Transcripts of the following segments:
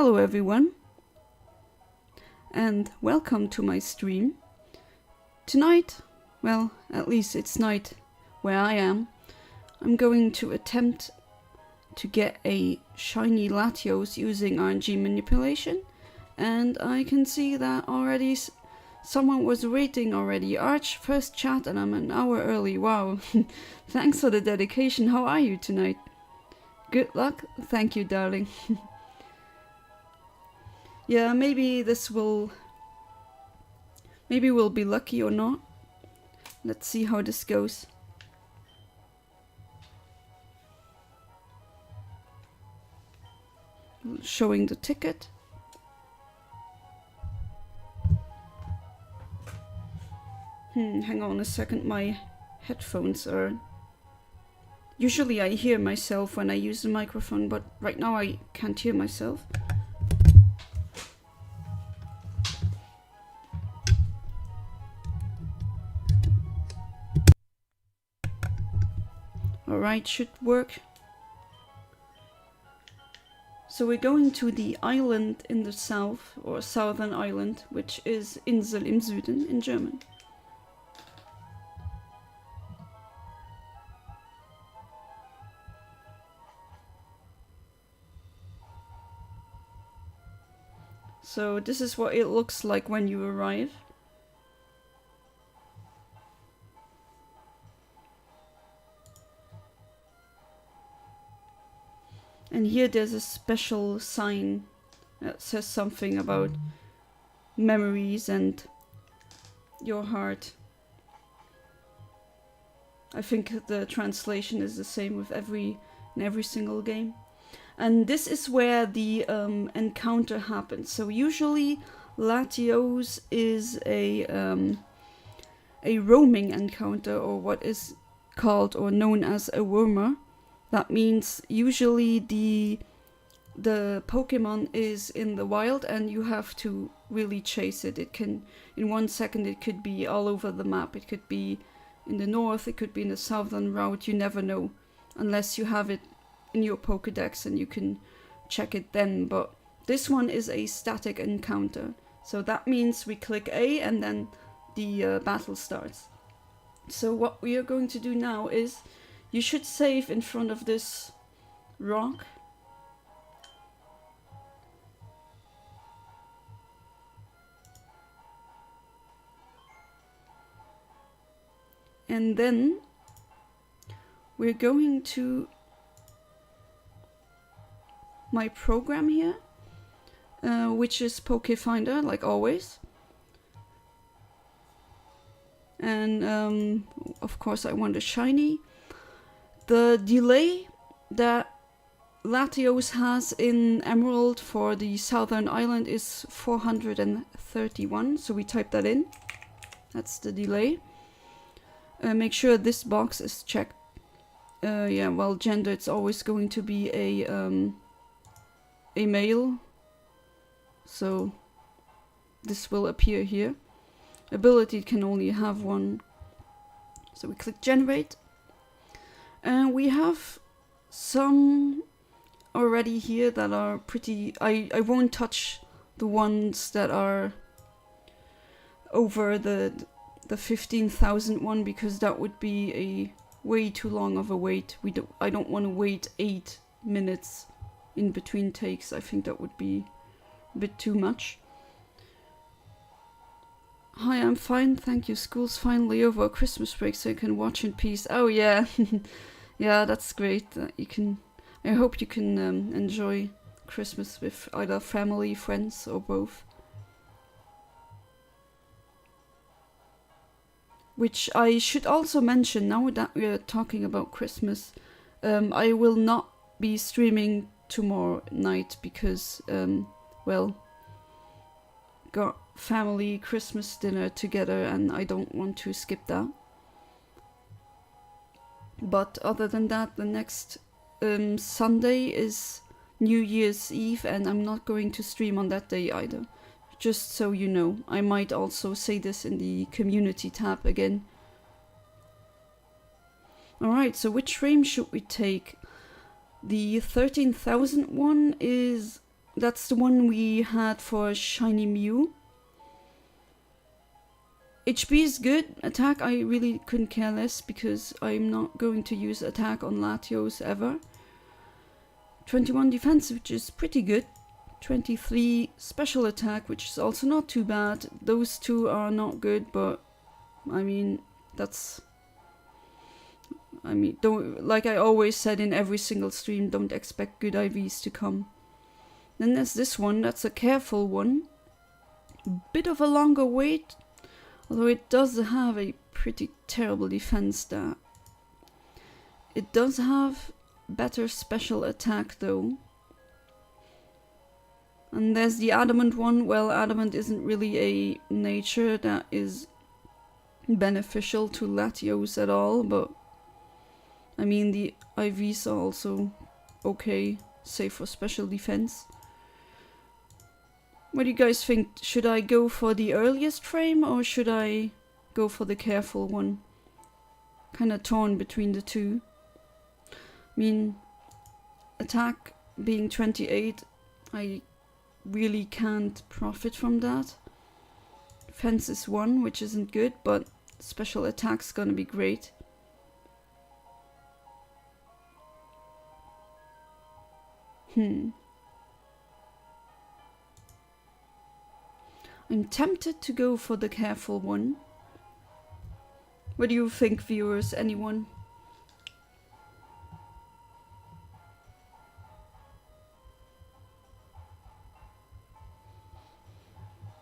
Hello everyone, and welcome to my stream. Tonight, well, at least it's night where I am, I'm going to attempt to get a Shiny Latios using RNG Manipulation, and I can see that already someone was waiting already. Arch, first chat, and I'm an hour early. Wow. Thanks for the dedication. How are you tonight? Good luck. Thank you, darling. Yeah, maybe we'll be lucky or not. Let's see how this goes. Showing the ticket. Hang on a second, my headphones are... Usually I hear myself when I use the microphone, but right now I can't hear myself. Alright, should work. So we're going to the island in the south, or southern island, which is Insel im Süden in German. So this is what it looks like when you arrive. And here there's a special sign that says something about memories and your heart. I think the translation is the same with every single game. And this is where the encounter happens. So usually Latios is a roaming encounter, or what is called or known as a wormer. That means usually the Pokemon is in the wild and you have to really chase it. It can, in 1 second, it could be all over the map. It could be in the north, it could be in the southern route. You never know unless you have it in your Pokédex and you can check it then. But this one is a static encounter. So that means we click A and then the battle starts. So what we are going to do now is you should save in front of this rock. And then we're going to my program here, which is Pokéfinder, like always. And of course I want a shiny. The delay that Latios has in Emerald for the southern island is 431, so we type that in. That's the delay. Make sure this box is checked. Yeah, well, gender, it's always going to be a male, so this will appear here. Ability can only have one, so we click generate. And we have some already here that are pretty... I won't touch the ones that are over the 15,000 one, because that would be a way too long of a wait. I don't want to wait 8 minutes in between takes. I think that would be a bit too much. Hi, I'm fine, thank you. School's finally over, Christmas break, so you can watch in peace. Oh yeah, yeah, that's great. You can. I hope you can enjoy Christmas with either family, friends, or both. Which I should also mention, now that we are talking about Christmas, I will not be streaming tomorrow night because, well, got family Christmas dinner together and I don't want to skip that. But other than that, the next Sunday is New Year's Eve and I'm not going to stream on that day either. Just so you know. I might also say this in the community tab again. Alright, so which frame should we take? The 13,000 one is that's the one we had for Shiny Mew. HP is good. Attack, I really couldn't care less because I'm not going to use attack on Latios ever. 21 defense, which is pretty good. 23 special attack, which is also not too bad. Those two are not good, but I mean, don't, like I always said in every single stream, don't expect good IVs to come. Then there's this one, that's a careful one. Bit of a longer wait, although it does have a pretty terrible defense stat. It does have better special attack though. And there's the adamant one. Well, adamant isn't really a nature that is beneficial to Latios at all, but I mean the IVs are also okay, save for special defense. What do you guys think? Should I go for the earliest frame or should I go for the careful one? Kinda torn between the two. I mean, attack being 28, I really can't profit from that. Defense is 1, which isn't good, but special attack's gonna be great. I'm tempted to go for the careful one. What do you think, viewers? Anyone?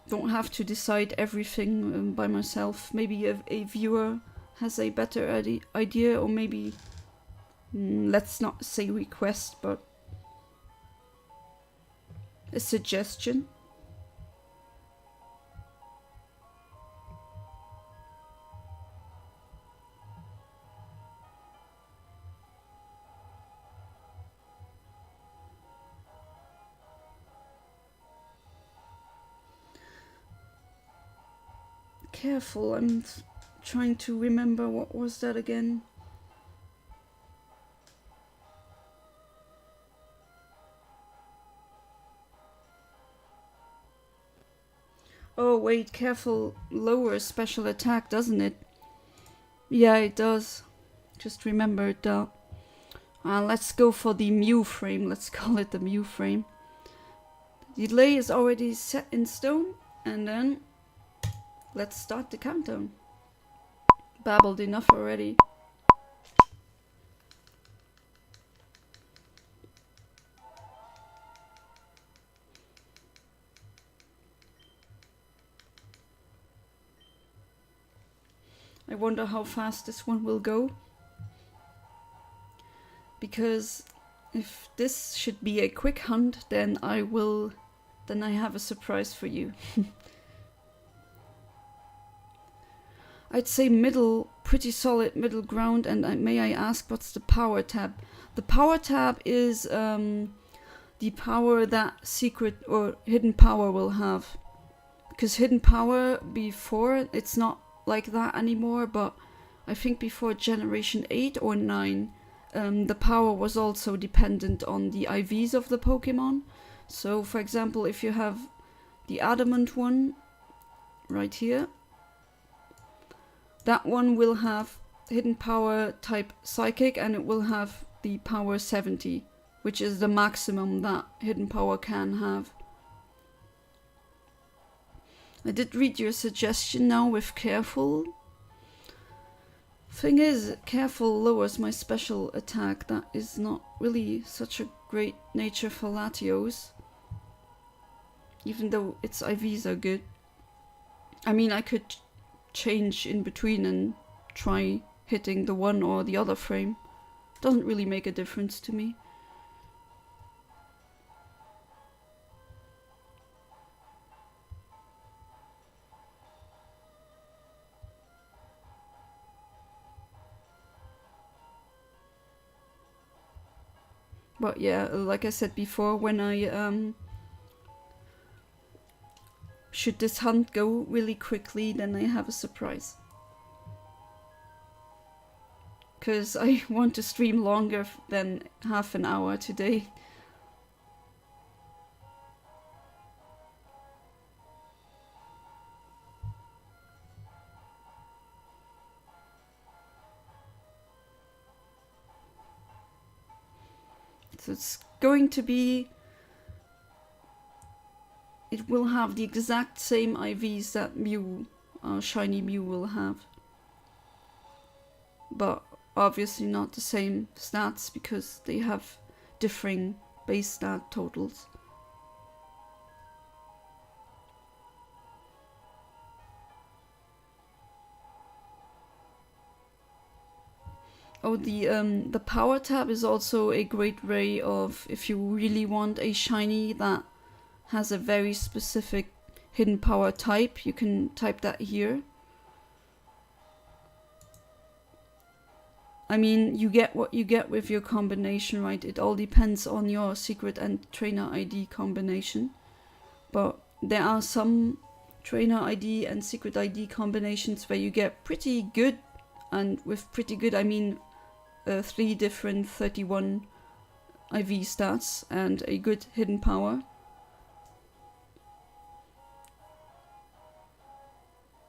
Don't have to decide everything by myself. Maybe a viewer has a better idea, or maybe let's not say request, but a suggestion. Careful, I'm trying to remember what was that again. Oh wait, careful lowers special attack, doesn't it? Yeah, it does. Just remembered that. Let's go for the Mew frame. Let's call it the Mew frame. The delay is already set in stone, and then let's start the countdown. Babbled enough already. I wonder how fast this one will go. Because if this should be a quick hunt, then I have a surprise for you. I'd say middle, pretty solid middle ground, and may I ask, what's the power tab? The power tab is the power that secret or hidden power will have. Because hidden power before, it's not like that anymore, but I think before generation 8 or 9, the power was also dependent on the IVs of the Pokemon. So for example, if you have the adamant one right here, that one will have hidden power type psychic, and it will have the power 70, which is the maximum that hidden power can have. I did read your suggestion now with careful. Thing is, careful lowers my special attack. That is not really such a great nature for Latios. Even though its IVs are good. I mean, I could change in between and try hitting the one or the other frame. Doesn't really make a difference to me. But yeah, like I said before, when I should this hunt go really quickly, then I have a surprise. Because I want to stream longer than half an hour today. So it's going to be... It will have the exact same IVs that Mew, Shiny Mew will have. But obviously not the same stats because they have differing base stat totals. Oh, the power tab is also a great way of, if you really want a shiny that has a very specific hidden power type, you can type that here. I mean, you get what you get with your combination, right? It all depends on your secret and trainer ID combination. But there are some trainer ID and secret ID combinations where you get pretty good, and with pretty good I mean 3 different 31 IV stats and a good hidden power.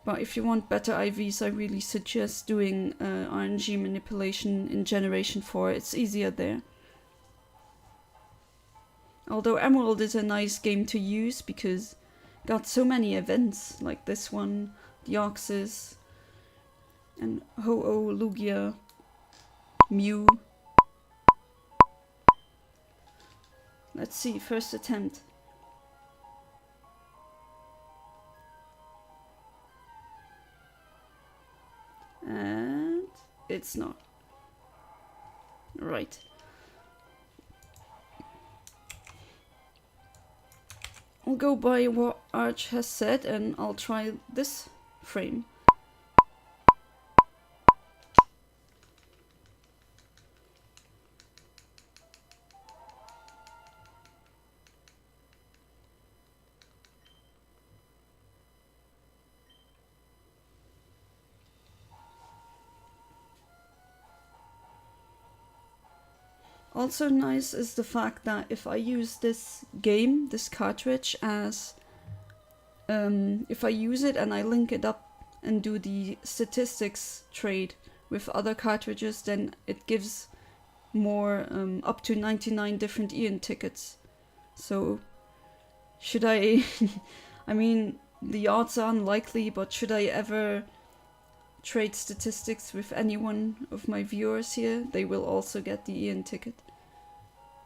But if you want better IVs, I really suggest doing RNG Manipulation in Generation 4. It's easier there. Although Emerald is a nice game to use because it got so many events like this one, Deoxys, and Ho-Oh, Lugia, Mew. Let's see, first attempt. And it's not. Right. I'll go by what Arch has said and I'll try this frame. Also nice is the fact that if I use this game, this cartridge, as if I use it and I link it up and do the statistics trade with other cartridges, then it gives more, up to 99 different Eon tickets. So should I, I mean, the odds are unlikely, but should I ever trade statistics with any one of my viewers here, they will also get the Eon ticket.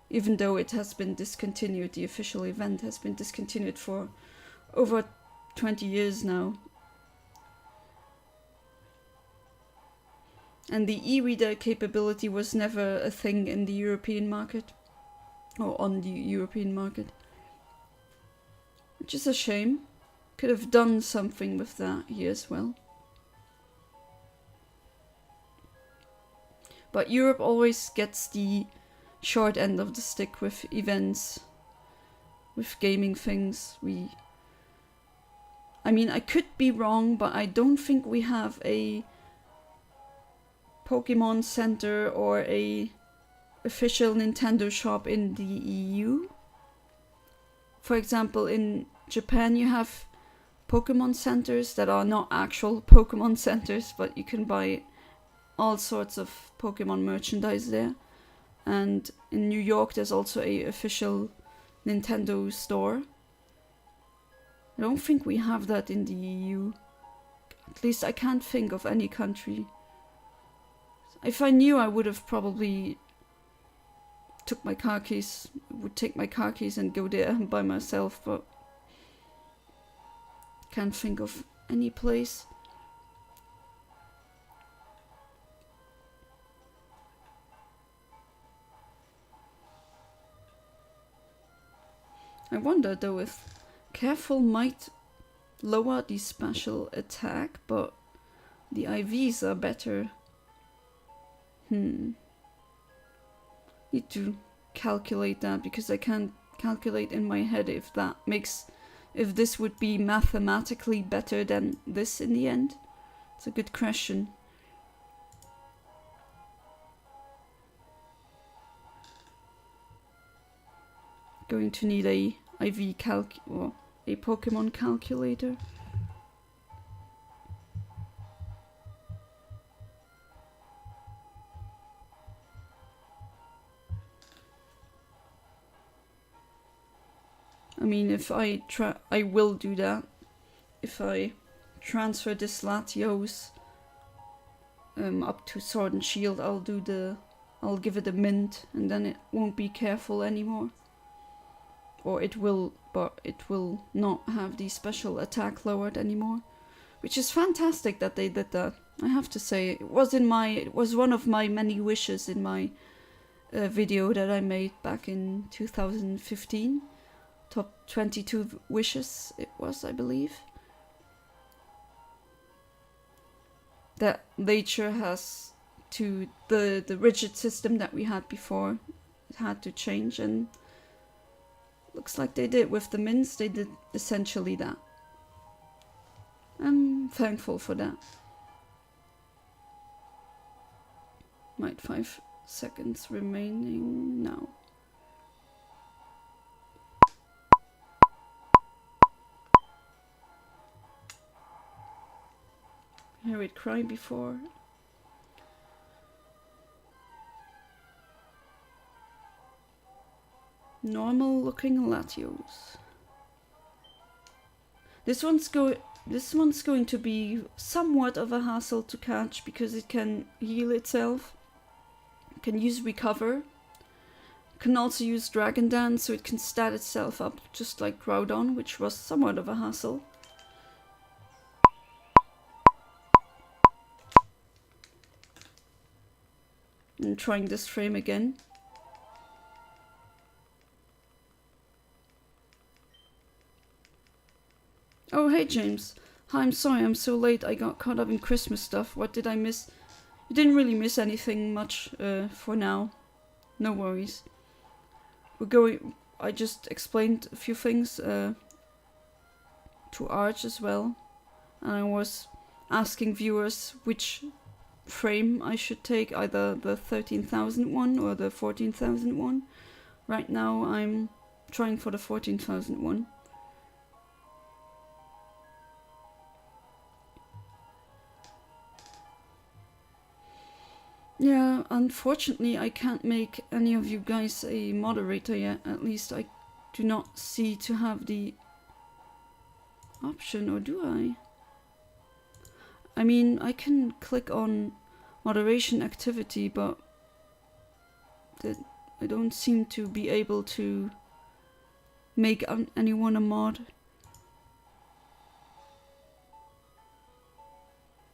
Even though it has been discontinued, the official event has been discontinued for over 20 years now. And the e-reader capability was never a thing in the European market, or on the European market. Which is a shame. Could have done something with that here as well. But Europe always gets the short end of the stick with events, with gaming things. I mean, I could be wrong, but I don't think we have a Pokemon Center or a official Nintendo shop in the EU. For example, in Japan you have Pokemon centers that are not actual Pokemon centers, but you can buy all sorts of Pokemon merchandise there. And in New York there's also a official Nintendo store. I don't think we have that in the EU. At least I can't think of any country. If I knew, I would have probably would take my car keys and go there by myself, but can't think of any place. I wonder though if careful might lower the special attack, but the IVs are better. Need to calculate that because I can't calculate in my head if this would be mathematically better than this in the end. It's a good question. Going to need a IV or a Pokemon calculator. I mean, if I will do that. If I transfer this Latios up to Sword and Shield, I'll give it a mint, and then it won't be careful anymore. Or it will, but it will not have the special attack lowered anymore. Which is fantastic that they did that. I have to say, it was one of my many wishes in my video that I made back in 2015. Top 22 wishes it was, I believe. That nature has to the rigid system that we had before. It had to change, and looks like they did with the mints. They did essentially that. I'm thankful for that. Might 5 seconds remaining now. Hear it cry before. Normal looking Latios. This one's going to be somewhat of a hassle to catch because it can heal itself. It can use Recover. It can also use Dragon Dance, so it can stat itself up just like Groudon, which was somewhat of a hassle. And trying this frame again. Oh, hey James. Hi, I'm sorry I'm so late. I got caught up in Christmas stuff. What did I miss? You didn't really miss anything much for now. No worries. I just explained a few things to Arch as well. And I was asking viewers which frame I should take, either the 13,000 one or the 14,000 one. Right now I'm trying for the 14,000 one. Yeah, unfortunately I can't make any of you guys a moderator yet. At least I do not see to have the option, or do I? I mean, I can click on moderation activity, but I don't seem to be able to make anyone a mod.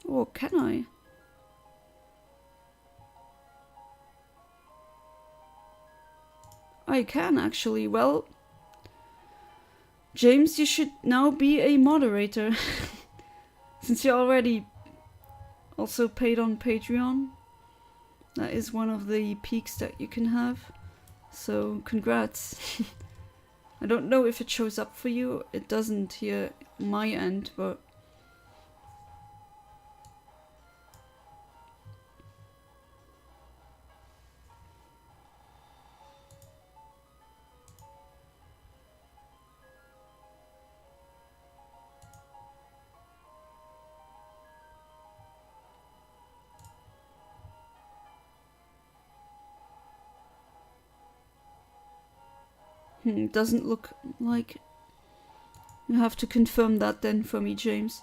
Or can I? I can actually. Well, James, you should now be a moderator. Since you're already also paid on Patreon. That is one of the peaks that you can have. So, congrats. I don't know if it shows up for you. It doesn't here on my end, but... It doesn't look like... You have to confirm that then for me, James.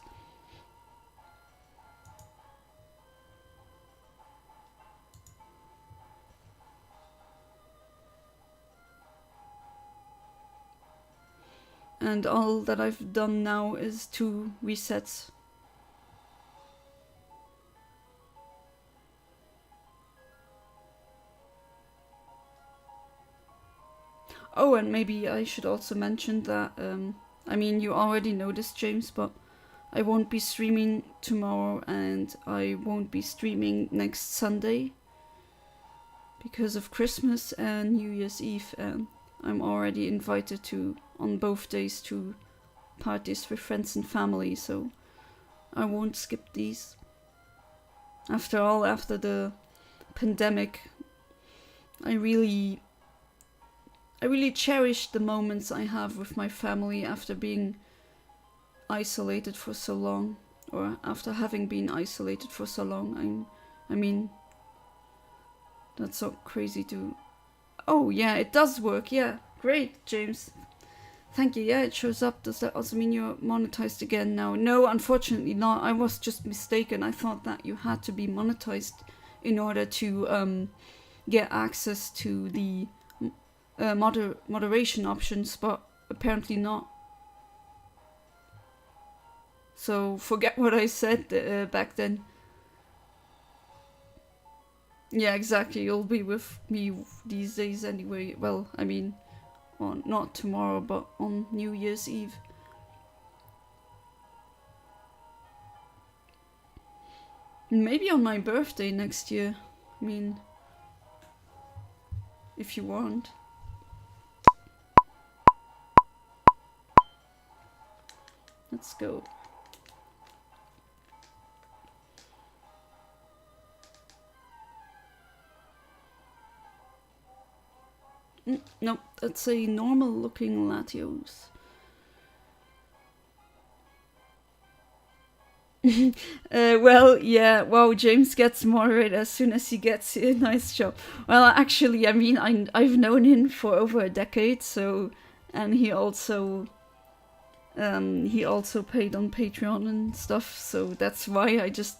And all that I've done now is 2 resets. Oh, and maybe I should also mention that, I mean, you already know this, James, but I won't be streaming tomorrow and I won't be streaming next Sunday because of Christmas and New Year's Eve, and I'm already invited to, on both days, to parties with friends and family, so I won't skip these. After all, after the pandemic, I really cherish the moments I have with my family after being isolated for so long, or after having been isolated for so long. I mean, that's so crazy to... Oh yeah, it does work, yeah. Great, James. Thank you. Yeah, it shows up. Does that also mean you're monetized again now? No, unfortunately not. I was just mistaken. I thought that you had to be monetized in order to get access to the moderation options, but apparently not. So forget what I said back then. Yeah, exactly. You'll be with me these days anyway. Well, I mean, not tomorrow, but on New Year's Eve. Maybe on my birthday next year. I mean, if you want. Let's go. Nope, that's a normal looking Latios. Well, yeah, wow, James gets moderate as soon as he gets a nice job. Well, actually, I mean, I've known him for over a decade, so, and he also paid on Patreon and stuff, so that's why I just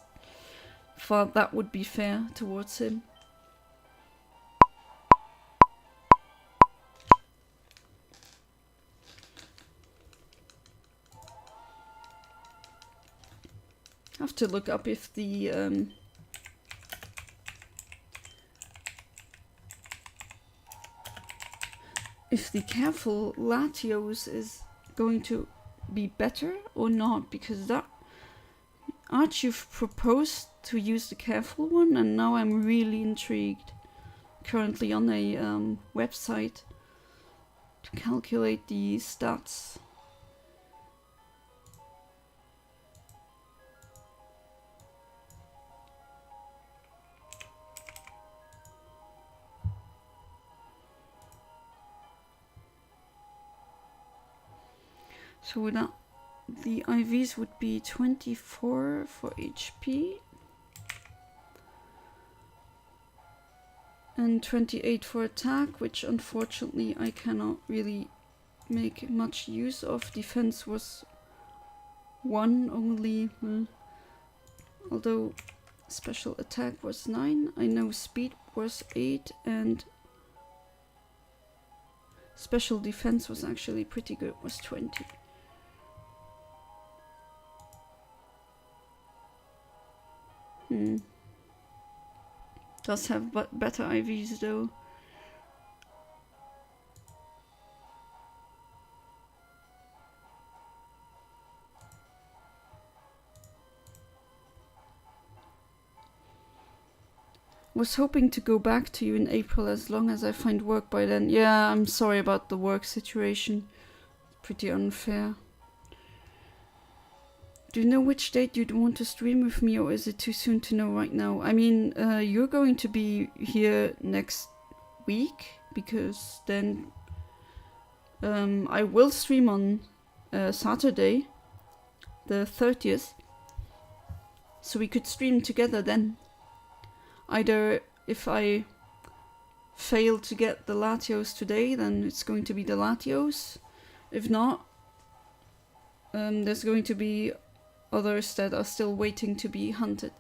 thought that would be fair towards him. I have to look up if the careful Latios is going to be better or not, because that Arch, you've proposed to use the careful one, and now I'm really intrigued. Currently on a website to calculate the stats. So that the IVs would be 24 for HP and 28 for attack, which unfortunately I cannot really make much use of. Defense was 1 only, although special attack was 9. I know speed was 8 and special defense was actually pretty good, was 20. Does have better IVs though. Was hoping to go back to you in April as long as I find work by then. Yeah, I'm sorry about the work situation. Pretty unfair. Do you know which date you'd want to stream with me, or is it too soon to know right now? I mean, you're going to be here next week, because then I will stream on Saturday, the 30th. So we could stream together then. Either if I fail to get the Latios today, then it's going to be the Latios. If not, there's going to be others that are still waiting to be hunted.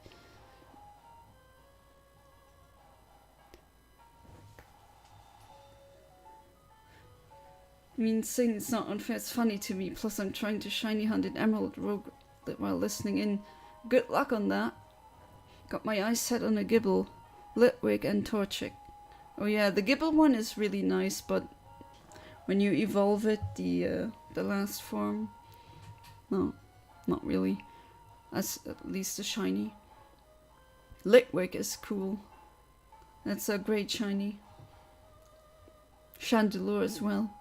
I mean, saying it's not unfair, it's funny to me. Plus, I'm trying to shiny hunt an Emerald Rogue while listening in. Good luck on that. Got my eyes set on a Gibble, Litwick, and Torchic. Oh yeah, the Gibble one is really nice, but when you evolve it, the last form, no, not really. As at least a shiny. Litwick is cool. That's a great shiny. Chandelure as well.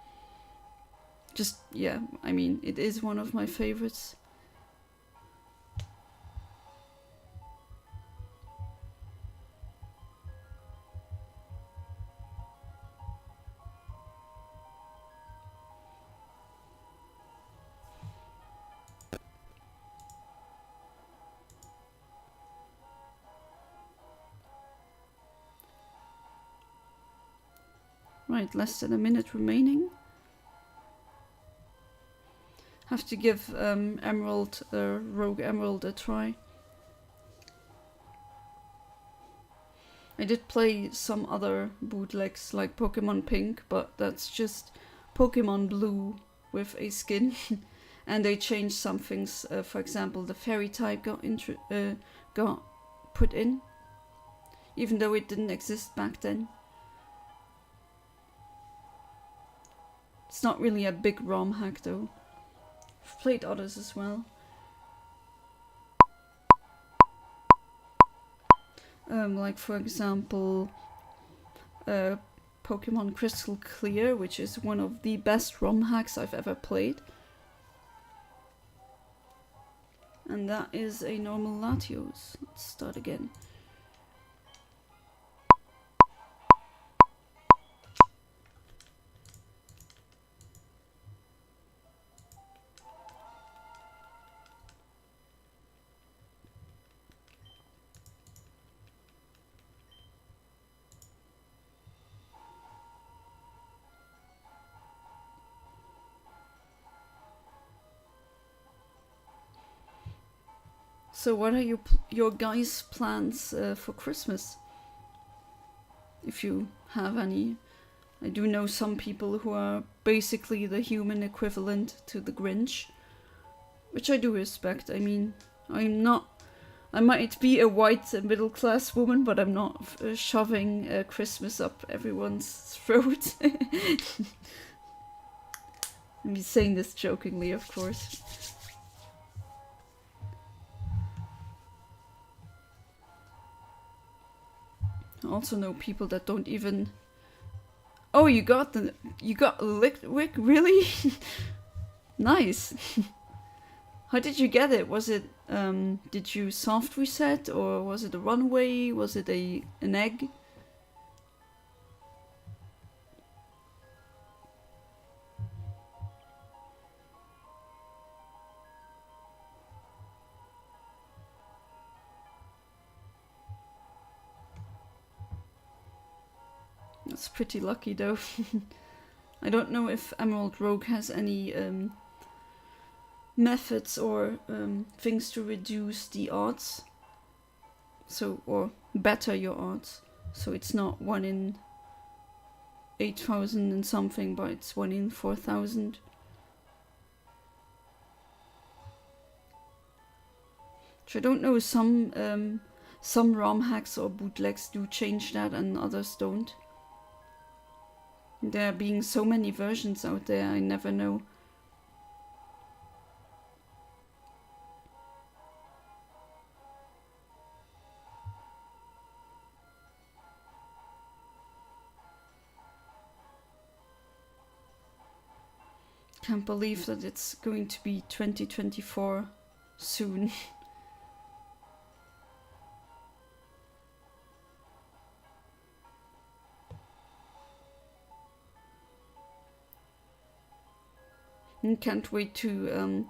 Just, yeah, I mean, it is one of my favorites. Right, less than a minute remaining. Have to give Rogue Emerald a try. I did play some other bootlegs like Pokemon Pink, but that's just Pokemon Blue with a skin. And they changed some things. For example, the fairy type got put in, even though it didn't exist back then. It's not really a big ROM hack though. I've played others as well. Like for example, Pokemon Crystal Clear, which is one of the best ROM hacks I've ever played. And that is a normal Latios. Let's start again. So what are your guys' plans for Christmas? If you have any. I do know some people who are basically the human equivalent to the Grinch, which I do respect. I mean, I might be a white middle-class woman, but I'm not shoving Christmas up everyone's throat. I'm saying this jokingly, of course. I also know people that don't even... Oh, you got Lickwick? Really? Nice. How did you get it? Was it, did you soft reset, or was it a runaway? Was it an egg? That's pretty lucky though. I don't know if Emerald Rogue has any methods or things to reduce the odds. So, or better your odds. So it's not 1 in 8,000 and something, but it's 1 in 4,000. Which I don't know, some ROM hacks or bootlegs do change that and others don't. There being so many versions out there, I never know. Can't believe that it's going to be 2024 soon. And can't wait to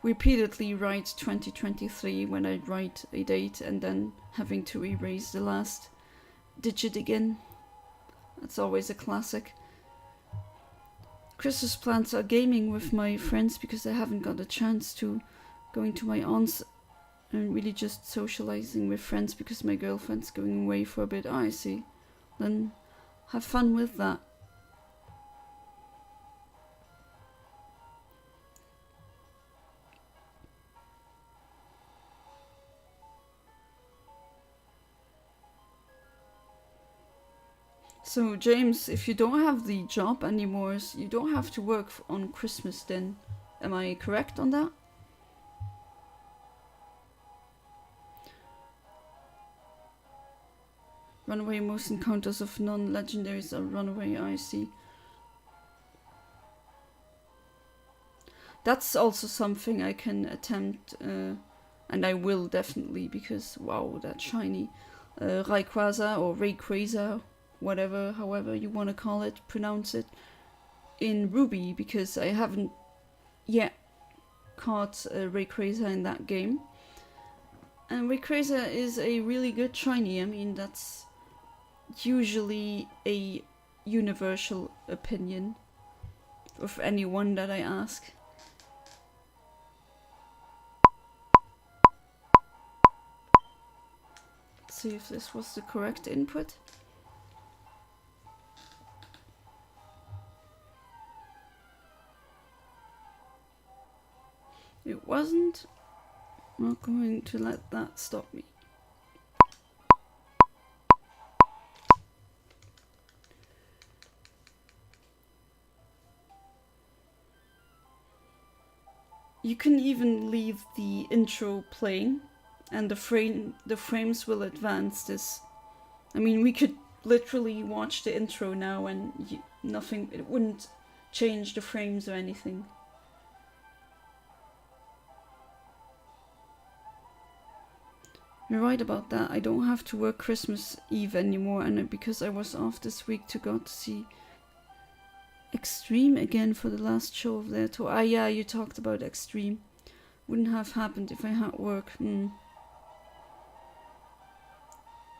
repeatedly write 2023 when I write a date and then having to erase the last digit again. That's always a classic. Christmas plans are gaming with my friends because I haven't got a chance to going to my aunt's and really just socializing with friends because my girlfriend's going away for a bit. Oh, I see. Then have fun with that. So, James, if you don't have the job anymore, you don't have to work on Christmas then. Am I correct on that? Runaway, most encounters of non-legendaries are runaway, I see. That's also something I can attempt, and I will definitely, because wow, that shiny Rayquaza or Rayquaza, whatever, however you want to call it, pronounce it, in Ruby, because I haven't yet caught Rayquaza in that game. And Rayquaza is a really good shiny. I mean, that's usually a universal opinion of anyone that I ask. see if this was the correct input. It wasn't. I'm not going to let that stop me. You can even leave the intro playing and the frames will advance this. I mean, we could literally watch the intro now and nothing, it wouldn't change the frames or anything. You're right about that. I don't have to work Christmas Eve anymore, and because I was off this week to go to see Extreme again for the last show of their tour. Ah yeah, you talked about Extreme. Wouldn't have happened if I had work.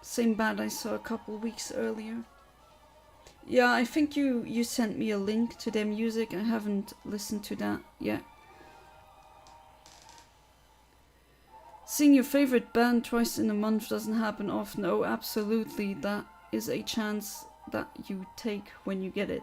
Same band I saw a couple weeks earlier. Yeah, I think you sent me a link to their music. I haven't listened to that yet. Seeing your favorite band twice in a month doesn't happen often. Oh, absolutely. That is a chance that you take when you get it.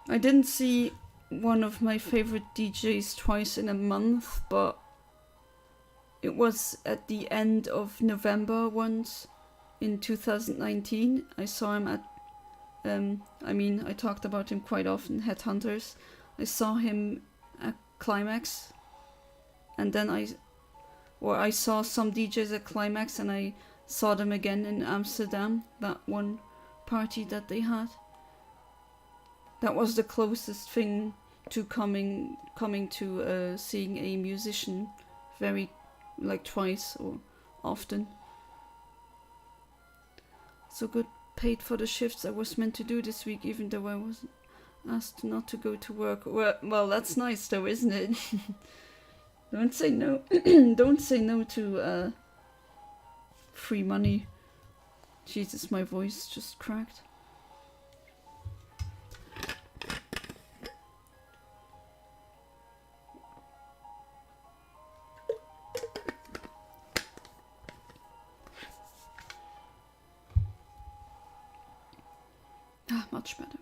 I didn't see one of my favorite DJs twice in a month, but it was at the end of November once in 2019. I saw him at I talked about him quite often, Headhunters. I saw him at Climax, and then I saw some DJs at Climax, and I saw them again in Amsterdam, that one party that they had. That was the closest thing to coming to seeing a musician twice or often. So good. Paid for the shifts I was meant to do this week, even though I wasn't asked not to go to work. Well, that's nice though, isn't it? Don't say no. Don't say no to free money. Jesus, my voice just cracked. Much better.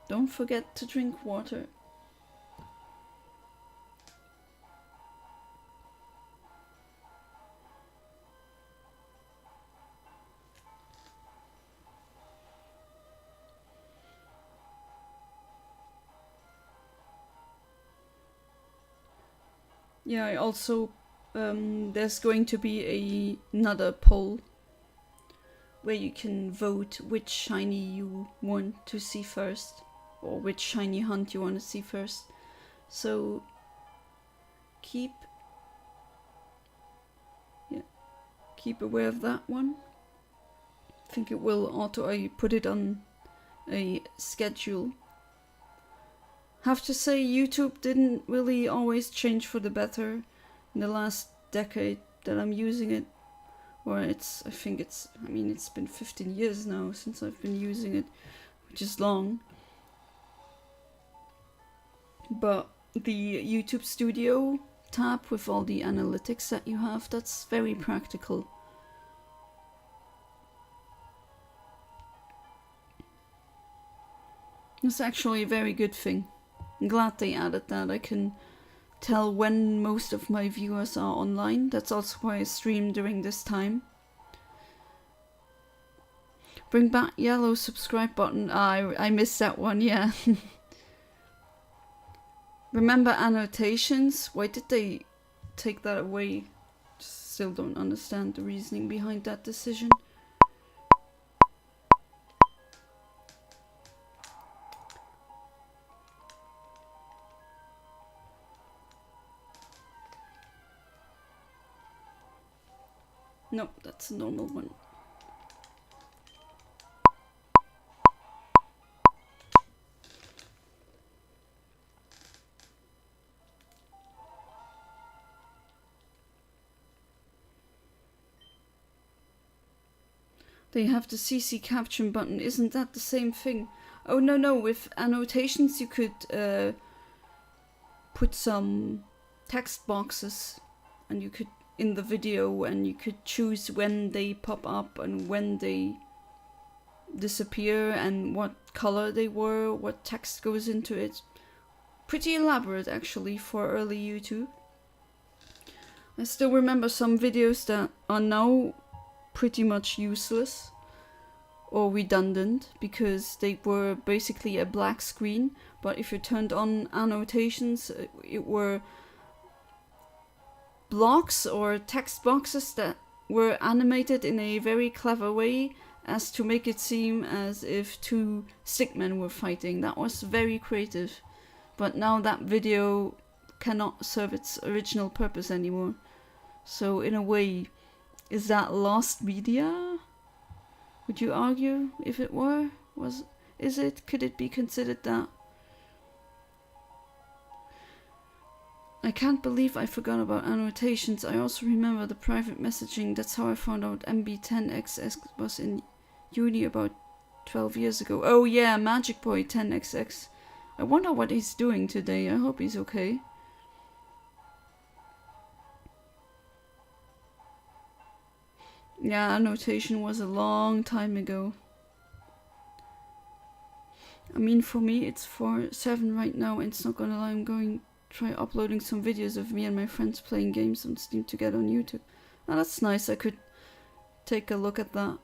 Don't forget to drink water. Yeah, I also there's going to be another poll where you can vote which shiny you want to see first, or which shiny hunt you want to see first. So keep aware of that one. I think it will I put it on a schedule. Have to say, YouTube didn't really always change for the better in the last decade that I'm using it. Or it's been 15 years now since I've been using it, which is long. But the YouTube Studio tab with all the analytics that you have, that's very practical. It's actually a very good thing. I'm glad they added that. I can tell when most of my viewers are online. That's also why I stream during this time. Bring back yellow subscribe button. I missed that one, yeah. Remember annotations? Why did they take that away? Still don't understand the reasoning behind that decision. Nope, that's a normal one. They have the CC caption button. Isn't that the same thing? Oh no, with annotations you could put some text boxes, and you could in the video, and you could choose when they pop up and when they disappear and what color they were, what text goes into it. Pretty elaborate actually for early YouTube. I still remember some videos that are now pretty much useless or redundant because they were basically a black screen, but if you turned on annotations, it were blocks or text boxes that were animated in a very clever way as to make it seem as if two stickmen were fighting. That was very creative, but now that video cannot serve its original purpose anymore. So in a way, is that lost media? Would you argue if it were? Could it be considered that? I can't believe I forgot about annotations. I also remember the private messaging. That's how I found out MB10XX was in uni about 12 years ago. Oh yeah, Magic Boy 10XX. I wonder what he's doing today. I hope he's okay. Yeah, annotation was a long time ago. I mean, for me it's 4/7 right now, and it's not gonna lie, I'm going to try uploading some videos of me and my friends playing games on Steam together on YouTube. Oh, that's nice, I could take a look at that.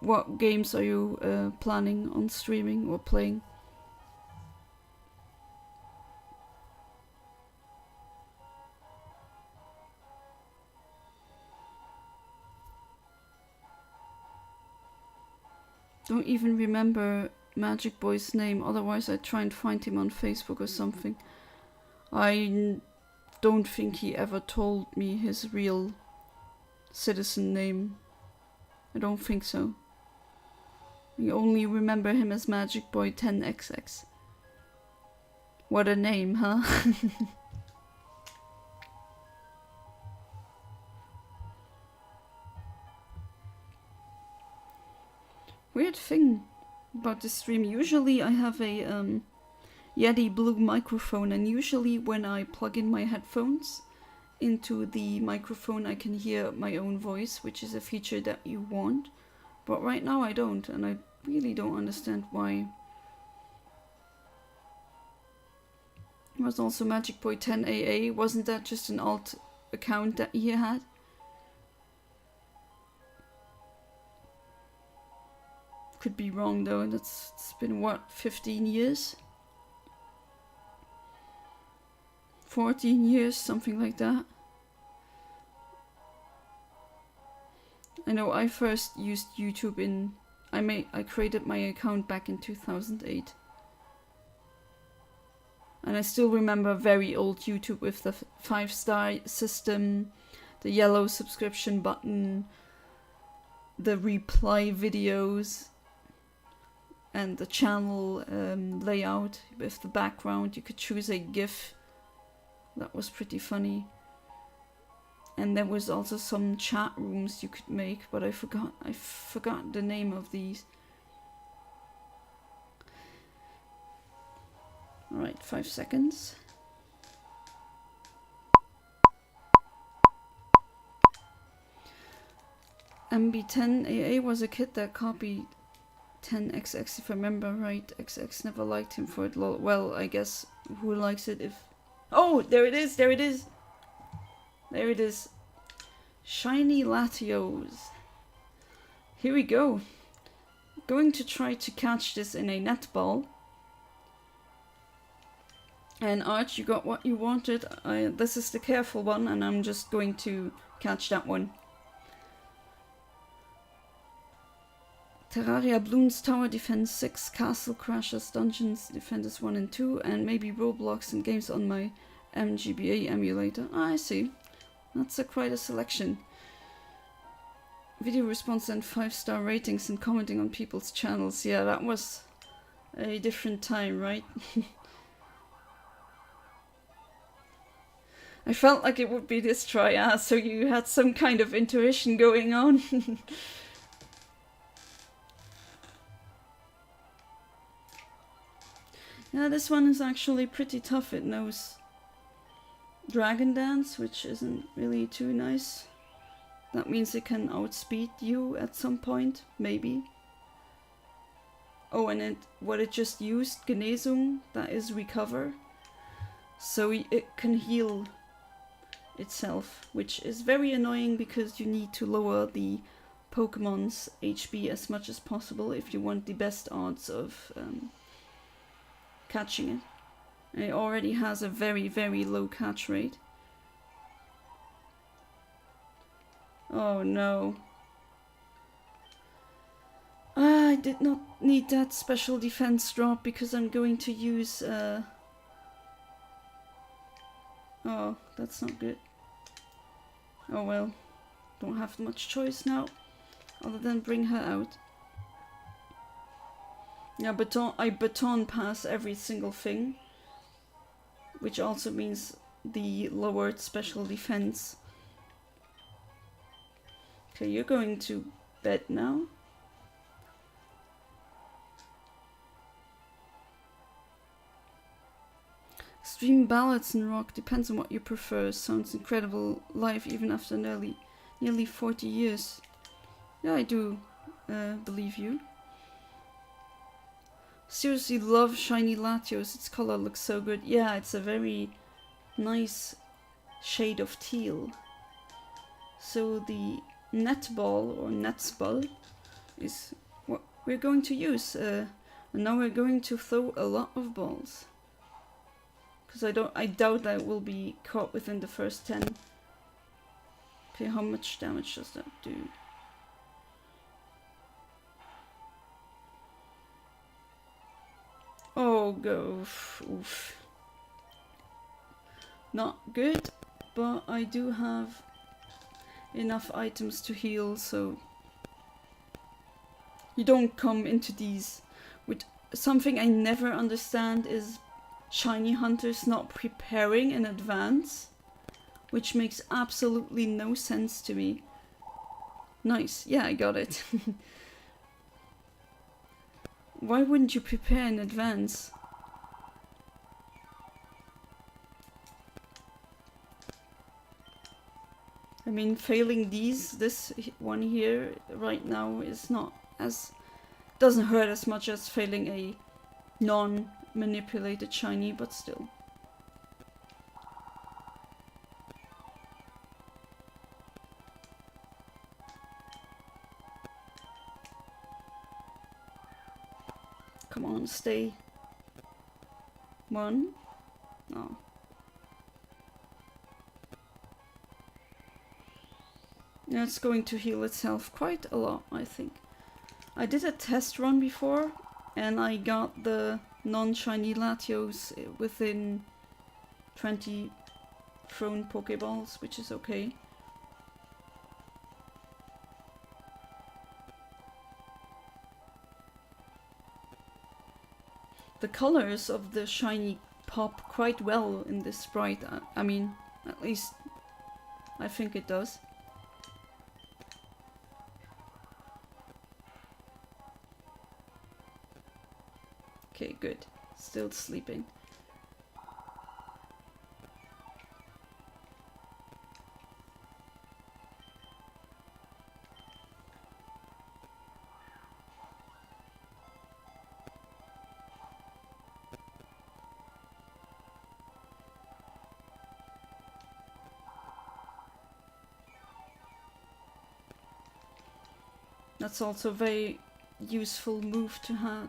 What games are you planning on streaming or playing? Don't even remember Magic Boy's name, otherwise I'd try and find him on Facebook or something. I don't think he ever told me his real citizen name. I don't think so. I only remember him as Magic Boy 10XX. What a name, huh? Weird thing about this stream. Usually I have a Yeti Blue microphone, and usually when I plug in my headphones into the microphone I can hear my own voice, which is a feature that you want. But right now I don't, and I really don't understand why. There was also Magic Boy 10AA. Wasn't that just an alt account that he had? Could be wrong though, and it's been what, 15 years? 14 years, something like that. I know I first used YouTube I created my account back in 2008. And I still remember very old YouTube with the 5-star system, the yellow subscription button, the reply videos, and the channel layout with the background. You could choose a GIF. That was pretty funny. And there was also some chat rooms you could make, but I forgot the name of these. Alright, 5 seconds. MB10AA was a kid that copied 10XX, if I remember right. XX never liked him for it. Well, I guess who likes it if... Oh, there it is, there it is. There it is. Shiny Latios. Here we go. Going to try to catch this in a netball. And Arch, you got what you wanted. This is the careful one, and I'm just going to catch that one. Terraria Bloons Tower Defense 6, Castle Crashers, Dungeons Defenders 1 and 2, and maybe Roblox and games on my MGBA emulator. Ah, I see. That's quite a selection. Video response and 5-star ratings and commenting on people's channels. Yeah, that was a different time, right? I felt like it would be this try, so you had some kind of intuition going on. Yeah, this one is actually pretty tough. It knows Dragon Dance, which isn't really too nice. That means it can outspeed you at some point, maybe. Oh, and what it just used, Genesung, that is Recover. So it can heal itself, which is very annoying because you need to lower the Pokemon's HP as much as possible if you want the best odds of catching it. And it already has a very, very low catch rate. Oh no. I did not need that special defense drop because I'm going to use... Oh, that's not good. Oh well. Don't have much choice now, other than bring her out. Yeah, I baton pass every single thing, which also means the lowered special defense. Okay, you're going to bed now. Extreme ballads in rock depends on what you prefer. Sounds incredible live even after nearly 40 years. Yeah, I do believe you. Seriously love Shiny Latios. Its color looks so good. Yeah, it's a very nice shade of teal. So the netball or netsball is what we're going to use. And now we're going to throw a lot of balls. Because I doubt that will be caught within the first 10. Okay, how much damage does that do? Oh, go. Oof. Not good, but I do have enough items to heal, so you don't come into these with something I never understand is shiny hunters not preparing in advance, which makes absolutely no sense to me. Nice, yeah, I got it. Why wouldn't you prepare in advance? I mean, failing this one here right now is not as... doesn't hurt as much as failing a non-manipulated shiny, but still. Come on, stay. One. Oh. Yeah, it's going to heal itself quite a lot, I think. I did a test run before, and I got the non-shiny Latios within 20 thrown Pokeballs, which is okay. The colors of the shiny pop quite well in this sprite. I mean, at least I think it does. Okay, good. Still sleeping. That's also a very useful move to have.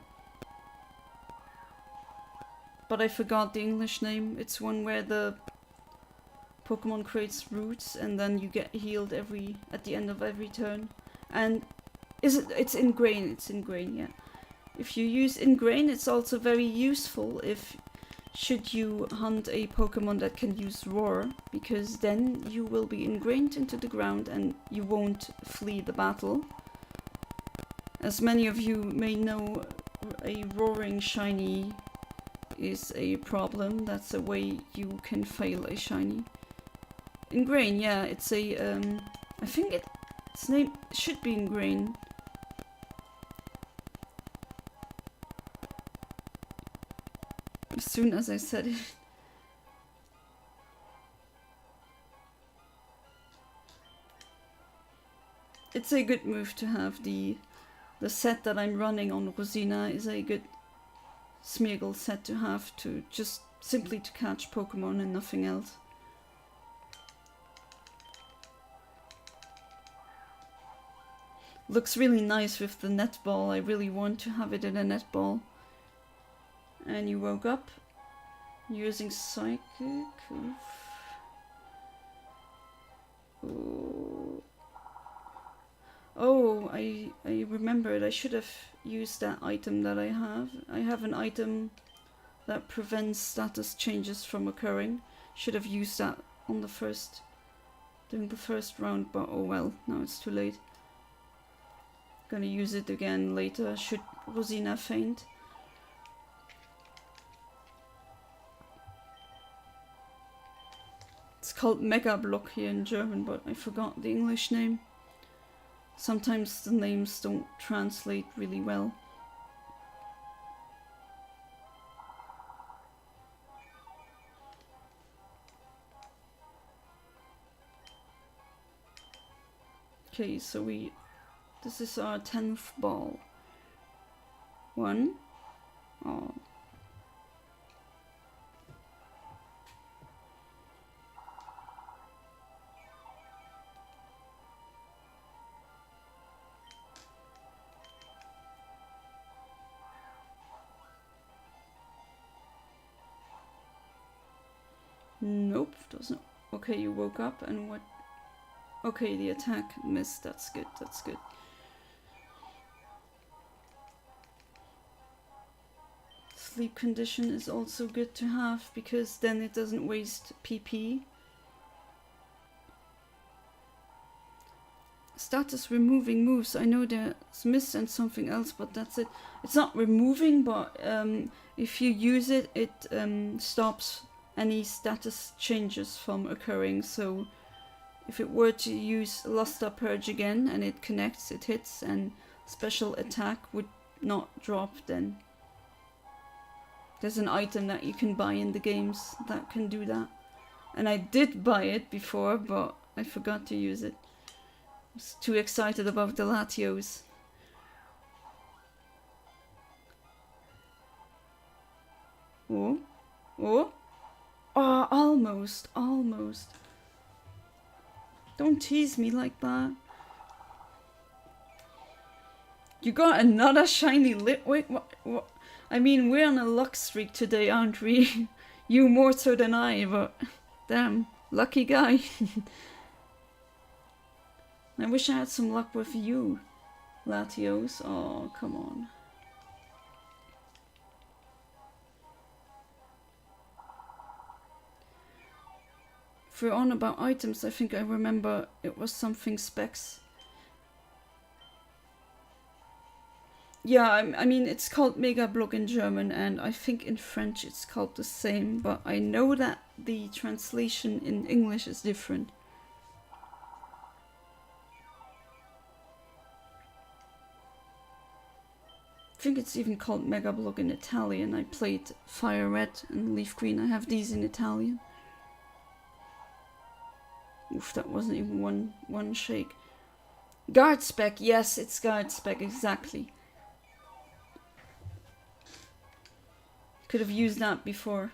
But I forgot the English name. It's one where the Pokemon creates roots and then you get healed at the end of every turn. And it's Ingrain, yeah. If you use Ingrain, it's also very useful should you hunt a Pokemon that can use Roar, because then you will be ingrained into the ground and you won't flee the battle. As many of you may know, a roaring shiny is a problem. That's a way you can fail a shiny. Ingrain, yeah, it's a I think its name should be Ingrain. soon as I said it. It's a good move to have. The set that I'm running on Rosina is a good Smeargle set to have, to just simply to catch Pokemon and nothing else. Looks really nice with the netball. I really want to have it in a netball. And you woke up using Psychic. Oh, I remembered. I should have used that item that I have. I have an item that prevents status changes from occurring. Should have used that on during the first round, but oh well, now it's too late. Gonna use it again later, should Rosina faint. It's called Mega Block here in German, but I forgot the English name. Sometimes the names don't translate really well. Okay, so this is our 10th ball. 1. Oh. Nope, doesn't. Okay, you woke up and what? Okay, the attack missed. That's good, that's good. Sleep condition is also good to have, because then it doesn't waste PP. Status removing moves. I know there's mist and something else, but that's it. It's not removing, but if you use it, it stops any status changes from occurring. So if it were to use Luster Purge again and it connects, it hits, and special attack would not drop then. There's an item that you can buy in the games that can do that. And I did buy it before, but I forgot to use it. I was too excited about the Latios. Oh, oh. Oh, almost, almost. Don't tease me like that. You got another shiny lit. Wait, what? I mean, we're on a luck streak today, aren't we? You more so than I, but damn, lucky guy. I wish I had some luck with you, Latios. Oh, come on. If we're on about items, I think I remember it was something specs. Yeah, I mean, it's called Mega Block in German, and I think in French it's called the same, but I know that the translation in English is different. I think it's even called Mega Block in Italian. I played Fire Red and Leaf Green. I have these in Italian. Oof, that wasn't even one shake. Guard spec, yes, it's guard spec, exactly. Could have used that before.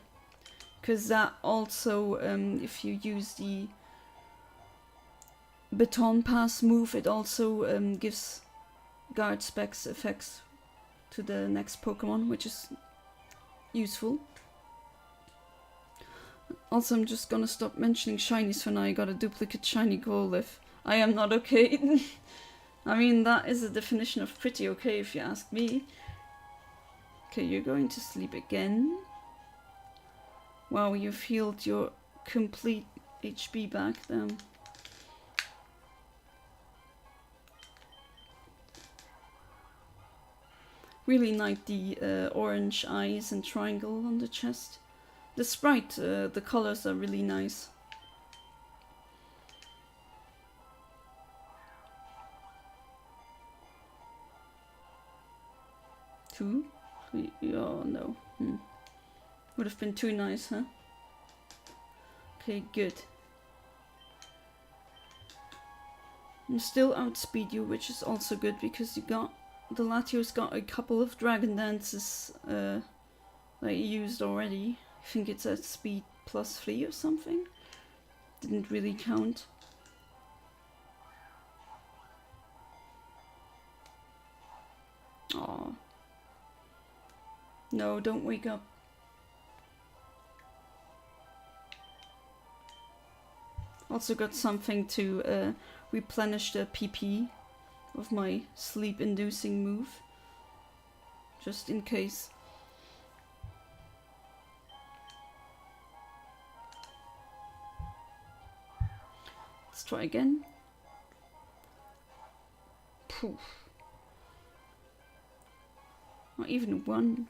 Because that also, if you use the Baton Pass move, it also gives guard specs effects to the next Pokemon, which is useful. Also, I'm just gonna stop mentioning shinies for now. I got a duplicate shiny Growlithe. I am not okay. I mean, that is a definition of pretty okay if you ask me. Okay, you're going to sleep again. Wow, you've healed your complete HP back then. Really like the orange eyes and triangle on the chest. The sprite, the colors are really nice. Two? Three? Oh no. Would have been too nice, huh? Okay, good. And still outspeed you, which is also good because you got the Latios got a couple of Dragon Dances that you used already. I think it's at speed +3 or something. Didn't really count. Aw. No, don't wake up. Also got something to replenish the PP of my sleep-inducing move. Just in case. Let's try again. Poof. Not even one.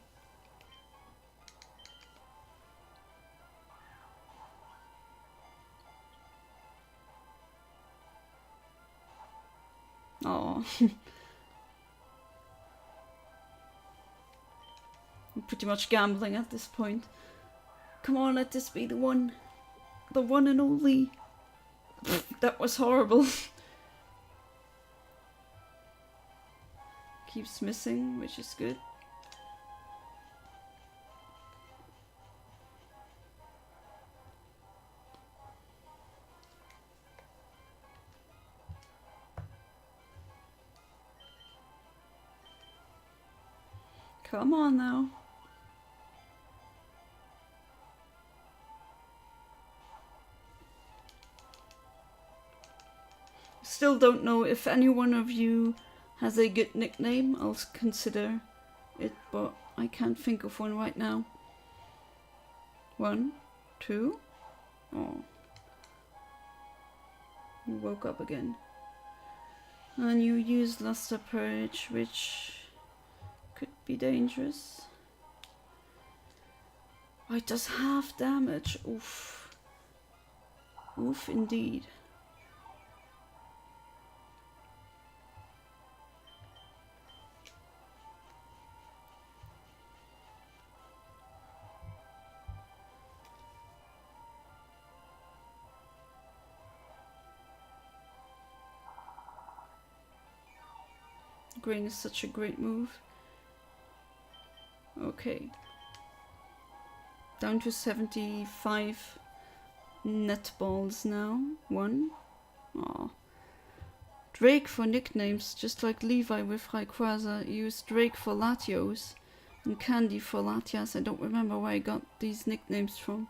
Oh. I'm pretty much gambling at this point. Come on, let this be the one. The one and only. That was horrible. Keeps missing, which is good. Come on now. Still don't know if any one of you has a good nickname. I'll consider it, but I can't think of one right now. 1, 2. Oh. You woke up again. And you use Luster Purge, which could be dangerous. Oh, it does half damage. Oof. Oof indeed. Grain is such a great move. Okay. Down to 75 net balls now. 1. Aw. Drake for nicknames, just like Levi with Rayquaza used Drake for Latios and Candy for Latias. I don't remember where I got these nicknames from.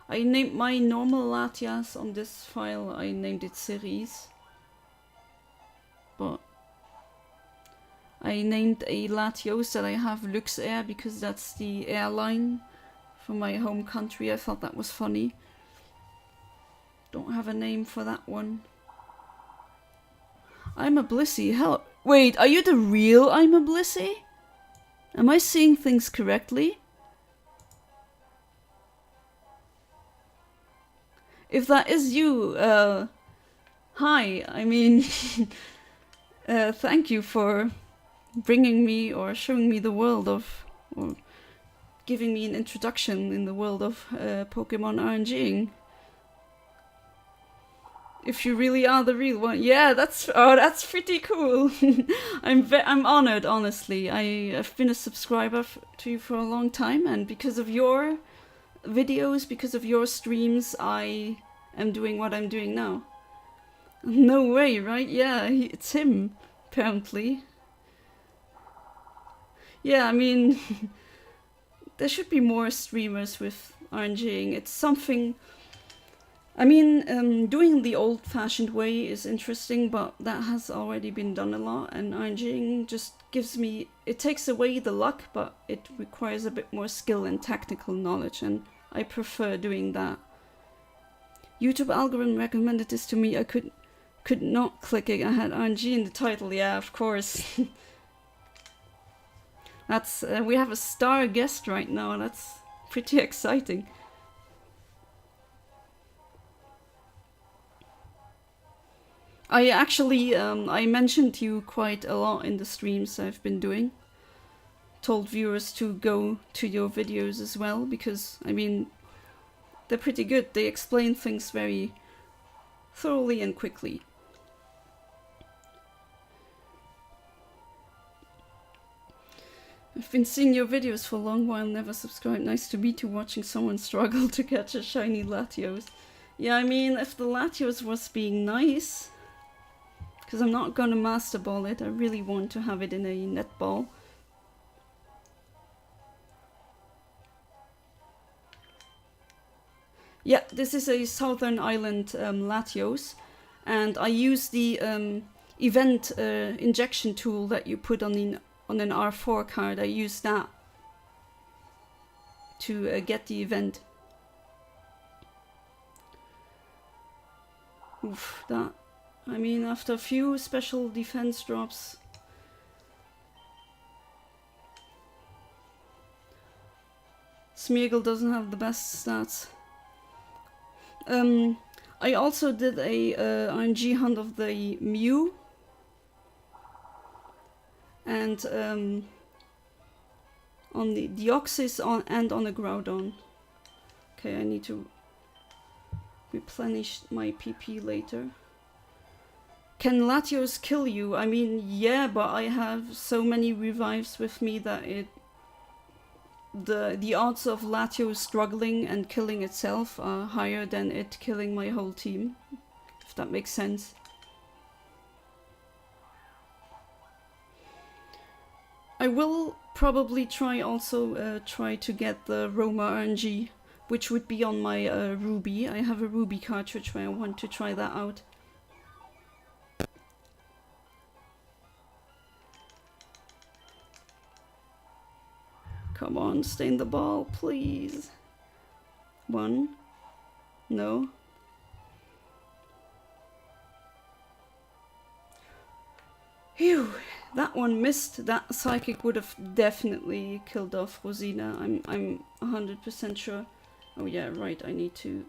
I named my normal Latias on this file, I named it Cerise. But I named a Latios that I have Lux Air because that's the airline from my home country. I thought that was funny. Don't have a name for that one. I'm a Blissey. Hell, wait, are you the real I'm a Blissey? Am I seeing things correctly? If that is you, hi. I mean, thank you for bringing me or showing me the world of, or giving me an introduction in the world of Pokemon RNGing. If you really are the real one, yeah, that's pretty cool. I'm honored, honestly. I've been a subscriber to you for a long time, and because of your videos, because of your streams, I am doing what I'm doing now. No way, right? Yeah, it's him, apparently. Yeah, I mean, there should be more streamers with RNGing. It's something. I mean, doing the old-fashioned way is interesting, but that has already been done a lot, and RNGing just gives me. It takes away the luck, but it requires a bit more skill and technical knowledge, and I prefer doing that. YouTube algorithm recommended this to me. I could not click it. I had RNG in the title. Yeah, of course. That's we have a star guest right now. That's pretty exciting. I actually I mentioned you quite a lot in the streams I've been doing, told viewers to go to your videos as well, because I mean, they're pretty good. They explain things very thoroughly and quickly. I've been seeing your videos for a long while, never subscribed. Nice to meet you, watching someone struggle to catch a shiny Latios. Yeah, I mean, if the Latios was being nice, because I'm not gonna Master Ball it, I really want to have it in a netball. Yeah, this is a Southern Island Latios, and I use the event injection tool that you put on an R4 card. I use that to get the event. Oof, that. I mean, after a few special defense drops. Smeargle doesn't have the best stats. I also did a RNG hunt of the Mew. And on the Deoxys and on a Groudon. Okay, I need to replenish my PP later. Can Latios kill you? I mean, yeah, but I have so many revives with me that the odds of Latios struggling and killing itself are higher than it killing my whole team, if that makes sense. I will probably try to get the Roma RNG, which would be on my Ruby. I have a Ruby cartridge where I want to try that out. Come on, stain the ball, please. One. No. Phew. That one missed. That psychic would have definitely killed off Rosina. I'm 100% sure. Oh yeah, right, I need to...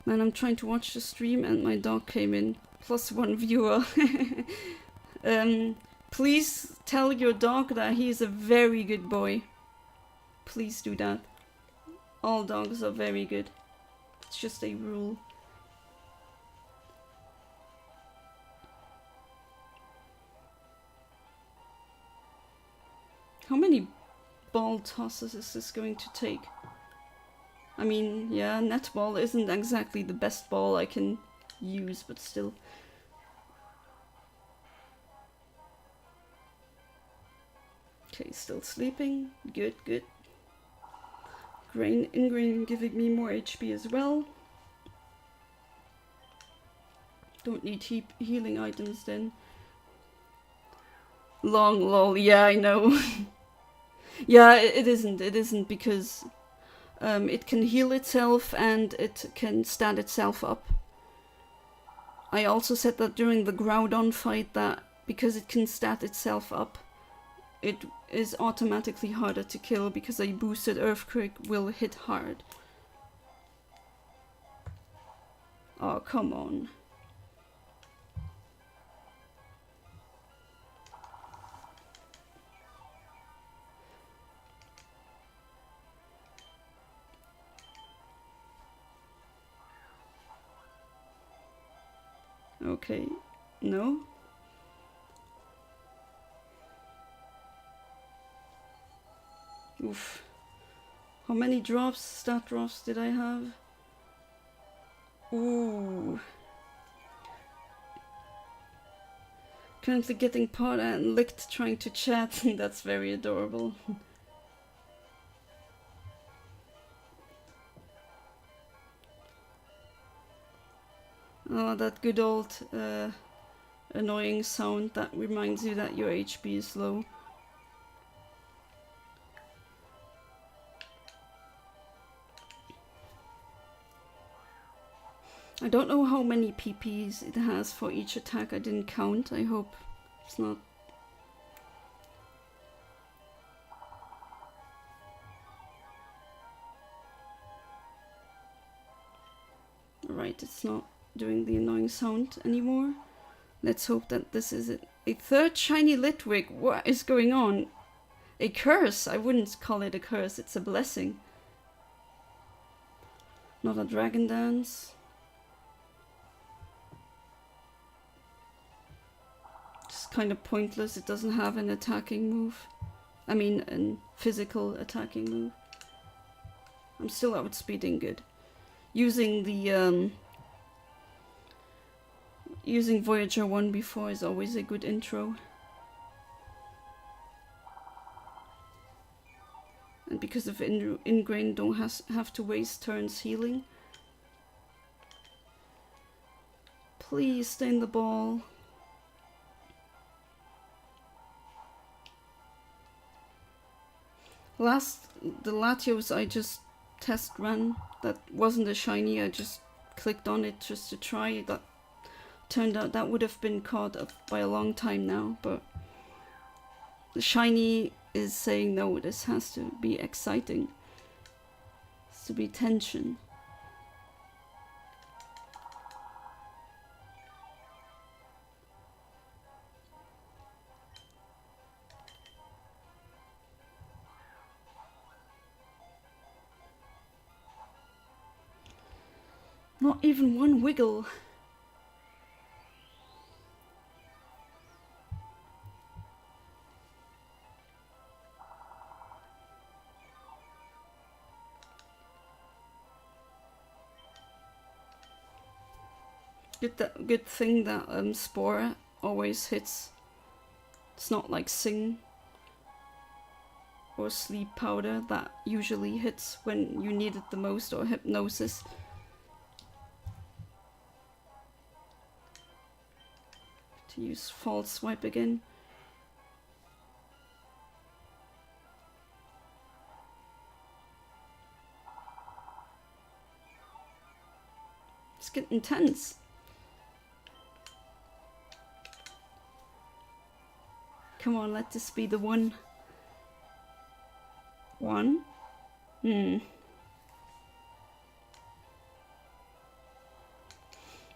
Man, I'm trying to watch the stream and my dog came in. +1 viewer. Please tell your dog that he is a very good boy. Please do that. All dogs are very good. It's just a rule. How many ball tosses is this going to take? I mean, yeah, netball isn't exactly the best ball I can use, but still. Okay, still sleeping. Good, good. Ingrain giving me more HP as well. Don't need healing items then. Long lol, yeah, I know. Yeah, it isn't because it can heal itself and it can stat itself up. I also said that during the Groudon fight that because it can stat itself up, it is automatically harder to kill because a boosted Earthquake will hit hard. Oh, come on. Okay, no. Oof. How many drops, stat drops did I have? Ooh. Currently getting pawed and licked trying to chat. That's very adorable. Oh, that good old annoying sound that reminds you that your HP is low. I don't know how many PPs it has for each attack. I didn't count. I hope it's not... Alright, it's not doing the annoying sound anymore. Let's hope that this is it. A third shiny Litwick. What is going on? A curse? I wouldn't call it a curse, it's a blessing. Not a dragon dance. It's kind of pointless, it doesn't have an attacking move. I mean, a physical attacking move. I'm still outspeeding good. Using the using Voyager 1 before is always a good intro. And because of Ingrain, don't have to waste turns healing. Please stay in the ball. The Latios I just test ran, that wasn't a shiny, I just clicked on it just to try. That turned out that would have been caught up by a long time now, but the shiny is saying no, this has to be exciting. It has to be tension. Not even one wiggle. Good thing that Spore always hits. It's not like Sing or Sleep Powder that usually hits when you need it the most, or Hypnosis. To use False Swipe again. It's getting intense. Come on, let this be the one. One?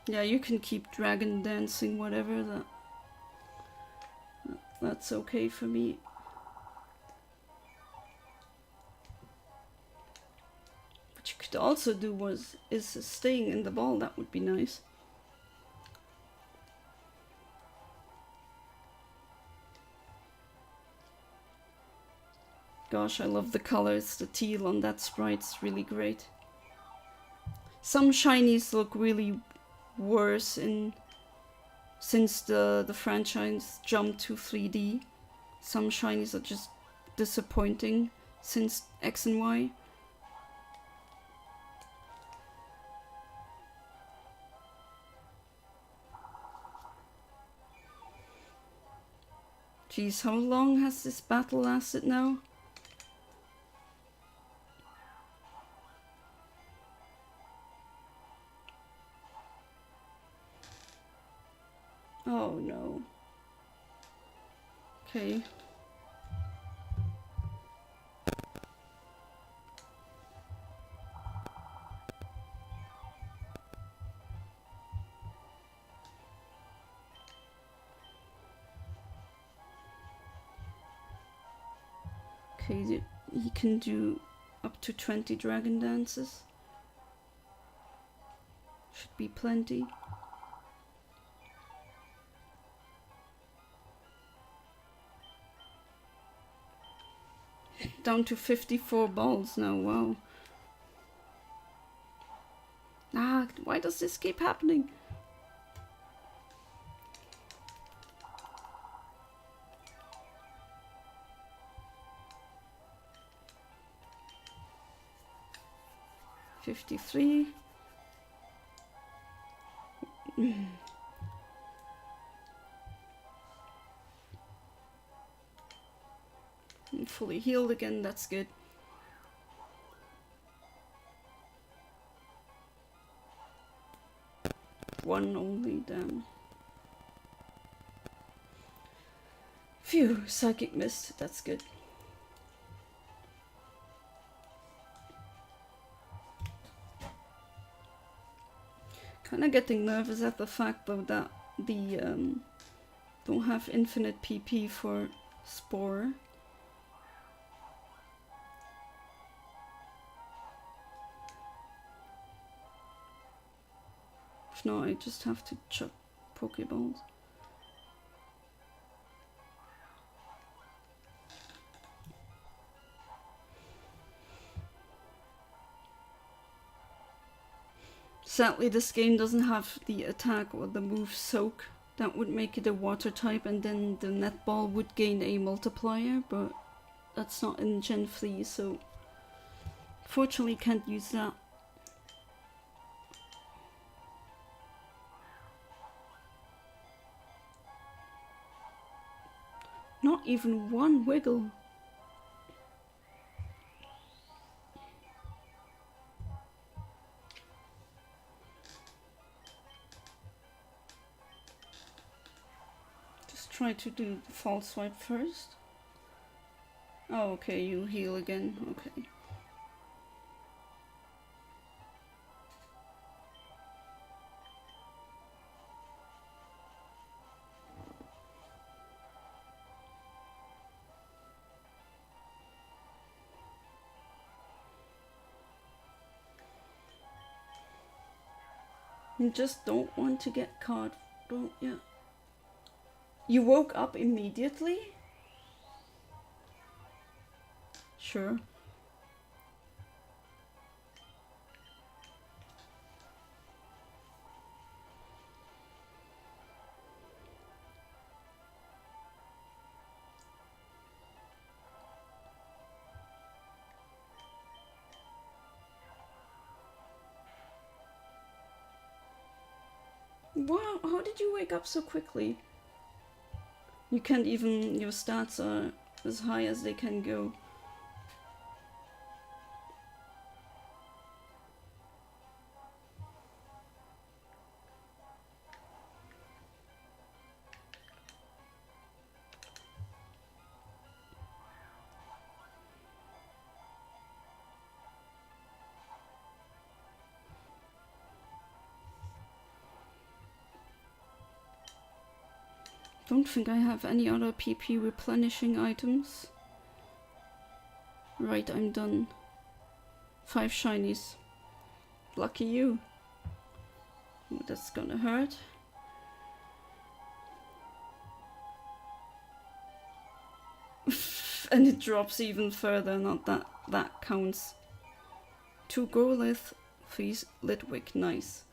Yeah, you can keep dragon dancing, whatever. That's okay for me. What you could also do is staying in the ball. That would be nice. Gosh, I love the colors. The teal on that sprite's really great. Some shinies look really worse since the franchise jumped to 3D. Some shinies are just disappointing since X and Y. Geez, how long has this battle lasted now? Oh no. Okay. Okay, he can do up to 20 dragon dances. Should be plenty. Down to 54 balls now, wow. Ah, why does this keep happening? $53. I'm fully healed again, that's good. One only, damn. Phew, psychic missed, that's good. Kinda getting nervous at the fact though that the don't have infinite PP for Spore. If not, I just have to chuck Pokeballs. Sadly, this game doesn't have the attack or the move Soak. That would make it a water type, and then the netball would gain a multiplier, but that's not in Gen 3, so fortunately can't use that. Not even one wiggle. Try to do the false swipe first. Oh, okay, you heal again. Okay. You just don't want to get caught, don't you? You woke up immediately? Sure. Wow, how did you wake up so quickly? You can't even, your stats are as high as they can go. Don't think I have any other PP replenishing items. Right, I'm done. 5 shinies. Lucky you. Ooh, that's gonna hurt. And it drops even further, not that that counts. 2 Growlithe, 3 Litwick, nice.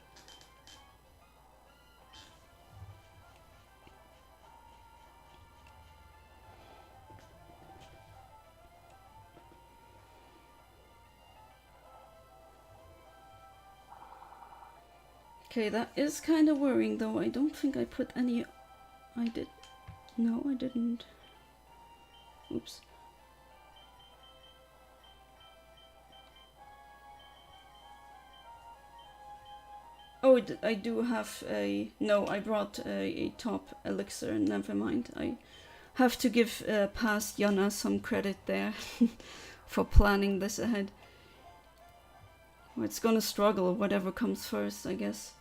Okay, that is kind of worrying though. I don't think I put any... I did... No, I didn't. Oops. Oh, I do have a... No, I brought a top elixir, never mind. I have to give past Yana some credit there for planning this ahead. Well, it's gonna struggle, whatever comes first, I guess.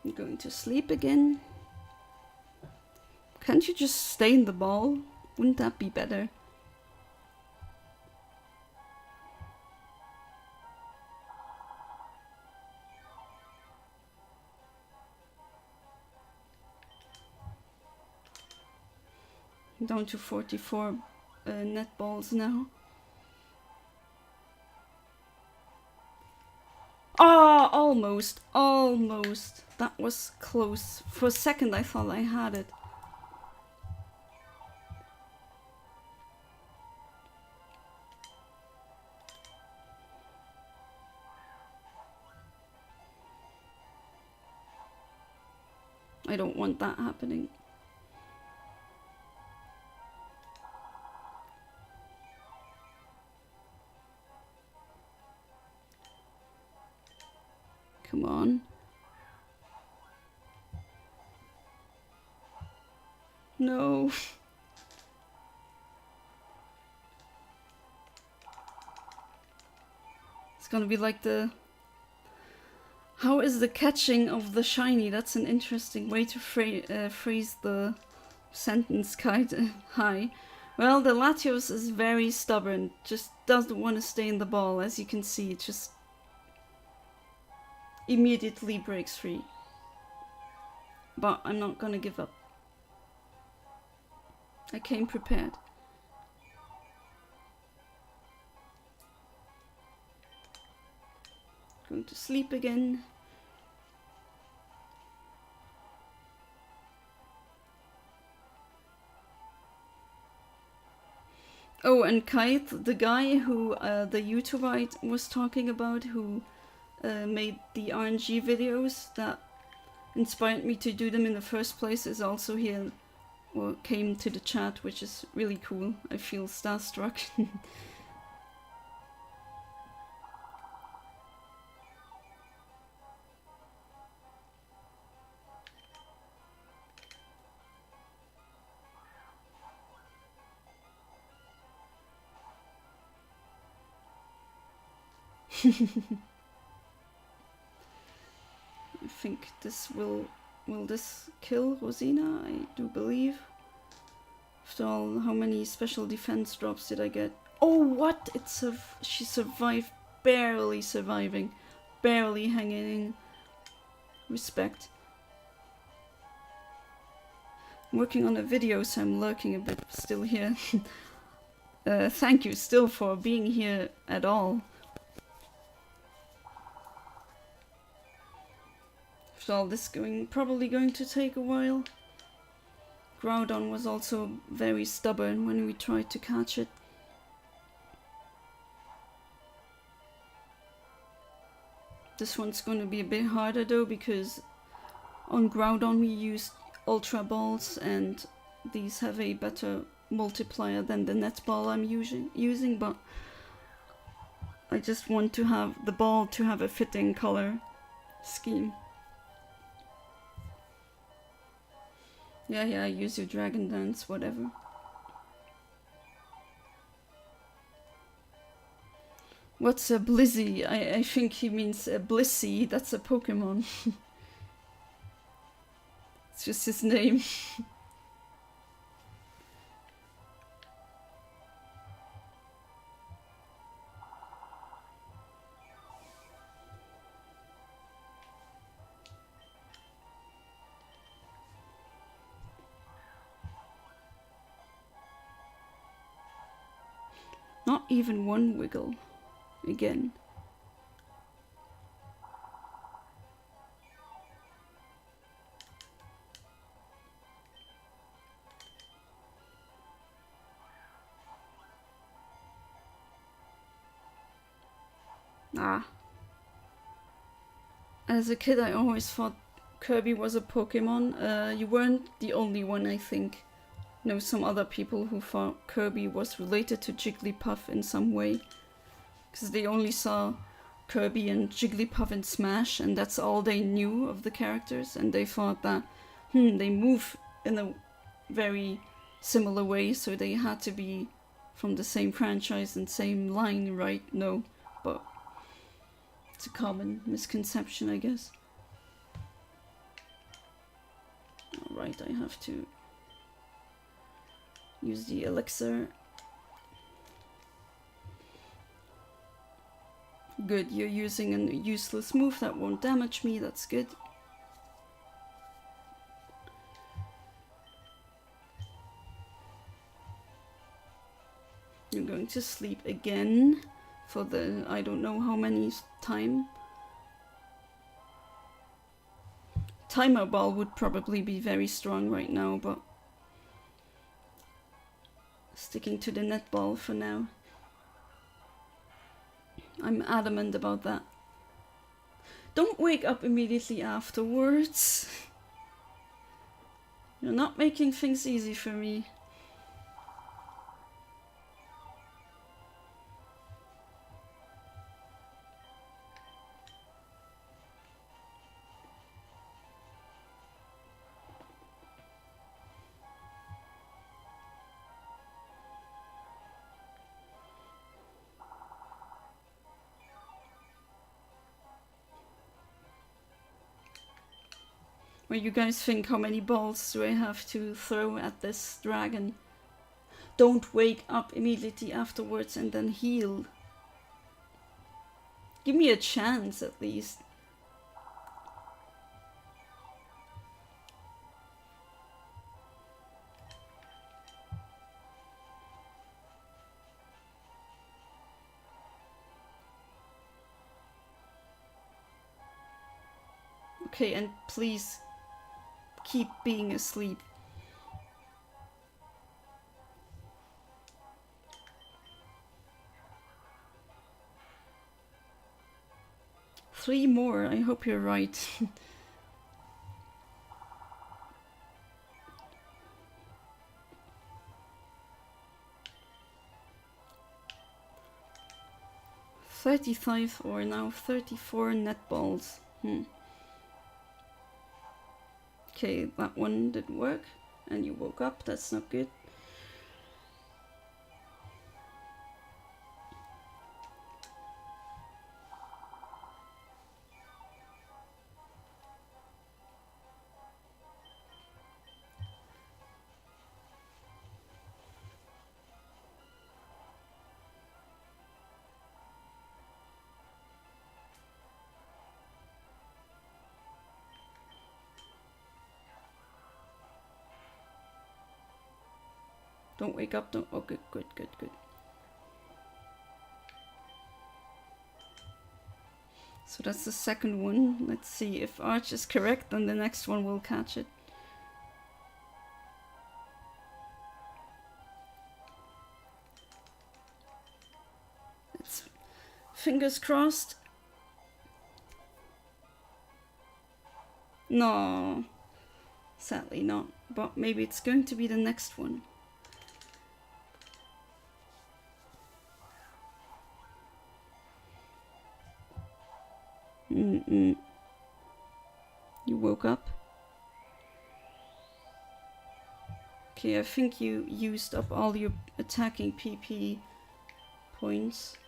I'm going to sleep again. Can't you just stay in the ball? Wouldn't that be better? Down to 44 net balls now. Ah, oh, almost, almost. That was close. For a second I thought I had it. I don't want that happening. Come on. No. It's gonna be like the... How is the catching of the shiny? That's an interesting way to phrase the sentence, quite high. Well, the Latios is very stubborn. Just doesn't want to stay in the ball. As you can see, it just immediately breaks free. But I'm not gonna give up. I came prepared. Going to sleep again. Oh, and Kite, the guy who the YouTuber I was talking about, who made the RNG videos that inspired me to do them in the first place, is also here, or came to the chat, which is really cool. I feel starstruck. I think this will this kill Rosina? I do believe. After all, how many special defense drops did I get? Oh, what? She survived, barely surviving, barely hanging in. Respect. I'm working on a video, so I'm lurking a bit still here. Thank you still for being here at all. After all, this probably going to take a while. Groudon was also very stubborn when we tried to catch it. This one's going to be a bit harder though, because on Groudon we used Ultra Balls, and these have a better multiplier than the net ball I'm using, but I just want to have the ball to have a fitting color scheme. Yeah, use your Dragon Dance, whatever. What's a Blizzy? I think he means a Blissey. That's a Pokemon. It's just his name. Not even one wiggle. Again. Ah. As a kid, I always thought Kirby was a Pokemon. You weren't the only one, I think. I know some other people who thought Kirby was related to Jigglypuff in some way. Because they only saw Kirby and Jigglypuff in Smash, and that's all they knew of the characters. And they thought that, they move in a very similar way, so they had to be from the same franchise and same line, right? No, but it's a common misconception, I guess. Alright, I have to use the elixir. Good, you're using a useless move that won't damage me, that's good. You're going to sleep again for the I don't know how many time. Timer Ball would probably be very strong right now, but sticking to the net ball for now. I'm adamant about that. Don't wake up immediately afterwards. You're not making things easy for me. What you guys think? How many balls do I have to throw at this dragon? Don't wake up immediately afterwards and then heal. Give me a chance at least. Okay, and please keep being asleep. Three more, I hope you're right. $35 or now 34 netballs. Okay, that one didn't work. And you woke up, that's not good. Don't wake up, don't. Oh, good. So that's the second one. Let's see if Arch is correct, then the next one will catch it. It's fingers crossed. No, sadly not. But maybe it's going to be the next one. You woke up? Okay, I think you used up all your attacking PP points.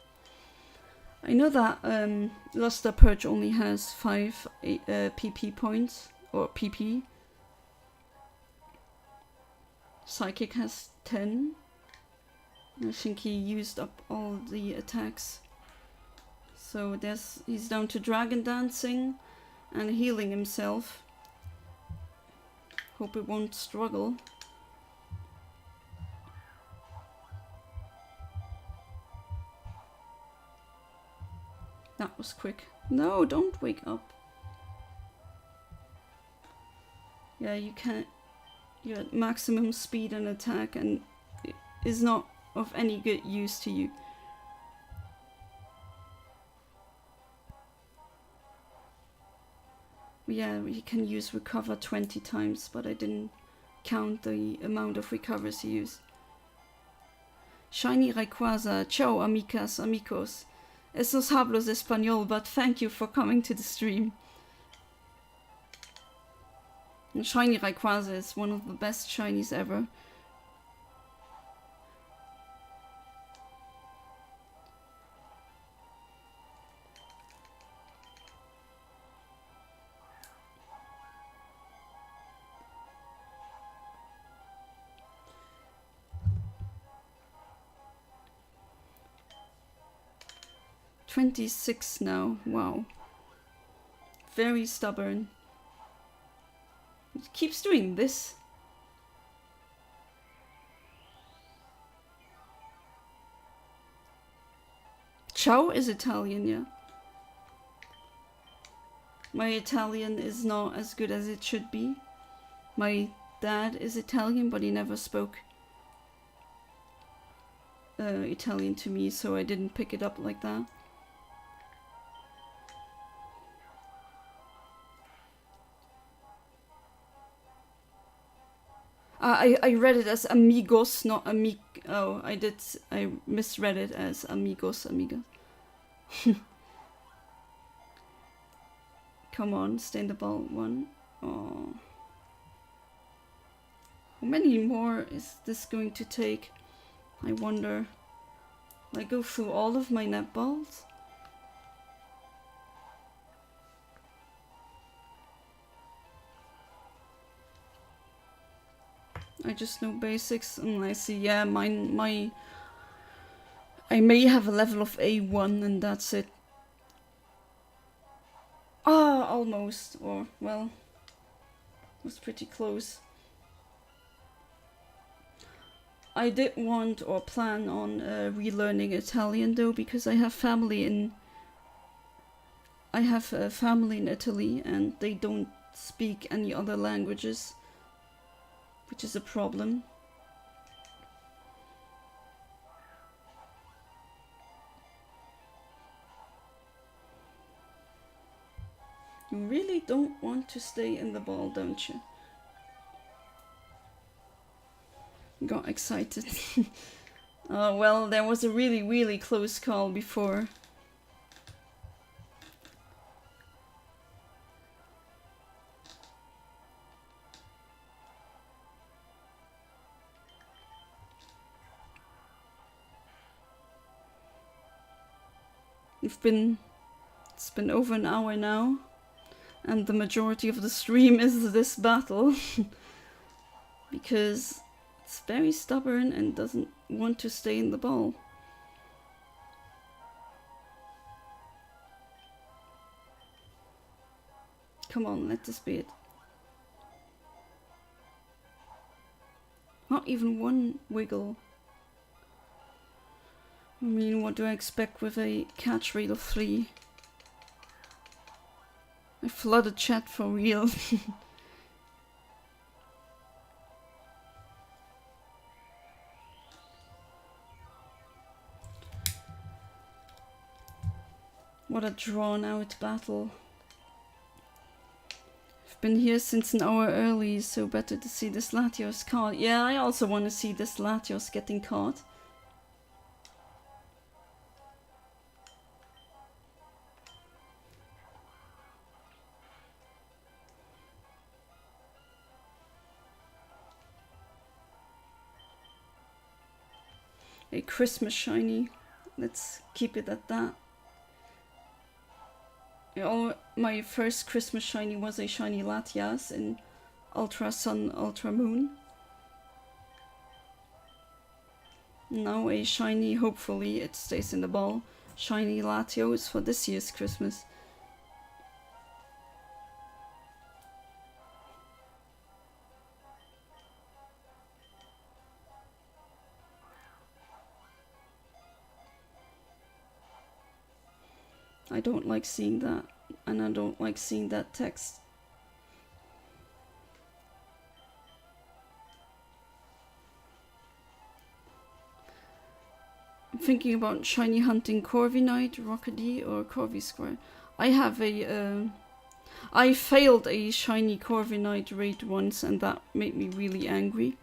I know that Luster Purge only has 5 PP points, or PP. Psychic has 10. I think he used up all the attacks. So he's down to Dragon Dancing and healing himself. Hope it won't struggle. That was quick. No, don't wake up. Yeah, you can't. You're at maximum speed and attack and it is not of any good use to you. Yeah, you can use recover 20 times, but I didn't count the amount of recovers you use. Shiny Rayquaza, ciao amicas, amigos. Esos hablos español, but thank you for coming to the stream. And Shiny Rayquaza is one of the best shinies ever. $26 now, wow. Very stubborn. It keeps doing this. Ciao is Italian, yeah. My Italian is not as good as it should be. My dad is Italian, but he never spoke Italian to me, so I didn't pick it up like that. I read it as amigos, not amig. Oh, I misread it as amigos, amigas. Come on, stay in the ball. One. Oh. How many more is this going to take? I wonder. Will I go through all of my netballs? I just know basics, and I see, yeah, I may have a level of A1 and that's it. Ah, almost, or, well, was pretty close. I did want or plan on relearning Italian though, because I have family in Italy and they don't speak any other languages, which is a problem. You really don't want to stay in the ball, don't you? Got excited. Well, there was a really, really close call before. It's been over an hour now, and the majority of the stream is this battle. Because it's very stubborn and doesn't want to stay in the ball. Come on, let this be it. Not even one wiggle. I mean, what do I expect with a catch rate of 3? I flooded chat for real. What a drawn out battle. I've been here since an hour early, so better to see this Latios caught. Yeah, I also want to see this Latios getting caught. A Christmas shiny. Let's keep it at that. My first Christmas shiny was a Shiny Latios in Ultra Sun, Ultra Moon. Now a shiny, hopefully it stays in the ball, Shiny Latios for this year's Christmas. I don't like seeing that, and I don't like seeing that text. I'm thinking about shiny hunting Corviknight, Rockedy, or Corvisquire. I failed a shiny Corviknight raid once, and that made me really angry.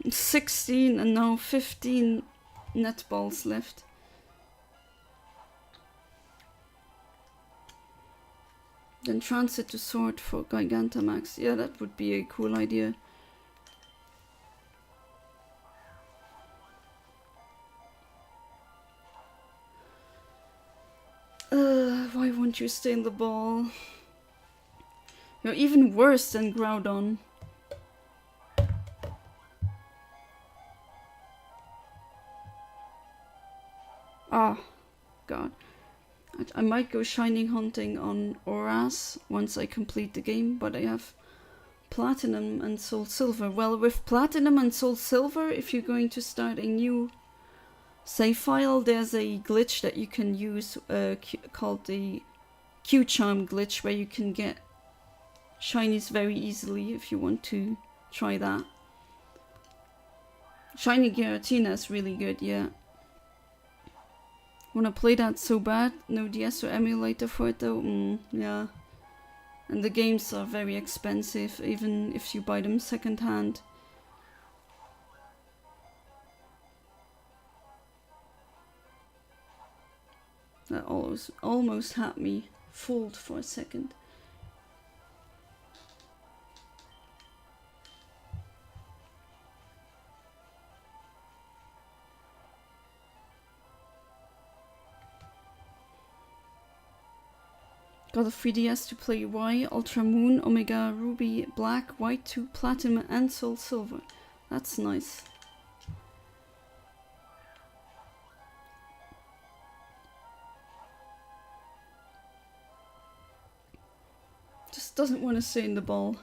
I'm 16 and now 15 netballs left. Then transit to Sword for Gigantamax. Yeah, that would be a cool idea. Why won't you stay in the ball? You're even worse than Groudon. Ah, God. I might go shining hunting on Oras once I complete the game, but I have Platinum and Soul Silver. Well, with Platinum and Soul Silver, if you're going to start a new save file, there's a glitch that you can use called the Q-Charm glitch, where you can get shinies very easily if you want to try that. Shiny Giratina is really good, yeah. Wanna play that so bad? No DS or emulator for it though? Yeah. And the games are very expensive, even if you buy them second hand. That almost had me fooled for a second. Got a 3DS to play Y, Ultra Moon, Omega Ruby, Black, White 2, Platinum, and Soul Silver. That's nice. Just doesn't want to stay in the ball.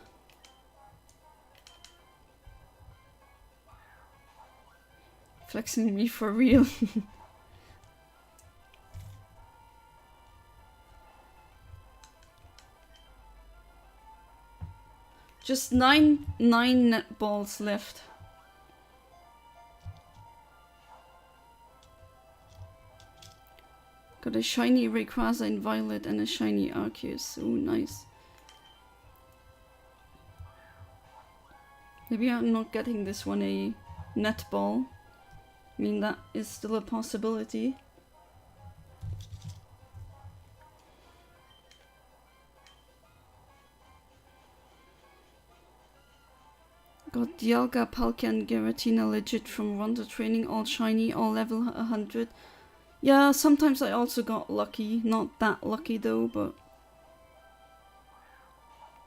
Flexing me for real. Just nine net balls left. Got a shiny Rayquaza in Violet and a shiny Arceus. Ooh, nice. Maybe I'm not getting this one a net ball. I mean, that is still a possibility. Got Dialga, Palkia, and Giratina legit from Ronda training, all shiny, all level 100. Yeah, sometimes I also got lucky. Not that lucky though, but...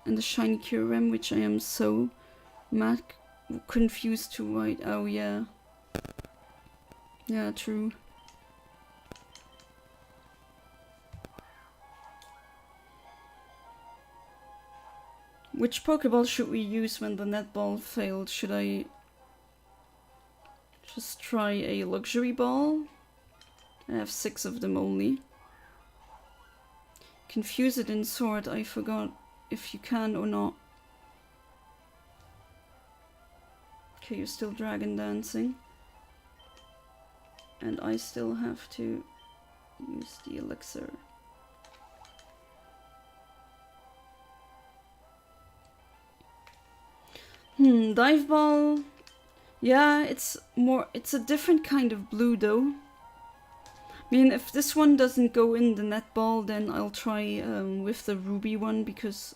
And the shiny Kyurem, which I am so mad confused to write. Oh yeah. Yeah, true. Which Pokeball should we use when the netball failed? Should I just try a luxury ball? I have 6 of them only. Confuse it in Sword. I forgot if you can or not. Okay, you're still Dragon Dancing. And I still have to use the elixir. Dive Ball. Yeah, it's a different kind of blue though. I mean, if this one doesn't go in the netball, then I'll try with the ruby one, because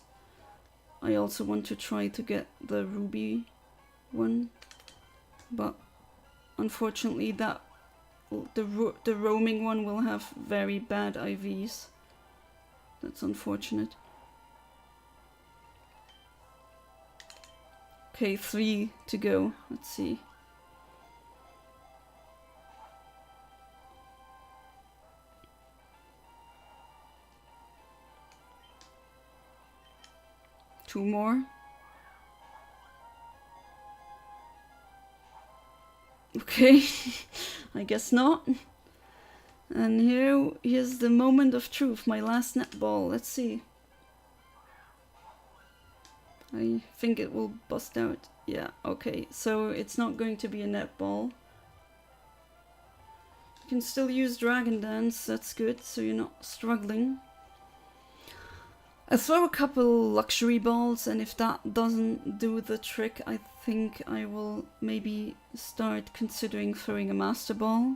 I also want to try to get the ruby one. But unfortunately that the roaming one will have very bad IVs. That's unfortunate. Okay, 3 to go. Let's see. Two more. Okay, I guess not. And here's the moment of truth, my last netball. Let's see. I think it will bust out. Yeah, okay, so it's not going to be a netball. You can still use Dragon Dance, that's good, so you're not struggling. I throw a couple luxury balls, and if that doesn't do the trick, I think I will maybe start considering throwing a Master Ball.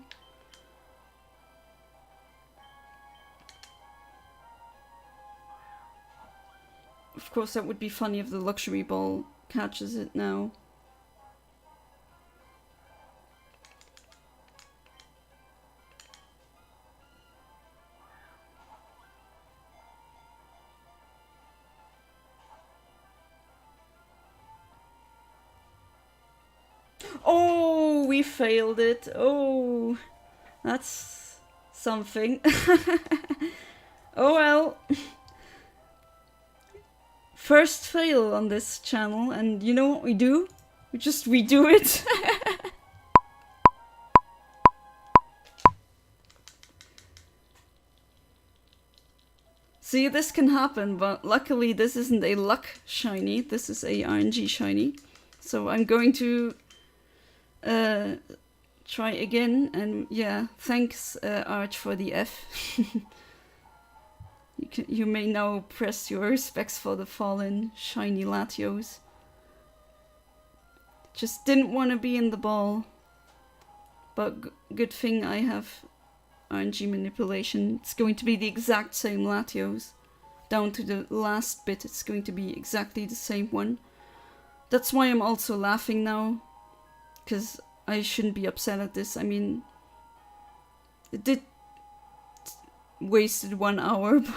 Of course, that would be funny if the luxury ball catches it now. Oh, we failed it. Oh, that's something. Oh well. First fail on this channel, and you know what we do? We just redo it. See, this can happen, but luckily this isn't a luck shiny, this is a RNG shiny. So I'm going to try again, and yeah, thanks Arch for the F. You may now press your respects for the fallen Shiny Latios. Just didn't want to be in the ball. But good thing I have RNG Manipulation. It's going to be the exact same Latios. Down to the last bit, it's going to be exactly the same one. That's why I'm also laughing now. Because I shouldn't be upset at this. I mean, it did wasted 1 hour, but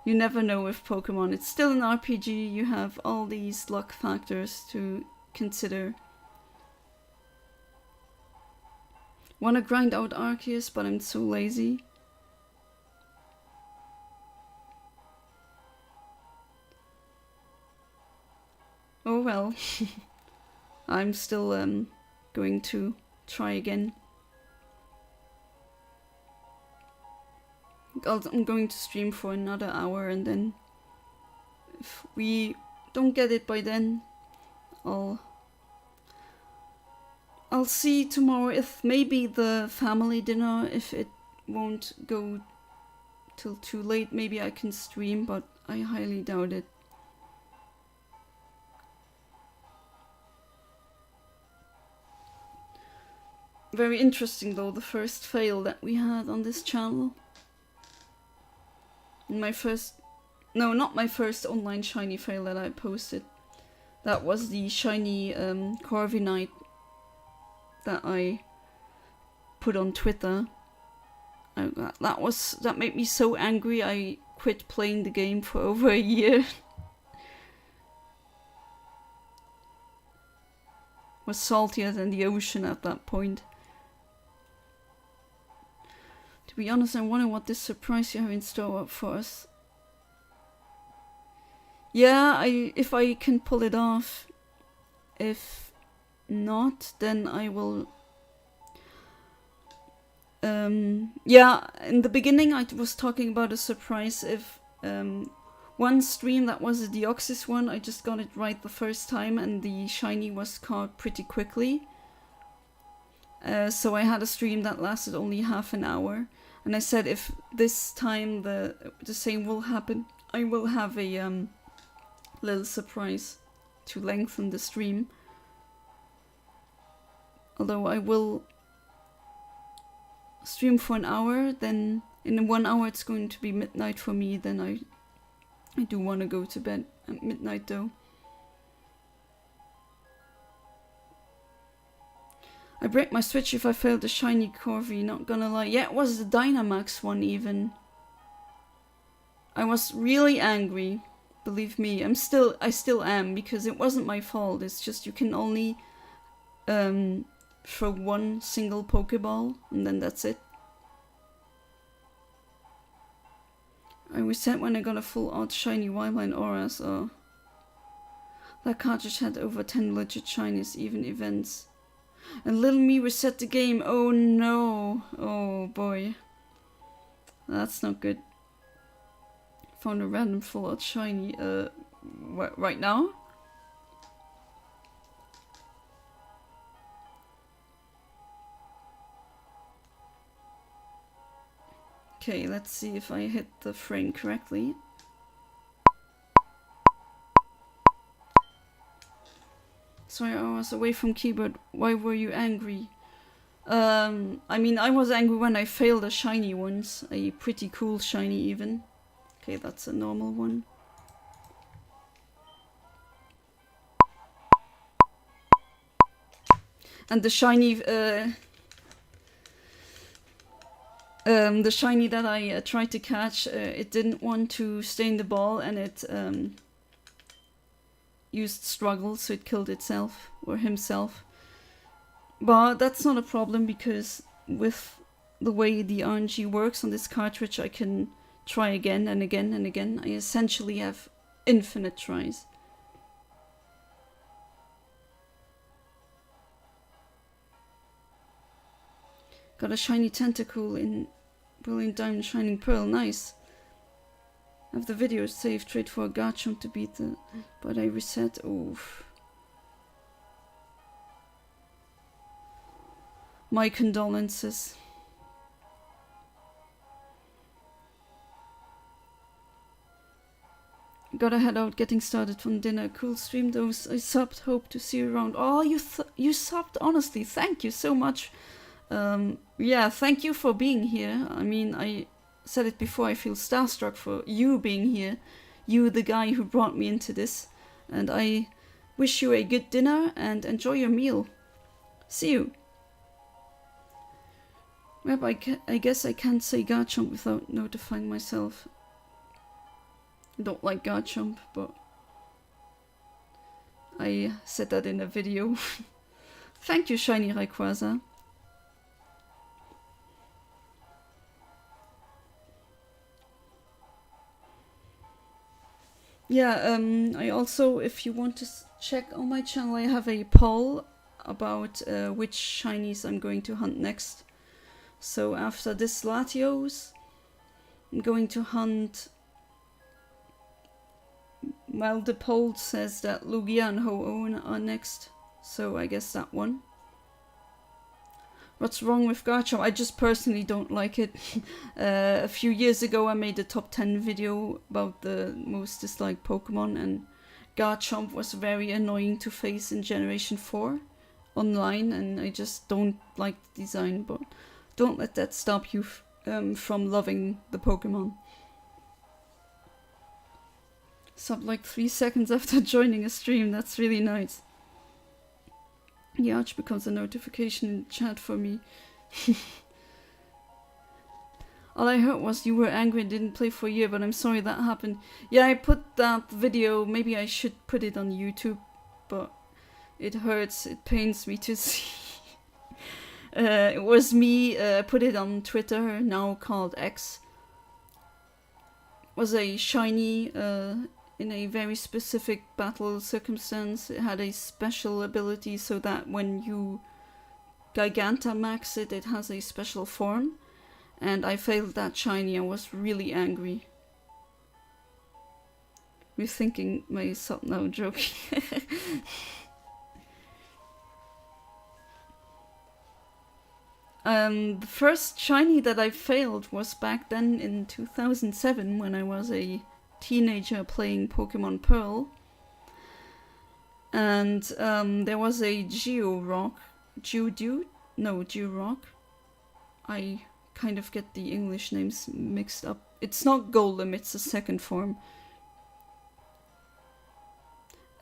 You never know with Pokemon. It's still an RPG. You have all these luck factors to consider. Wanna grind out Arceus, but I'm so lazy. Oh well. I'm still going to try again. I'm going to stream for another hour, and then if we don't get it by then, I'll see tomorrow if maybe the family dinner, if it won't go till too late, maybe I can stream, but I highly doubt it. Very interesting though, the first fail that we had on this channel. My first... No, not my first online shiny fail that I posted. That was the shiny Corviknight that I put on Twitter. That made me so angry I quit playing the game for over a year. Was saltier than the ocean at that point. To be honest, I'm wondering what this surprise you have in store for us. Yeah, if I can pull it off. If not, then I will... yeah, in the beginning I was talking about a surprise. If one stream that was a Deoxys one, I just got it right the first time and the shiny was caught pretty quickly. So I had a stream that lasted only half an hour. And I said if this time the same will happen, I will have a little surprise to lengthen the stream. Although I will stream for an hour, then in 1 hour it's going to be midnight for me, then I do want to go to bed at midnight though. I break my Switch if I failed the shiny Corvi, not gonna lie. Yeah, it was the Dynamax one even. I was really angry, believe me. I still am, because it wasn't my fault. It's just you can only throw one single Pokeball and then that's it. I reset when I got a full art shiny Wildline Auras. Oh. That cartridge had over 10 legit shinies, even events. And little me reset the game. Oh no. Oh boy. That's not good. Found a random full art shiny. Right now? Okay, let's see if I hit the frame correctly. Sorry, I was away from keyboard. Why were you angry? I mean, I was angry when I failed a shiny once. A pretty cool shiny even. Okay, that's a normal one. And the shiny... the shiny that I tried to catch, it didn't want to stay in the ball and it used struggle, so it killed itself or himself. But that's not a problem because with the way the RNG works on this cartridge, I can try again and again and again. I essentially have infinite tries. Got a shiny tentacle in Brilliant Diamond Shining Pearl, nice. I have the video saved, trade for a Garchomp to beat the... But I reset, oof. My condolences. Gotta head out, getting started from dinner. Cool stream, those I subbed, hope to see you around. Oh, you subbed, honestly, thank you so much. Yeah, thank you for being here. I mean, I said it before, I feel starstruck for you being here. You, the guy who brought me into this. And I wish you a good dinner and enjoy your meal. See you. Yep, I guess I can't say Garchomp without notifying myself. I don't like Garchomp, but I said that in a video. Thank you, Shiny Rayquaza. Yeah, I also, if you want to check on my channel, I have a poll about which shinies I'm going to hunt next. So after this Latios, I'm going to hunt... Well, the poll says that Lugia and Ho-Oh are next, so I guess that one. What's wrong with Garchomp? I just personally don't like it. A few years ago I made a top 10 video about the most disliked Pokemon, and Garchomp was very annoying to face in Generation 4 online, and I just don't like the design, but don't let that stop you from loving the Pokemon. Sub like 3 seconds after joining a stream, that's really nice. The arch becomes a notification in chat for me. All I heard was you were angry and didn't play for a year, but I'm sorry that happened. Yeah, I put that video, maybe I should put it on YouTube, but it hurts, it pains me to see. It was me, put it on Twitter, now called X. It was a shiny, in a very specific battle circumstance. It had a special ability so that when you Gigantamax it, it has a special form. And I failed that shiny. I was really angry. Rethinking myself, no, joking. The first shiny that I failed was back then in 2007 when I was a teenager playing Pokemon Pearl, and there was a Georock. I kind of get the English names mixed up. It's not Golem, it's a second form.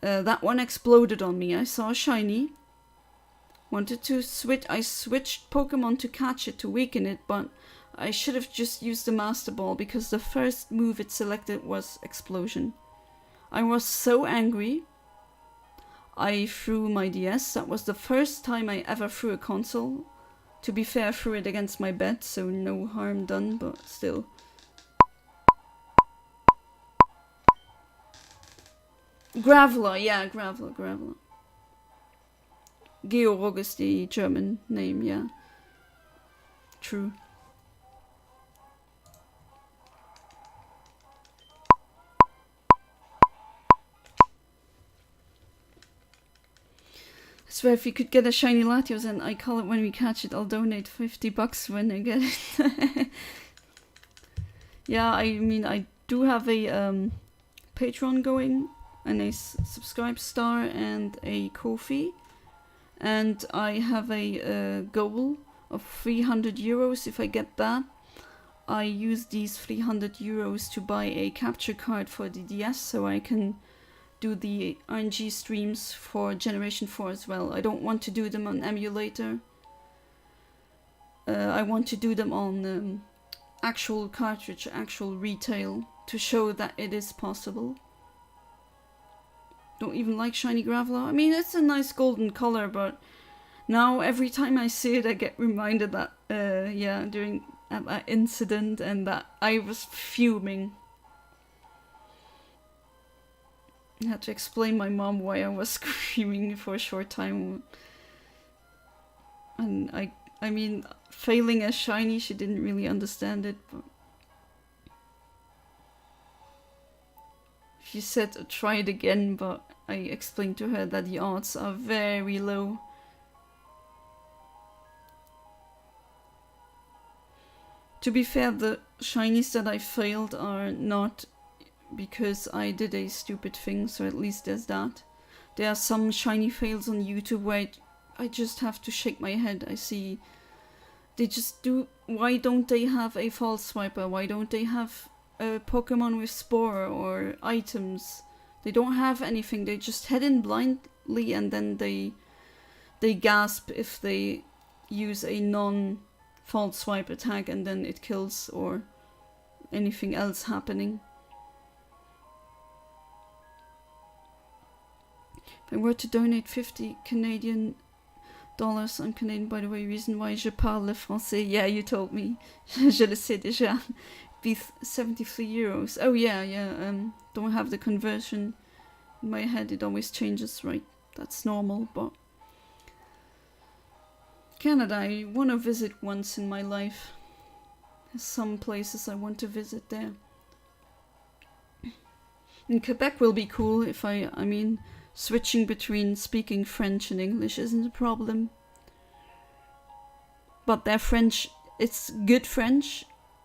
That one exploded on me. I saw a shiny, wanted to switch. I switched Pokemon to catch it, to weaken it, but I should have just used the Master Ball because the first move it selected was Explosion. I was so angry. I threw my DS. That was the first time I ever threw a console. To be fair, I threw it against my bed, so no harm done, but still. Graveler, yeah, Graveler. Georg is the German name, yeah. True. I swear if you could get a Shiny Latios and I call it when we catch it, I'll donate $50 when I get it. Yeah, I mean, I do have a Patreon going, and a subscribe star and a Ko-fi. And I have a goal of 300 euros. If I get that, I use these 300 euros to buy a capture card for the DS so I can do the RNG streams for Generation 4 as well. I don't want to do them on emulator. I want to do them on actual cartridge, actual retail, to show that it is possible. Don't even like Shiny Graveler. I mean, it's a nice golden color, but now every time I see it I get reminded that, yeah, during that incident, and that I was fuming. I had to explain my mom why I was screaming for a short time. And I mean, failing as shiny, she didn't really understand it, but she said try it again, but I explained to her that the odds are very low. To be fair, the shinies that I failed are not because I did a stupid thing, so at least there's that. There are some shiny fails on YouTube where I just have to shake my head. I see they just do. Why don't they have a false swiper? Why don't they have a Pokemon with Spore or items? They don't have anything. They just head in blindly, and then they gasp if they use a non-false swipe attack, and then it kills or anything else happening. I were to donate 50 Canadian dollars, I'm Canadian by the way, reason why je parle français. Yeah, you told me. Je le sais déjà. Be 73 euros. Oh yeah, don't have the conversion in my head, it always changes, right? That's normal, but Canada, I want to visit once in my life. There's some places I want to visit there. And Quebec will be cool if I mean, switching between speaking French and English isn't a problem. But their French, it's good French,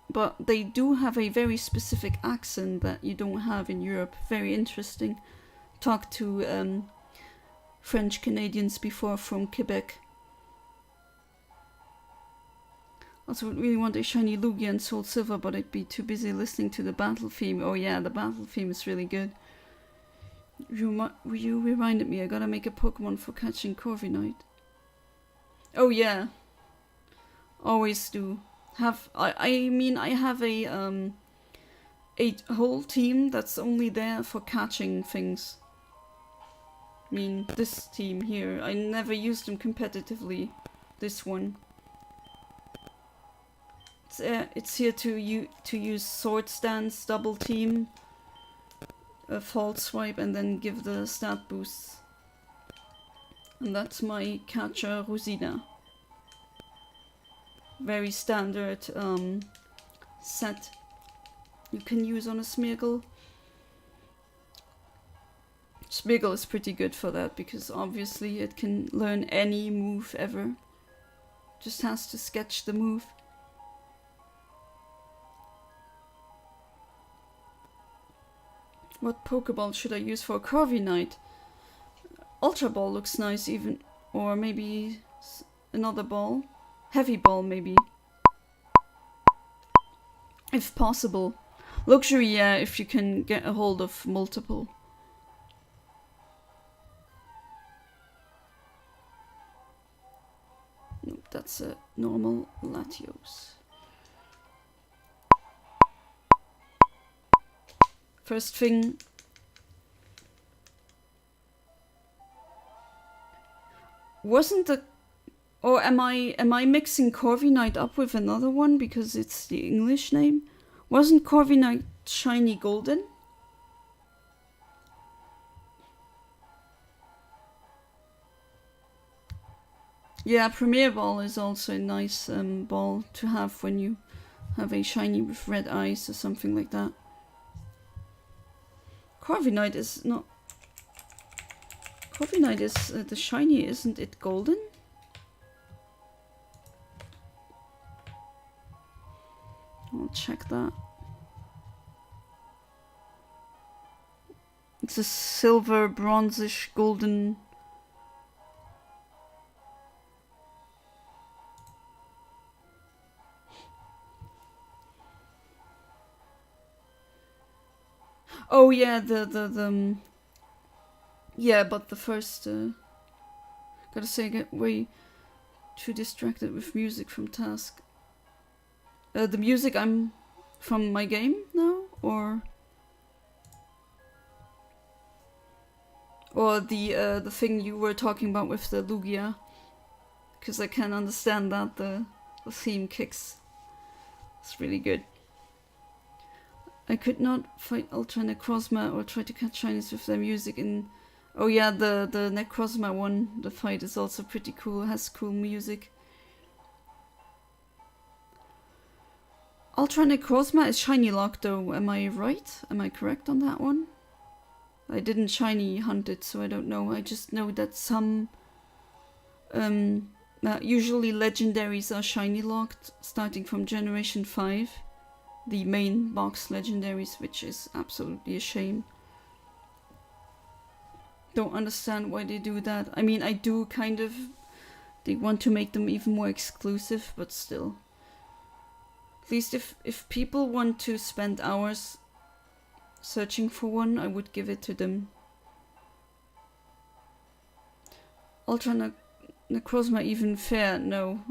but they do have a very specific accent that you don't have in Europe. Very interesting. Talked to French Canadians before from Quebec. Also would really want a shiny Lugia and Soul Silver, but I'd be too busy listening to the battle theme. Oh yeah, the battle theme is really good. You reminded me, I gotta make a Pokemon for catching Corviknight. Oh yeah. Always do. I mean I have a whole team that's only there for catching things. I mean this team here, I never used them competitively. This one. It's here to use sword stance, double team, a false swipe, and then give the stat boosts. And that's my catcher Rosina. Very standard set you can use on a Smeargle. Smeargle is pretty good for that because obviously it can learn any move ever. Just has to sketch the move. What Pokeball should I use for Corviknight? Ultra Ball looks nice even, or maybe another ball. Heavy Ball maybe. If possible. Luxury, yeah, if you can get a hold of multiple. Nope, that's a normal Latios. First thing, wasn't the, or am I mixing Corviknight up with another one because it's the English name? Wasn't Corviknight Shiny Golden? Yeah, Premier Ball is also a nice ball to have when you have a shiny with red eyes or something like that. Corviknight is not... Corviknight is the shiny, isn't it golden? I'll check that. It's a silver, bronzish, golden... Oh yeah, yeah, but the first, gotta say, I get way too distracted with music from task. The music I'm from my game now, or the thing you were talking about with the Lugia, because I can understand that the theme kicks. It's really good. I could not fight Ultra Necrozma or try to catch shinies with their music in... Oh yeah, the Necrozma one, the fight is also pretty cool, has cool music. Ultra Necrozma is shiny locked though, am I right? Am I correct on that one? I didn't shiny hunt it, so I don't know. I just know that some... usually legendaries are shiny locked, starting from Generation 5. The main box legendaries, which is absolutely a shame. Don't understand why they do that. I mean, I do kind of... They want to make them even more exclusive, but still. At least if people want to spend hours searching for one, I would give it to them. Ultra Necrozma even fair? No.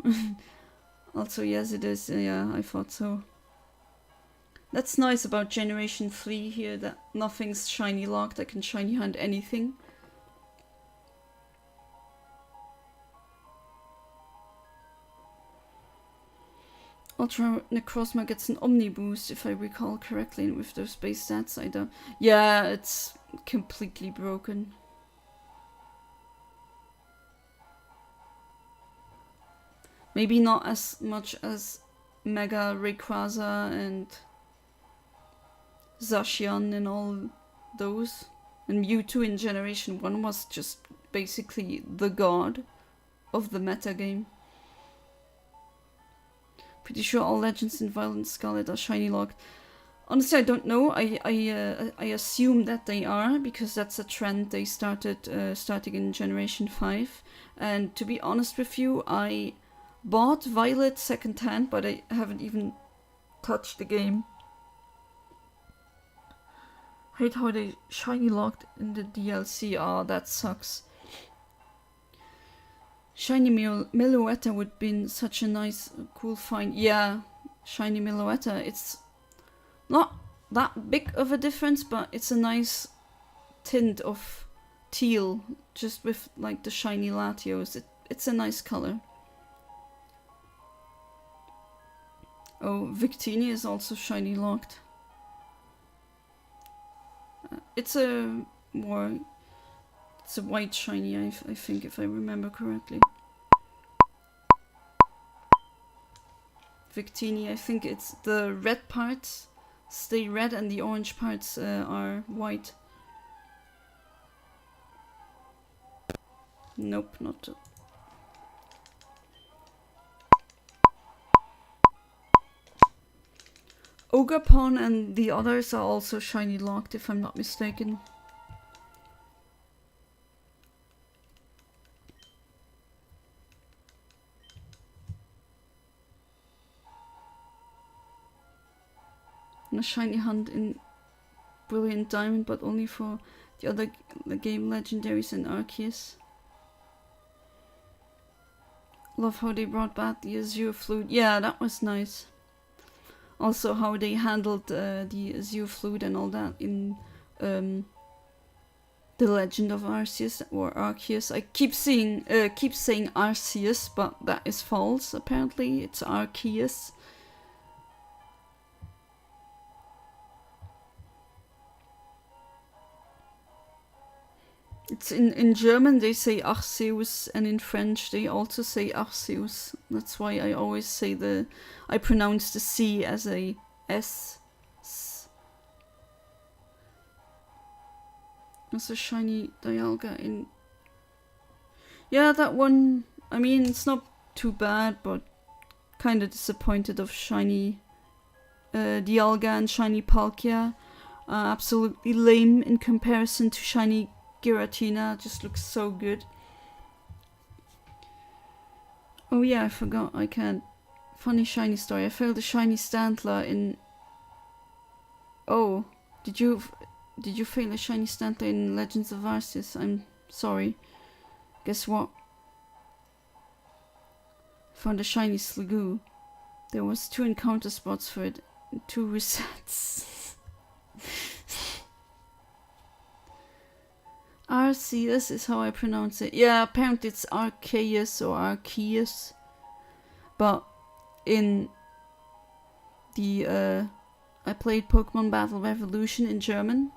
Also, yes it is. Yeah, I thought so. That's nice about Generation 3 here, that nothing's shiny locked. I can shiny hunt anything. Ultra Necrozma gets an Omni boost, if I recall correctly, and with those base stats, I don't... Yeah, it's completely broken. Maybe not as much as Mega Rayquaza and Zacian and all those. And Mewtwo in Generation 1 was just basically the god of the meta game. Pretty sure all legends in Violet and Scarlet are shiny locked. Honestly, I don't know. I assume that they are, because that's a trend they started starting in Generation 5. And to be honest with you, I bought Violet secondhand, but I haven't even touched the game. Hate how they shiny locked in the DLC. Oh, that sucks. Shiny Meloetta would have been such a nice, cool find. Yeah, Shiny Meloetta. It's not that big of a difference, but it's a nice tint of teal, just with like the Shiny Latios. It's a nice color. Oh, Victini is also shiny locked. It's a white shiny, I think, if I remember correctly. Victini, I think it's the red parts stay red and the orange parts are white. Nope, not. Ogapon and the others are also shiny locked, if I'm not mistaken. And a shiny hunt in Brilliant Diamond, but only for the other game legendaries and Arceus. Love how they brought back the Azure Flute. Yeah, that was nice. Also how they handled the Azure Flute and all that in The Legend of Arceus or Arceus. I keep saying Arceus, but that is false. Apparently, it's Arceus. It's in German they say Arceus, and in French they also say Arceus. That's why I always say I pronounce the C as a S. There's a shiny Dialga in... Yeah, that one, I mean, it's not too bad, but kind of disappointed of shiny Dialga and shiny Palkia. Absolutely lame in comparison to shiny Giratina. Just looks so good. Oh yeah, I forgot. I can't. Funny shiny story. I failed a shiny Stantler in... Oh, did you fail a shiny Stantler in Legends of Arceus? I'm sorry. Guess what? Found a shiny Sliggoo. There was 2 encounter spots for it. 2 resets. Arceus is how I pronounce it. Yeah, apparently it's Arceus or Arceus. But in the I played Pokemon Battle Revolution in German,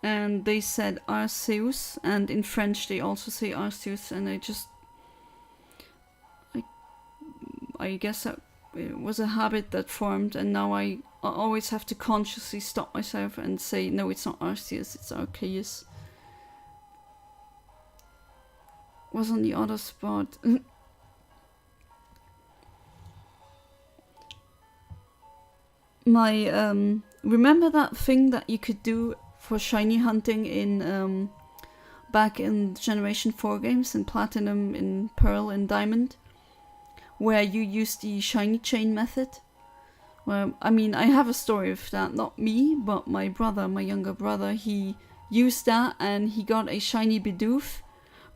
and they said Arceus, and in French they also say Arceus, and I guess that it was a habit that formed, and now I always have to consciously stop myself and say, no, it's not Arceus, it's Arceus. Was on the other spot. My remember that thing that you could do for shiny hunting in back in Generation 4 games, in Platinum, in Pearl, and Diamond, where you use the shiny chain method? Well, I mean, I have a story of that. Not me, but my brother, my younger brother. He used that and he got a shiny Bidoof,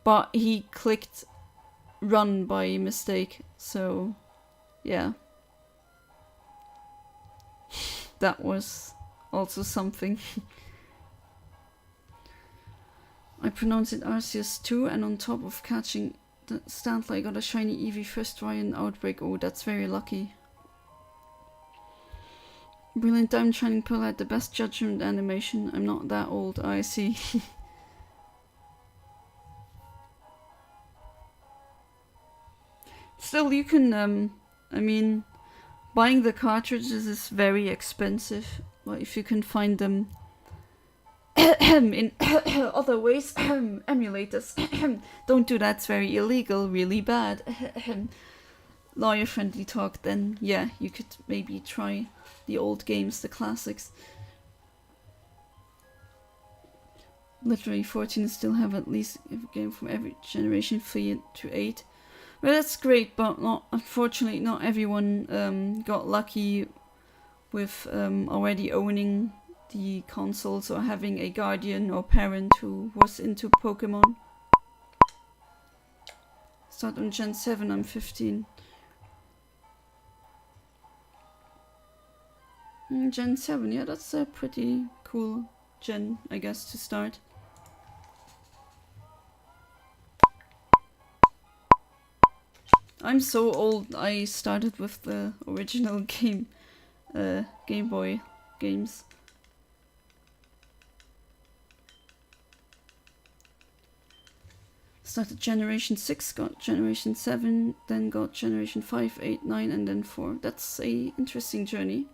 but he clicked run by mistake. So, yeah. That was also something. I pronounce it Arceus too, and on top of catching Stanley got a shiny Eevee first try in Outbreak. Oh, that's very lucky. Brilliant Diamond Shining Pearl had the best judgment animation. I'm not that old, I see. Still, you can, I mean, buying the cartridges is very expensive. But if you can find them in other ways, emulators, don't do that, it's very illegal, really bad. Lawyer-friendly talk, then yeah, you could maybe try the old games, the classics. Literally 14 still have at least a game from every generation 3 to 8. Well, that's great, but unfortunately not everyone got lucky with already owning the consoles or having a guardian or parent who was into Pokemon. Start on Gen 7, I'm 15. Gen 7, yeah, that's a pretty cool gen, I guess, to start. I'm so old, I started with the original Game Boy games. Started Generation 6, got Generation 7, then got Generation 5, 8, 9, and then 4. That's a interesting journey.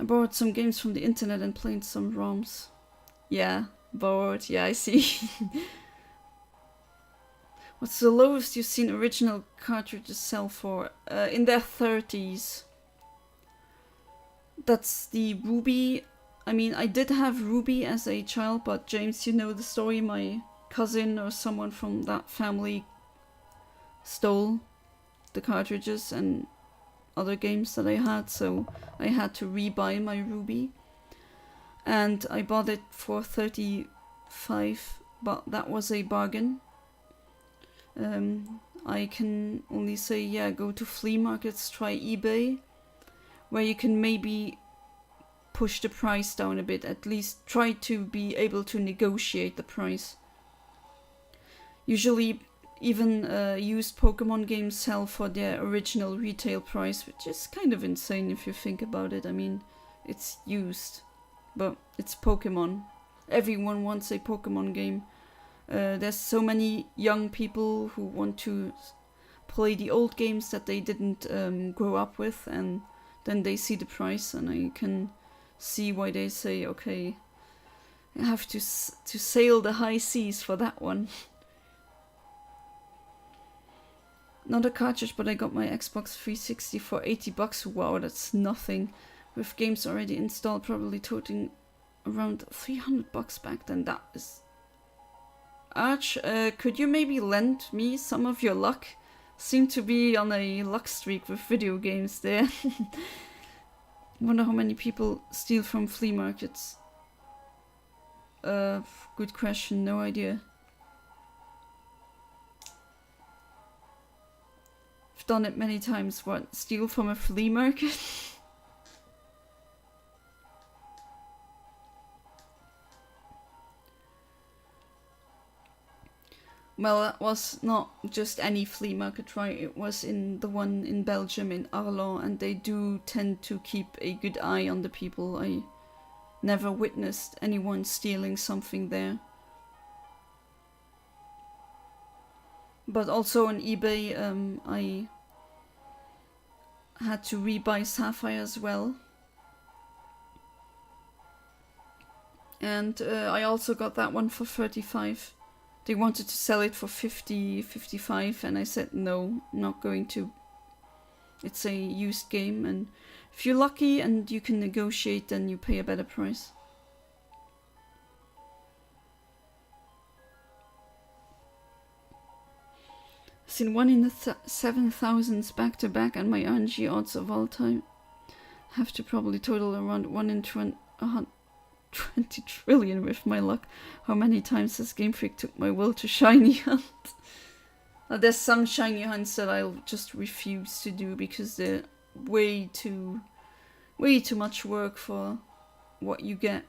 I borrowed some games from the internet and played some ROMs. Yeah, borrowed, yeah, I see. What's the lowest you've seen original cartridges sell for? In their 30s. That's the Ruby. I mean, I did have Ruby as a child, but James, you know the story. My cousin or someone from that family stole the cartridges and other games that I had, so I had to rebuy my Ruby. And I bought it for 35, but that was a bargain. I can only say, yeah, go to flea markets, try eBay, where you can maybe push the price down a bit, at least try to be able to negotiate the price. Usually even used Pokemon games sell for their original retail price, which is kind of insane if you think about it. I mean, it's used, but it's Pokemon. Everyone wants a Pokemon game. There's so many young people who want to play the old games that they didn't grow up with, and then they see the price, and I can see why they say, okay, I have to sail the high seas for that one. Not a cartridge, but I got my Xbox 360 for $80. Wow, that's nothing. With games already installed, probably totaling around $300 back then. That is... Arch, could you maybe lend me some of your luck? Seem to be on a luck streak with video games there. Wonder how many people steal from flea markets. Good question, no idea. I've done it many times. What, steal from a flea market? Well, that was not just any flea market, right? It was in the one in Belgium, in Arlon, and they do tend to keep a good eye on the people. I never witnessed anyone stealing something there. But also on eBay, I had to rebuy Sapphire as well. And I also got that one for 35. They wanted to sell it for 50, 55, and I said no, not going to. It's a used game, and if you're lucky and you can negotiate, then you pay a better price. I've seen one in the 7,000s back to back, and my RNG odds of all time have to probably total around 1 in 20 trillion with my luck. How many times has Game Freak took my will to shiny hunt? There's some shiny hunts that I'll just refuse to do because they're way too much work for what you get.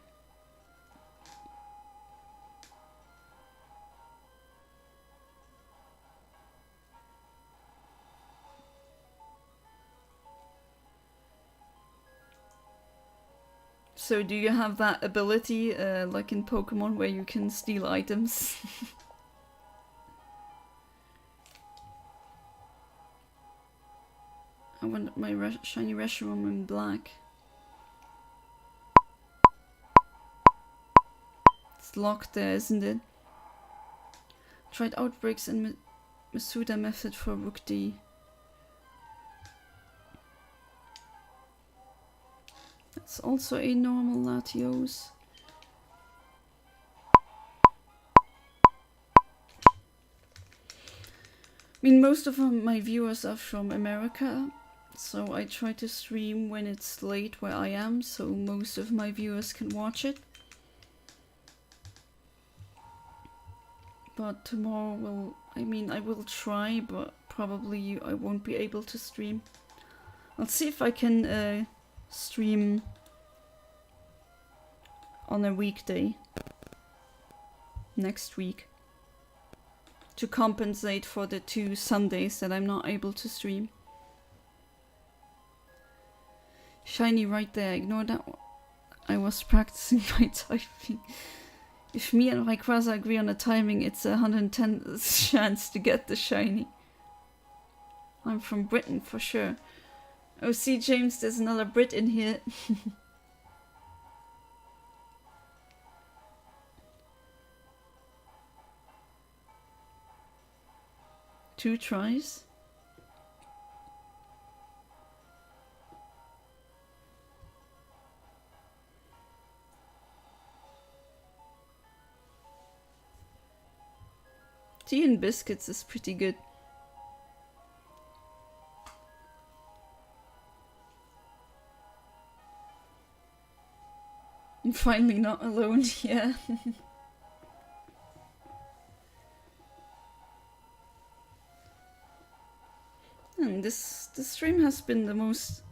So do you have that ability, like in Pokemon, where you can steal items? I want my shiny Reshiram in black. It's locked there, isn't it? Tried outbreaks and Masuda method for Rook D. That's also a normal Latios. I mean, most of my viewers are from America, so I try to stream when it's late where I am, so most of my viewers can watch it. But tomorrow I will try, but probably I won't be able to stream. I'll see if I can stream on a weekday next week to compensate for the 2 Sundays that I'm not able to stream. Shiny right there, ignore that one. I was practicing my typing. If me and Rayquaza agree on the timing, it's a 110 chance to get the shiny. I'm from Britain for sure. Oh, see, James, there's another Brit in here. 2 tries. Tea and biscuits is pretty good. I'm finally not alone, yeah. And this stream has been the most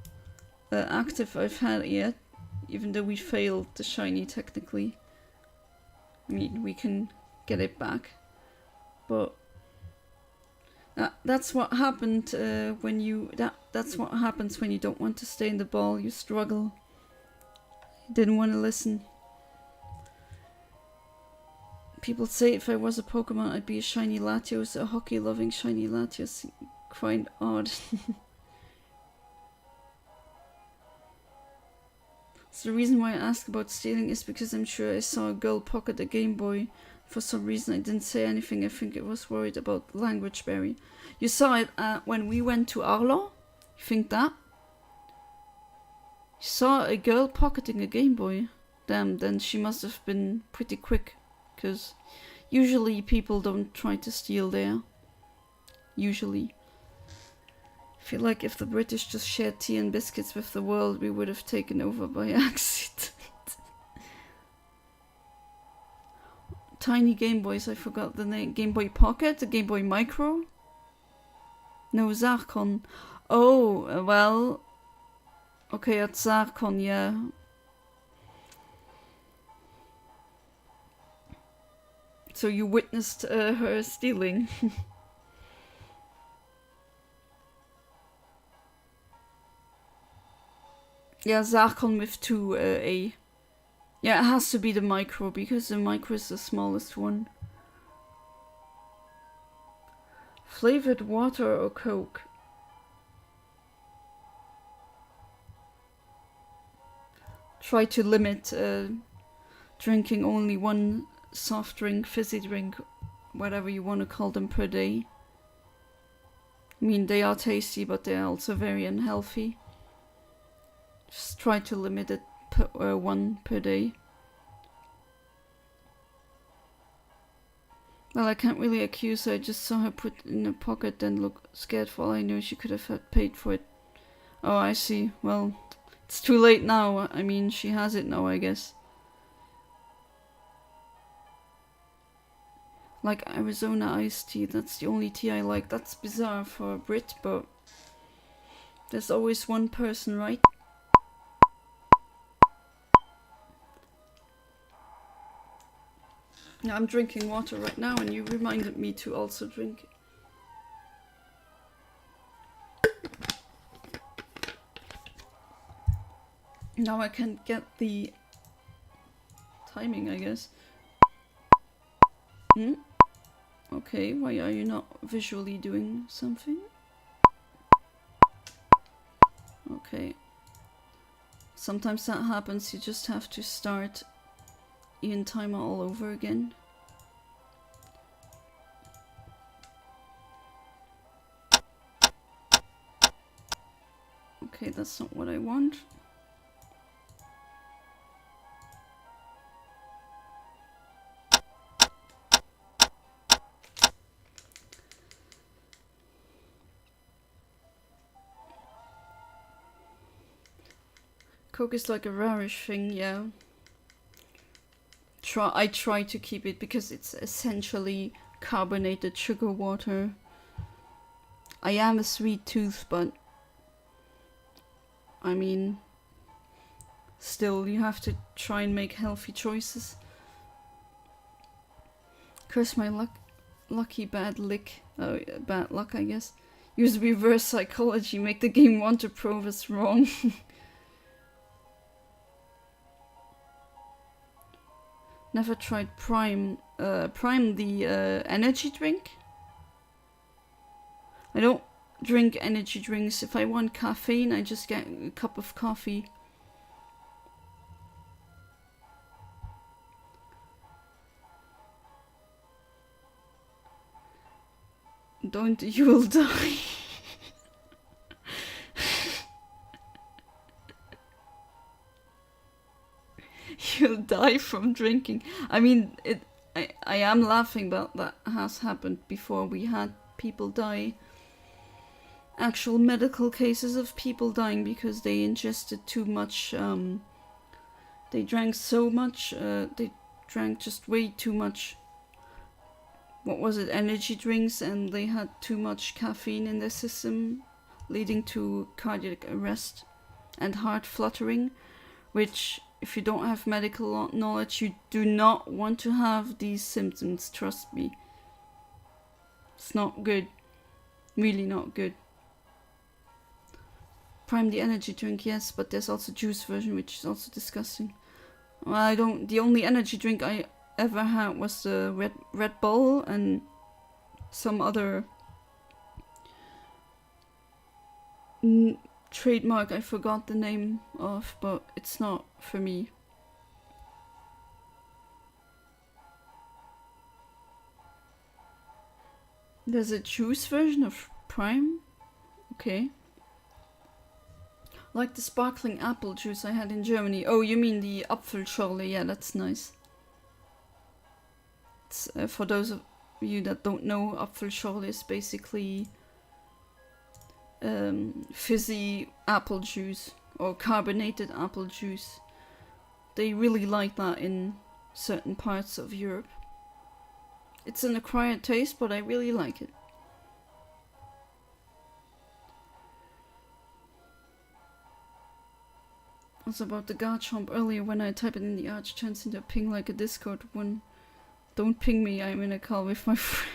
active I've had yet, even though we failed the shiny technically. I mean, we can get it back, but that's what happened when you that's what happens when you don't want to stay in the ball. You struggle. Didn't want to listen. People say if I was a Pokemon, I'd be a Shiny Latios, a hockey-loving Shiny Latios. Quite odd. So the reason why I asked about stealing is because I'm sure I saw a girl pocket a Game Boy. For some reason I didn't say anything. I think I was worried about language barrier. You saw it when we went to Arlo? You think that? You saw a girl pocketing a Game Boy? Damn, then she must have been pretty quick. Because usually people don't try to steal there. Usually. I feel like if the British just shared tea and biscuits with the world, we would have taken over by accident. Tiny Game Boys, I forgot the name. Game Boy Pocket? A Game Boy Micro? No, Zarkon. Oh, well... Okay, at Zarkon, yeah. So you witnessed her stealing. Yeah, Zarkon with 2 A. Yeah, it has to be the micro, because the micro is the smallest one. Flavored water or Coke? Try to limit drinking only 1 soft drink, fizzy drink, whatever you want to call them, per day. I mean, they are tasty, but they are also very unhealthy. Just try to limit it per 1 per day. Well, I can't really accuse her. I just saw her put it in her pocket and look scared. For all I know, she could have had paid for it. Oh, I see. Well, it's too late now. I mean, she has it now, I guess. Like Arizona iced tea. That's the only tea I like. That's bizarre for a Brit, but there's always one person, right? Yeah, I'm drinking water right now, and you reminded me to also drink. Now I can get the timing, I guess. Hmm? Okay, why are you not visually doing something? Okay. Sometimes that happens, you just have to start Eontimer all over again. Okay, that's not what I want. Coke is like a rarish thing, yeah. I try to keep it because it's essentially carbonated sugar water. I am a sweet tooth, but I mean, still, you have to try and make healthy choices. Curse my lucky bad lick. Oh, bad luck, I guess. Use reverse psychology, make the game want to prove us wrong. Never tried Prime the energy drink. I don't drink energy drinks. If I want caffeine, I just get a cup of coffee. Don't, you'll die. You'll die from drinking. I mean, I am laughing, but that has happened before. We had people die. Actual medical cases of people dying because they ingested too much. They drank so much. They drank just way too much. What was it? Energy drinks, and they had too much caffeine in their system, leading to cardiac arrest and heart fluttering, which, if you don't have medical knowledge, you do not want to have these symptoms, trust me. It's not good. Really not good. Prime the energy drink, yes, but there's also juice version, which is also disgusting. Well, the only energy drink I ever had was the Red Bull and some other trademark I forgot the name of, but it's not for me. There's a juice version of Prime? Okay. Like the sparkling apple juice I had in Germany. Oh, you mean the Apfelschorle? Yeah, that's nice. It's, for those of you that don't know, Apfelschorle is basically fizzy apple juice or carbonated apple juice. They really like that in certain parts of Europe. It's an acquired taste, but I really like it. Also about the Garchomp earlier, when I type it in the Arch chance into ping like a Discord one. Don't ping me, I'm in a call with my friend.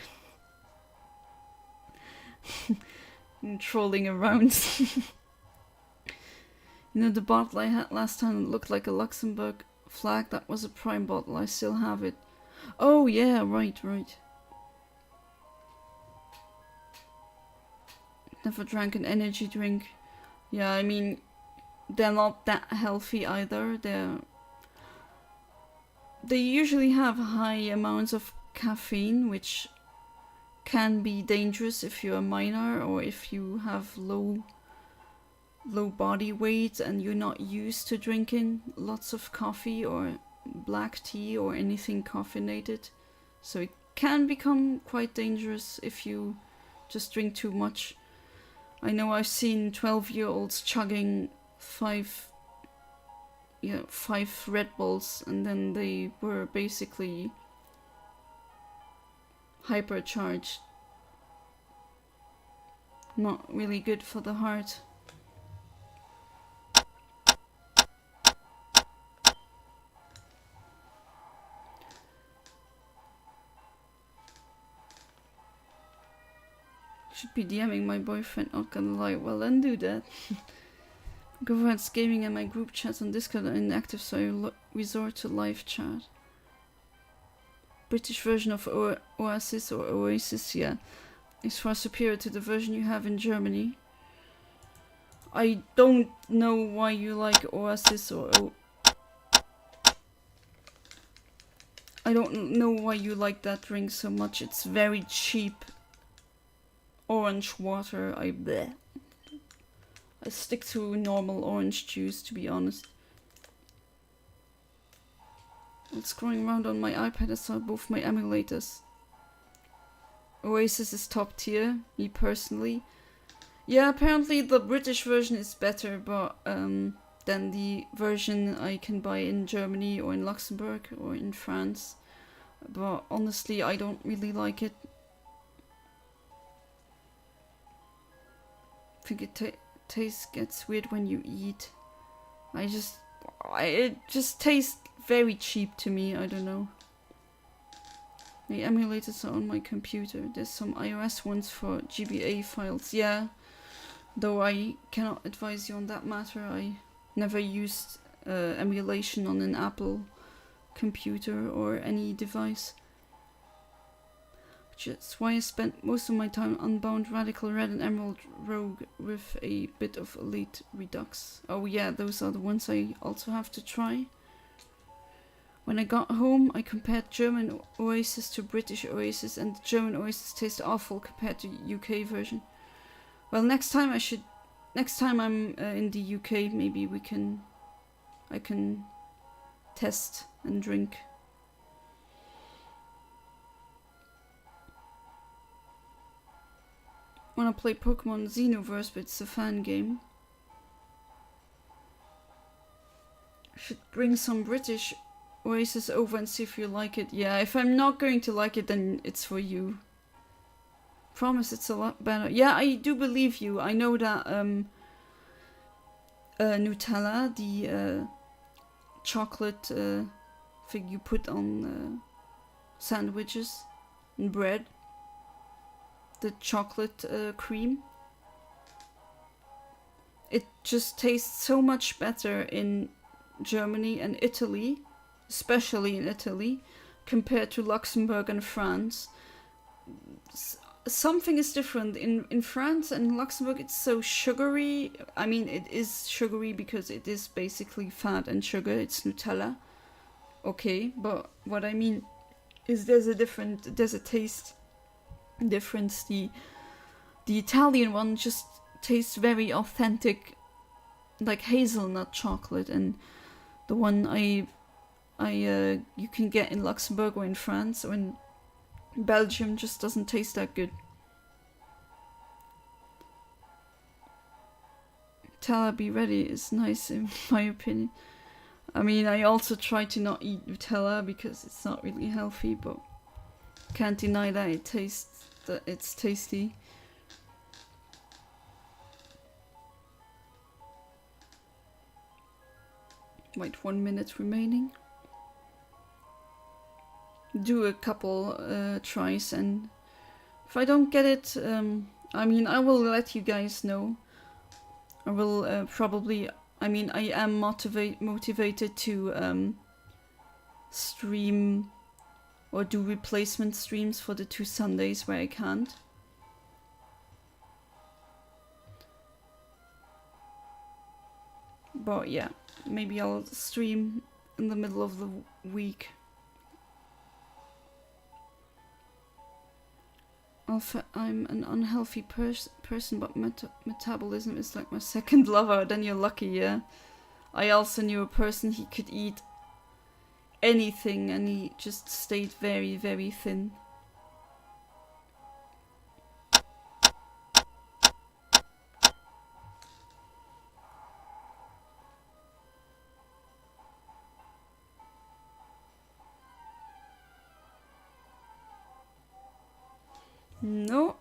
I'm trolling around. You know, the bottle I had last time looked like a Luxembourg flag. That was a Prime bottle, I still have it. Oh yeah, right. Never drank an energy drink. Yeah, I mean, they're not that healthy either. They usually have high amounts of caffeine, which can be dangerous if you're a minor or if you have low body weight and you're not used to drinking lots of coffee or black tea or anything caffeinated. So it can become quite dangerous if you just drink too much. I know I've seen 12-year-olds chugging 5 Red Bulls, and then they were basically hypercharged. Not really good for the heart. Should be DMing my boyfriend, not gonna lie. Well, then do that. Government's gaming and my group chats on Discord are inactive, so I resort to live chat. British version of Oasis or Oasis, yeah, is far superior to the version you have in Germany. I don't know why you like Oasis or I don't know why you like that drink so much. It's very cheap orange water. I stick to normal orange juice, to be honest. While scrolling around on my iPad, I saw both my emulators. Oasis is top tier, me personally. Yeah, apparently the British version is better, but than the version I can buy in Germany or in Luxembourg or in France. But honestly, I don't really like it. I think it gets weird when you eat. It just tastes very cheap to me, I don't know. The emulators are on my computer. There's some iOS ones for GBA files, yeah. Though I cannot advise you on that matter. I never used emulation on an Apple computer or any device. Which is why I spent most of my time Unbound, Radical Red and Emerald Rogue with a bit of Elite Redux. Oh yeah, those are the ones I also have to try. When I got home, I compared German Oasis to British Oasis, and the German Oasis tastes awful compared to the UK version. Well, next time I'm in the UK, maybe I can test and drink. Wanna play Pokemon Xenoverse, but it's a fan game. Should bring some British Oasis over and see if you like it. Yeah, if I'm not going to like it, then it's for you. Promise it's a lot better. Yeah, I do believe you. I know that Nutella, the chocolate thing you put on sandwiches and bread, the chocolate cream, it just tastes so much better in Germany and Italy, especially in Italy, compared to Luxembourg and France. Something is different. In France and Luxembourg, it's so sugary. I mean, it is sugary because it is basically fat and sugar. It's Nutella. Okay, but what I mean is there's a taste difference. The Italian one just tastes very authentic, like hazelnut chocolate, and the one you can get in Luxembourg or in France or in Belgium just doesn't taste that good. Nutella Be Ready is nice in my opinion. I mean, I also try to not eat Nutella because it's not really healthy, but can't deny that it's tasty. Wait, 1 minute remaining. Do a couple tries, and if I don't get it, I mean, I will let you guys know. I will probably, I mean, I am motivated to stream or do replacement streams for the 2 Sundays where I can't. But yeah, maybe I'll stream in the middle of the week. I'm an unhealthy person, but metabolism is like my second lover. Then you're lucky, yeah. I also knew a person, he could eat anything and he just stayed very, very thin. No.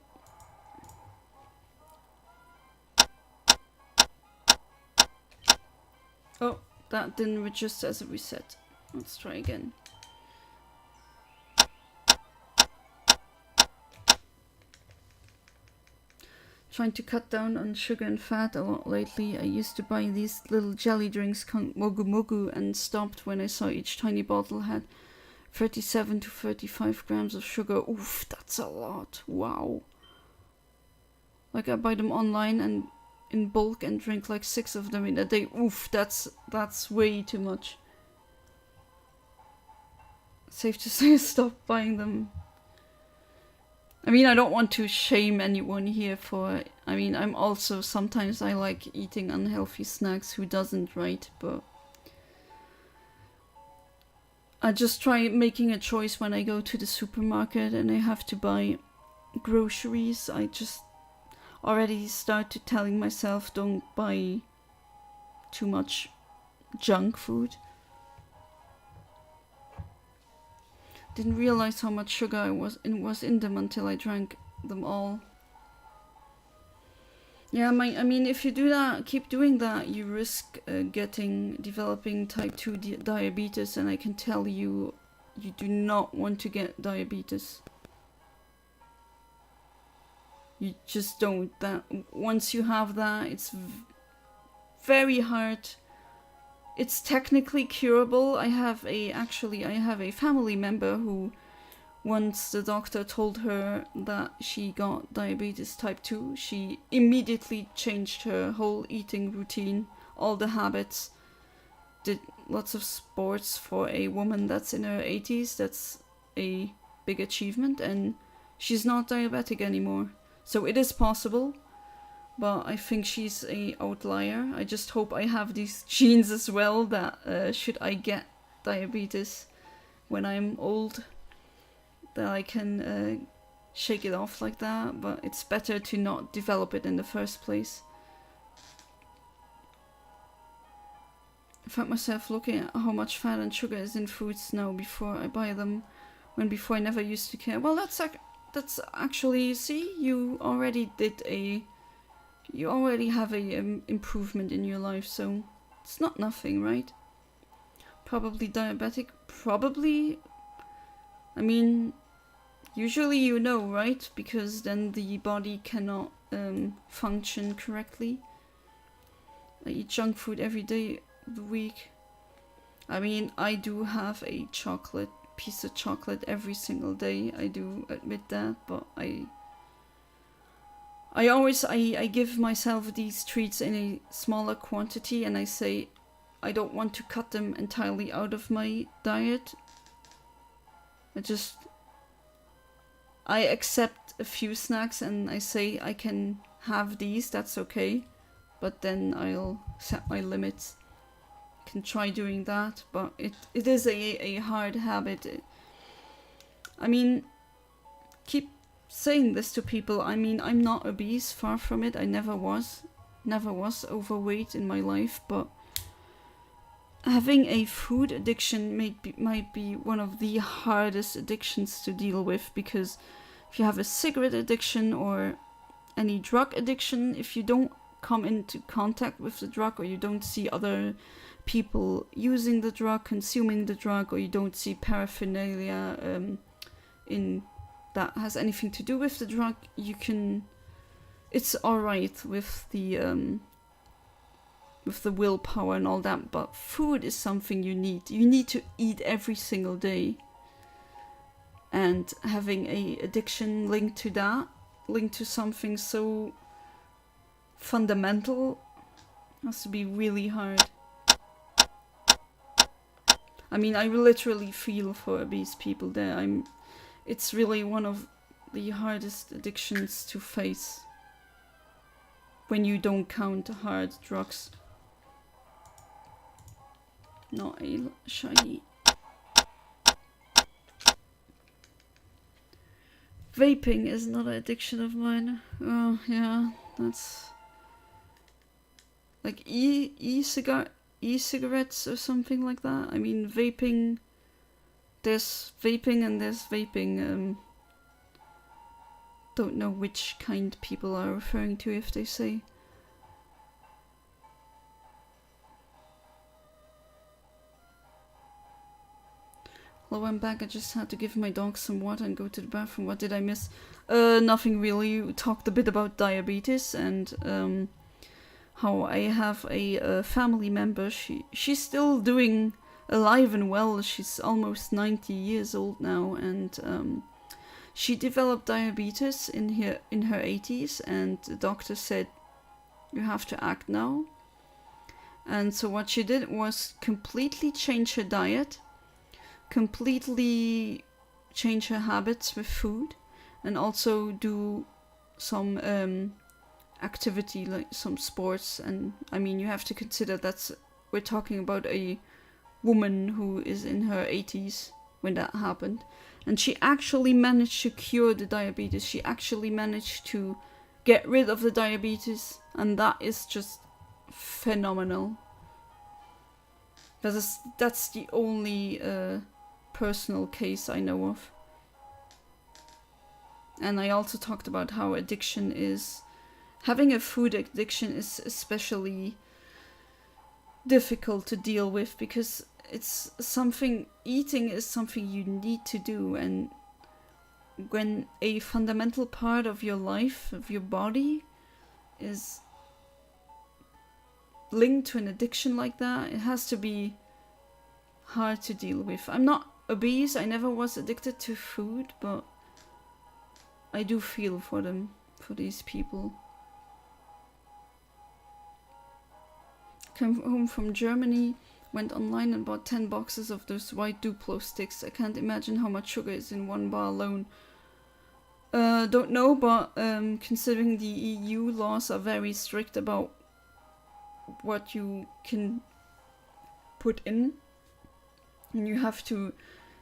Oh, that didn't register as a reset. Let's try again. trying to cut down on sugar and fat a lot lately. I used to buy these little jelly drinks called Mogu Mogu and stopped when I saw each tiny bottle had 37 to 35 grams of sugar. Oof, that's a lot. Wow. Like I buy them online and in bulk and drink like 6 of them in a day. Oof, that's way too much. Safe to say, stop buying them. I mean, I don't want to shame anyone here for... I mean, I'm also... Sometimes I like eating unhealthy snacks. Who doesn't, right? But... I just try making a choice when I go to the supermarket and I have to buy groceries. I just already start to telling myself don't buy too much junk food. Didn't realize how much sugar was in them until I drank them all. Yeah, I mean, if you do that, keep doing that, you risk developing type 2 diabetes, and I can tell you, you do not want to get diabetes. You just don't. That once you have that, it's very hard. It's technically curable. I have a family member who once the doctor told her that she got diabetes type 2, she immediately changed her whole eating routine, all the habits, did lots of sports. For a woman that's in her 80s, that's a big achievement, and she's not diabetic anymore. So it is possible. But I think she's an outlier. I just hope I have these genes as well, that should I get diabetes when I'm old, that I can shake it off like that. But it's better to not develop it in the first place. I found myself looking at how much fat and sugar is in foods now before I buy them, when before I never used to care. Well, that's actually, see, you already have a improvement in your life, so it's not nothing, right? Probably diabetic, probably. I mean, usually you know, right? Because then the body cannot function correctly. I eat junk food every day of the week. I mean, I do have a piece of chocolate every single day. I do admit that, but I give myself these treats in a smaller quantity, and I say I don't want to cut them entirely out of my diet. I accept a few snacks and I say I can have these, that's okay. But then I'll set my limits. Can try doing that, but it is a hard habit. I mean, keep saying this to people. I mean, I'm not obese, far from it. I never was overweight in my life, but having a food addiction might be one of the hardest addictions to deal with, because if you have a cigarette addiction or any drug addiction, if you don't come into contact with the drug, or you don't see other people using the drug, consuming the drug, or you don't see paraphernalia in that has anything to do with the drug, it's alright with the willpower and all that, but food is something you need to eat every single day. And having a addiction linked to something so fundamental, has to be really hard. I mean, I literally feel for obese people there. It's really one of the hardest addictions to face when you don't count hard drugs. Not a shiny. Vaping is another addiction of mine. Oh yeah, that's like e-cigarettes or something like that. I mean, vaping. There's vaping and there's vaping. Don't know which kind people are referring to if they say. Hello, I'm back. I just had to give my dog some water and go to the bathroom. What did I miss? Nothing really. We talked a bit about diabetes and how I have a family member. She's still doing alive and well. She's almost 90 years old now, and she developed diabetes in her 80s, and the doctor said, you have to act now. And so what she did was completely change her diet, completely change her habits with food, and also do some activity, like some sports. And I mean, you have to consider we're talking about a woman who is in her 80s when that happened. And she actually managed to cure the diabetes. She actually managed to get rid of the diabetes, and that is just phenomenal. That's the only personal case I know of. And I also talked about how having a food addiction is especially difficult to deal with, because eating is something you need to do, and when a fundamental part of your life, of your body, is linked to an addiction like that, it has to be hard to deal with. I'm not obese, I never was addicted to food, but I do feel for these people. Came home from Germany, went online and bought 10 boxes of those white Duplo sticks. I can't imagine how much sugar is in one bar alone. Don't know, but considering the EU laws are very strict about what you can put in, and you have to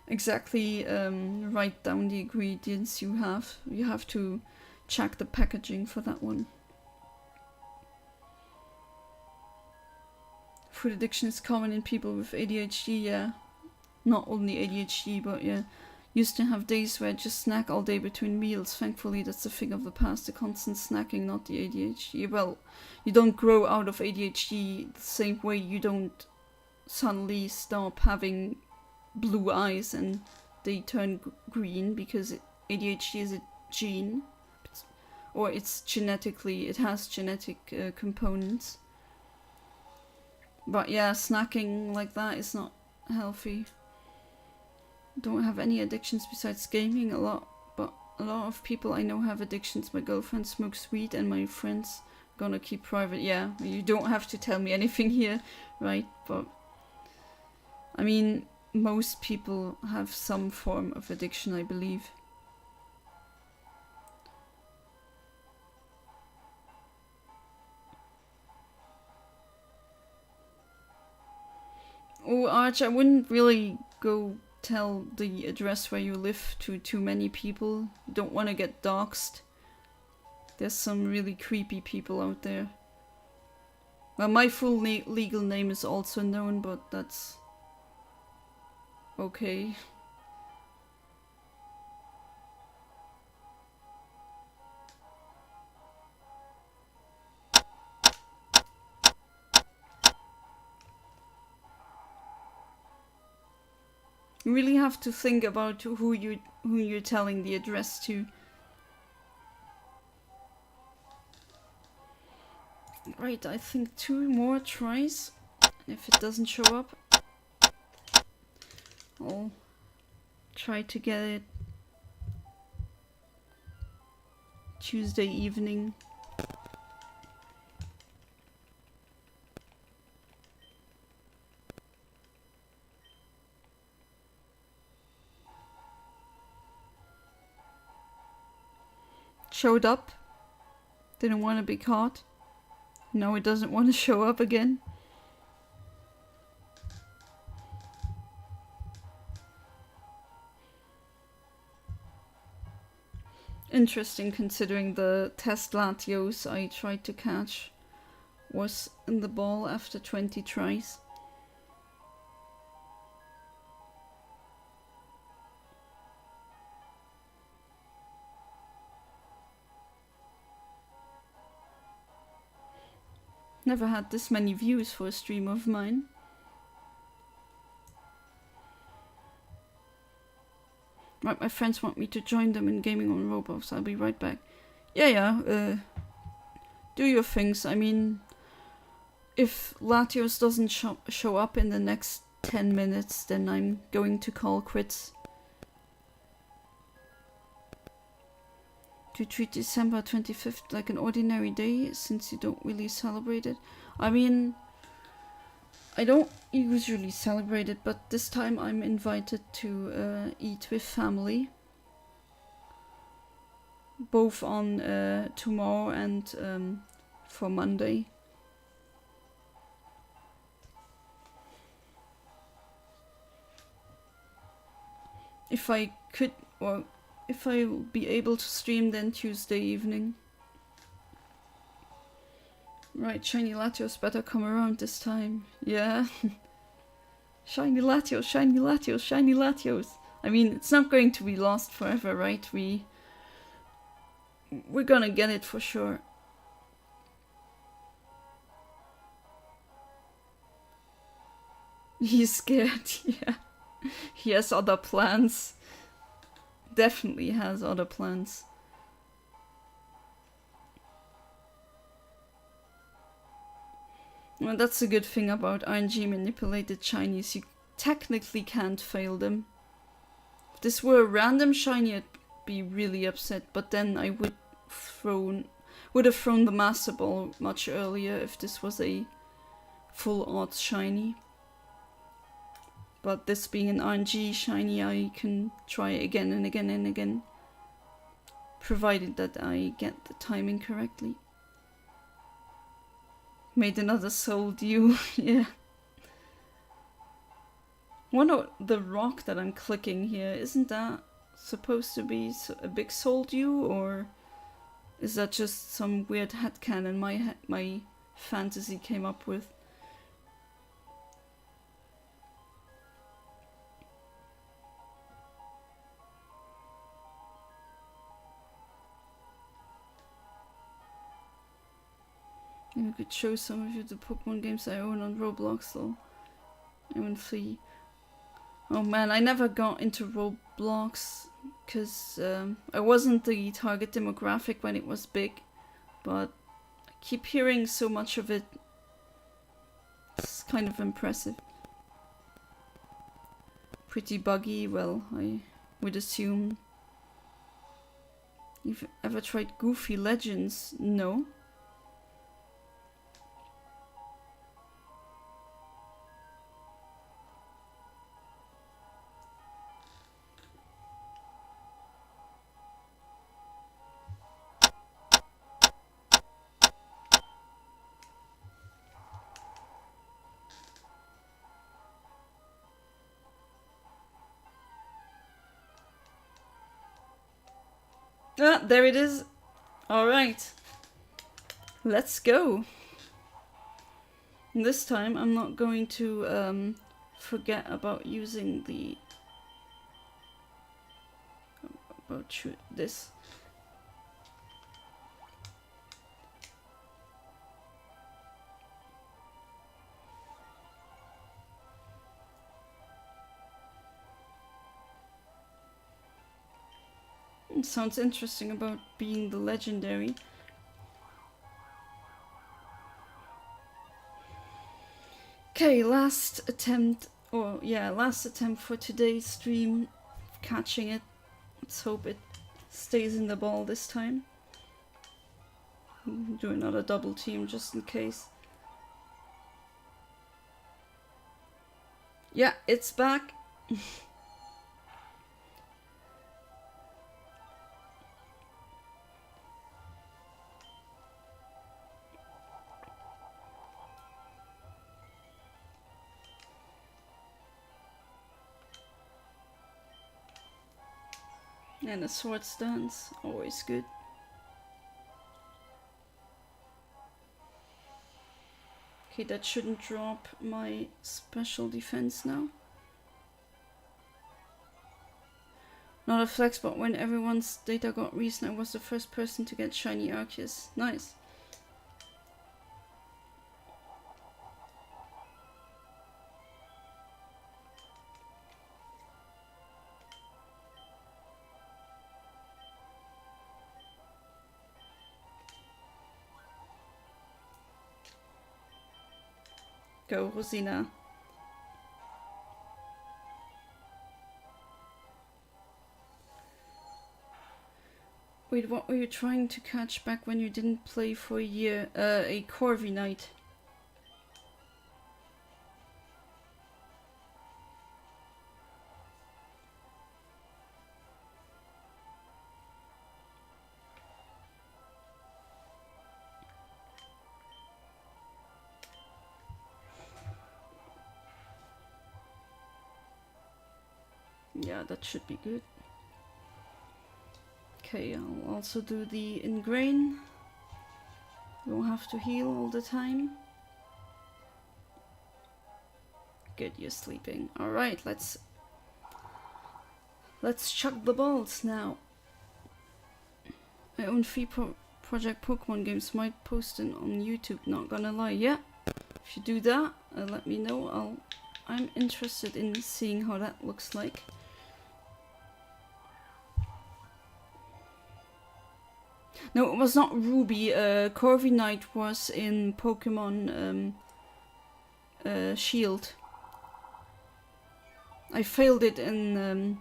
exactly write down the ingredients you have. You have to check the packaging for that one. Food addiction is common in people with ADHD, yeah. Not only ADHD, but yeah. Used to have days where I just snack all day between meals. Thankfully, that's a thing of the past. The constant snacking, not the ADHD. Well, you don't grow out of ADHD the same way you don't suddenly stop having blue eyes and they turn green, because ADHD is a gene. Or it has genetic components. But yeah, snacking like that is not healthy. Don't have any addictions besides gaming. But a lot of people I know have addictions. My girlfriend smokes weed and my friends gonna keep private. Yeah, you don't have to tell me anything here, right? But I mean, most people have some form of addiction, I believe. Oh, Arch, I wouldn't really go tell the address where you live to too many people. You don't want to get doxxed. There's some really creepy people out there. Well, my full legal name is also known, but that's okay. You really have to think about who you're telling the address to. Right, I think 2 more tries. If it doesn't show up, I'll try to get it Tuesday evening. Showed up. Didn't want to be caught. Now it doesn't want to show up again. Interesting, considering the test Latios I tried to catch was in the ball after 20 tries. Never had this many views for a stream of mine. my friends want me to join them in gaming on Roblox. I'll be right back. Yeah, do your things. I mean, if Latios doesn't show up in the next 10 minutes, then I'm going to call quits. To treat December 25th like an ordinary day, since you don't really celebrate it. I mean, I don't usually celebrate it, but this time I'm invited to eat with family. Both on tomorrow and for Monday. If I could, or if I will be able to stream, then Tuesday evening. Right, Shiny Latios better come around this time. Yeah. Shiny Latios, Shiny Latios, Shiny Latios. I mean, it's not going to be lost forever, right? We're gonna get it for sure. He's scared, yeah. He has other plans. Definitely has other plans. Well, that's a good thing about RNG manipulated shinies. You technically can't fail them. If this were a random shiny, I'd be really upset, but then I would have thrown the Master Ball much earlier if this was a full odds shiny. But this being an RNG shiny, I can try again and again and again, provided that I get the timing correctly. Made another soul dew, yeah. Wonder the rock that I'm clicking here, isn't that supposed to be a big soul dew, or is that just some weird headcanon my fantasy came up with? Maybe I could show some of you the Pokemon games I own on Roblox though. I went free. Oh man, I never got into Roblox because I wasn't the target demographic when it was big, but I keep hearing so much of it. It's kind of impressive. Pretty buggy, well, I would assume. You've ever tried Goofy Legends? No. Ah, there it is. Alright. Let's go. This time I'm not going to forget about using the... this. It sounds interesting about being the legendary. Okay, last attempt for today's stream. Catching it. Let's hope it stays in the ball this time. Do another double team just in case. Yeah, it's back. And a sword stance, always good. Okay, that shouldn't drop my special defense now. Not a flex, but when everyone's data got reason, I was the first person to get Shiny Arceus. Nice. Go, Rosina. Wait, what were you trying to catch back when you didn't play for a year? A Corviknight. Yeah, that should be good. Okay, I'll also do the ingrain. You don't have to heal all the time. Good, you're sleeping. Alright, let's chuck the balls now. I own 3 Project Pokemon games. Might post it on YouTube, not gonna lie. Yeah, if you do that, let me know. I'm interested in seeing how that looks like. No, it was not Ruby. Corviknight was in Pokemon Shield. I failed it in...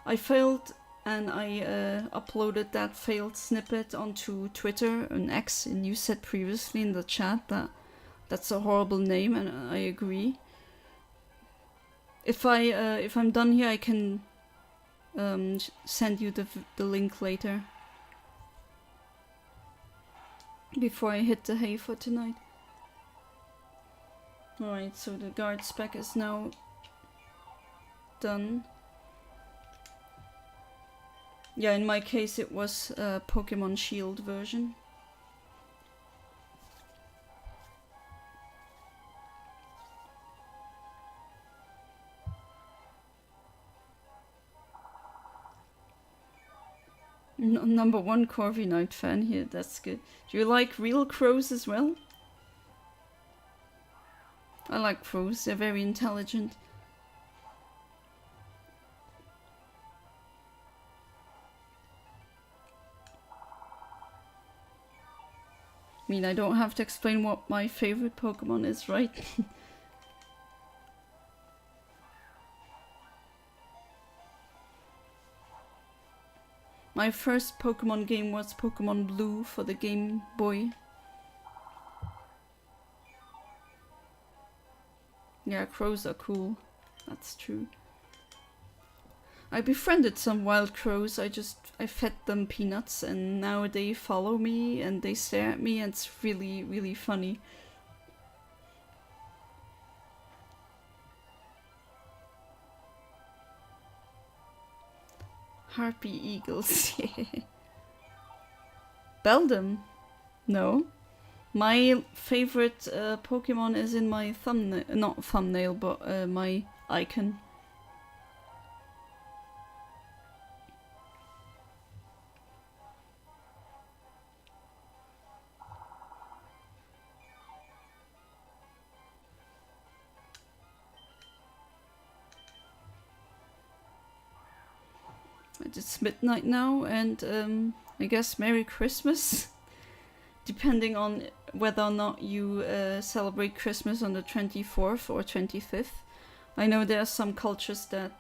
I failed and I uploaded that failed snippet onto Twitter and X, and you said previously in the chat that that's a horrible name, and I agree. If I'm done here, I can send you the link later. Before I hit the hay for tonight. Alright, so the guard spec is now done. Yeah, in my case it was a Pokemon Shield version. Number 1 Corviknight fan here, that's good. Do you like real crows as well? I like crows, they're very intelligent. I mean, I don't have to explain what my favorite Pokemon is, right? My first Pokemon game was Pokemon Blue for the Game Boy. Yeah, crows are cool. That's true. I befriended some wild crows. I fed them peanuts, and now they follow me and they stare at me, and it's really, really funny. Harpy eagles. Beldum? No. My favorite Pokemon is in my thumbnail, not thumbnail, but my icon. It's midnight now, and I guess Merry Christmas. Depending on whether or not you celebrate Christmas on the 24th or 25th. I know there are some cultures that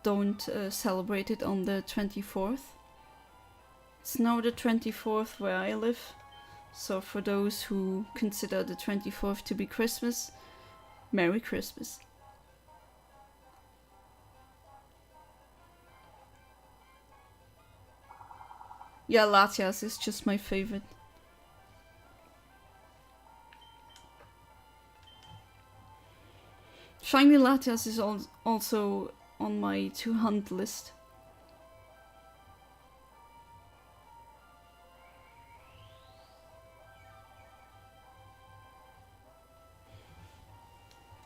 don't celebrate it on the 24th. It's now the 24th where I live, so for those who consider the 24th to be Christmas, Merry Christmas. Yeah, Latias is just my favorite. Shiny Latias is also on my to hunt list.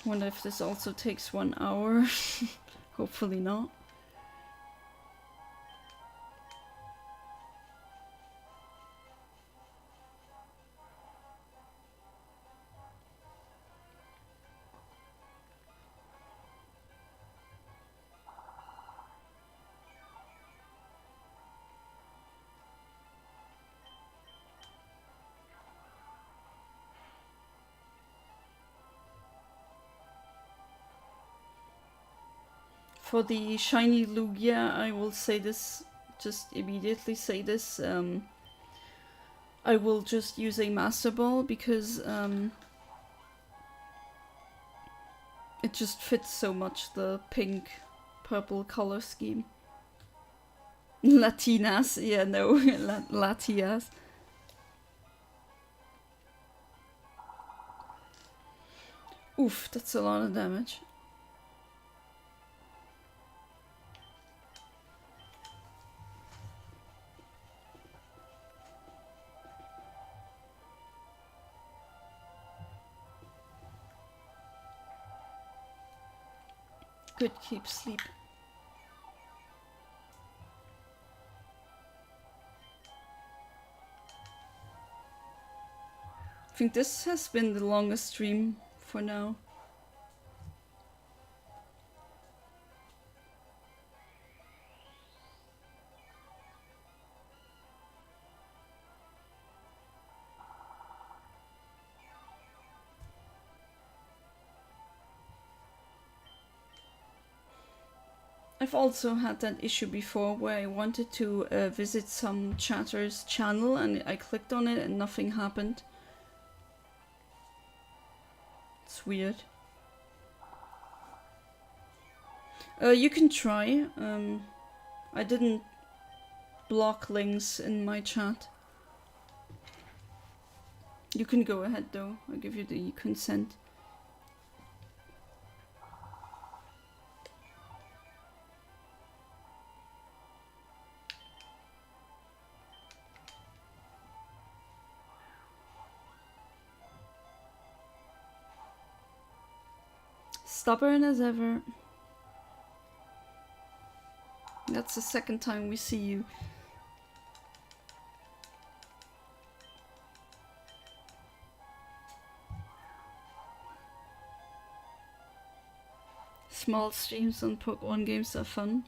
Wonder if this also takes 1 hour. Hopefully not. For the shiny Lugia, I will say this, just immediately say this. I will just use a Master Ball because it just fits so much the pink purple color scheme. Latinas, yeah, no, Latias. Oof, that's a lot of damage. Good, keep sleep. I think this has been the longest stream for now. I've also had that issue before where I wanted to visit some chatter's channel and I clicked on it and nothing happened. It's weird. You can try. I didn't block links in my chat. You can go ahead though. I'll give you the consent. Stubborn as ever. That's the second time we see you. Small streams on Pokemon games are fun.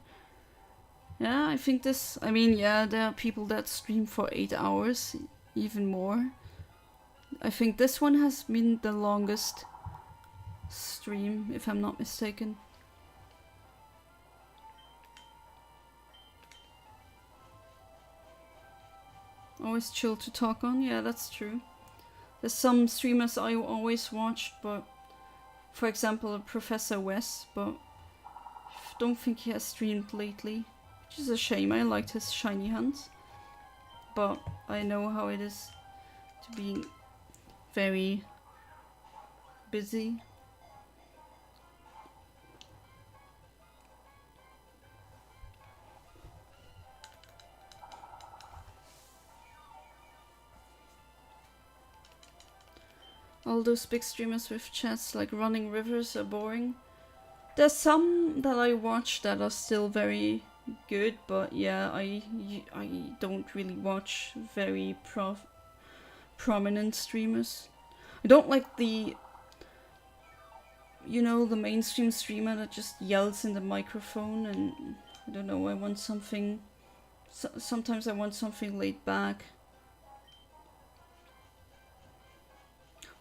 Yeah, I think this... I mean, yeah, there are people that stream for 8 hours, even more. I think this one has been the longest stream, if I'm not mistaken. Always chill to talk on, yeah, that's true. There's some streamers I always watched, but for example, Professor West, but I don't think he has streamed lately, which is a shame. I liked his shiny hunts, but I know how it is to be very busy. All those big streamers with chats like Running Rivers are boring. There's some that I watch that are still very good, but yeah, I don't really watch very prominent streamers. I don't like the, you know, the mainstream streamer that just yells in the microphone, and I don't know, I want something, sometimes I want something laid back.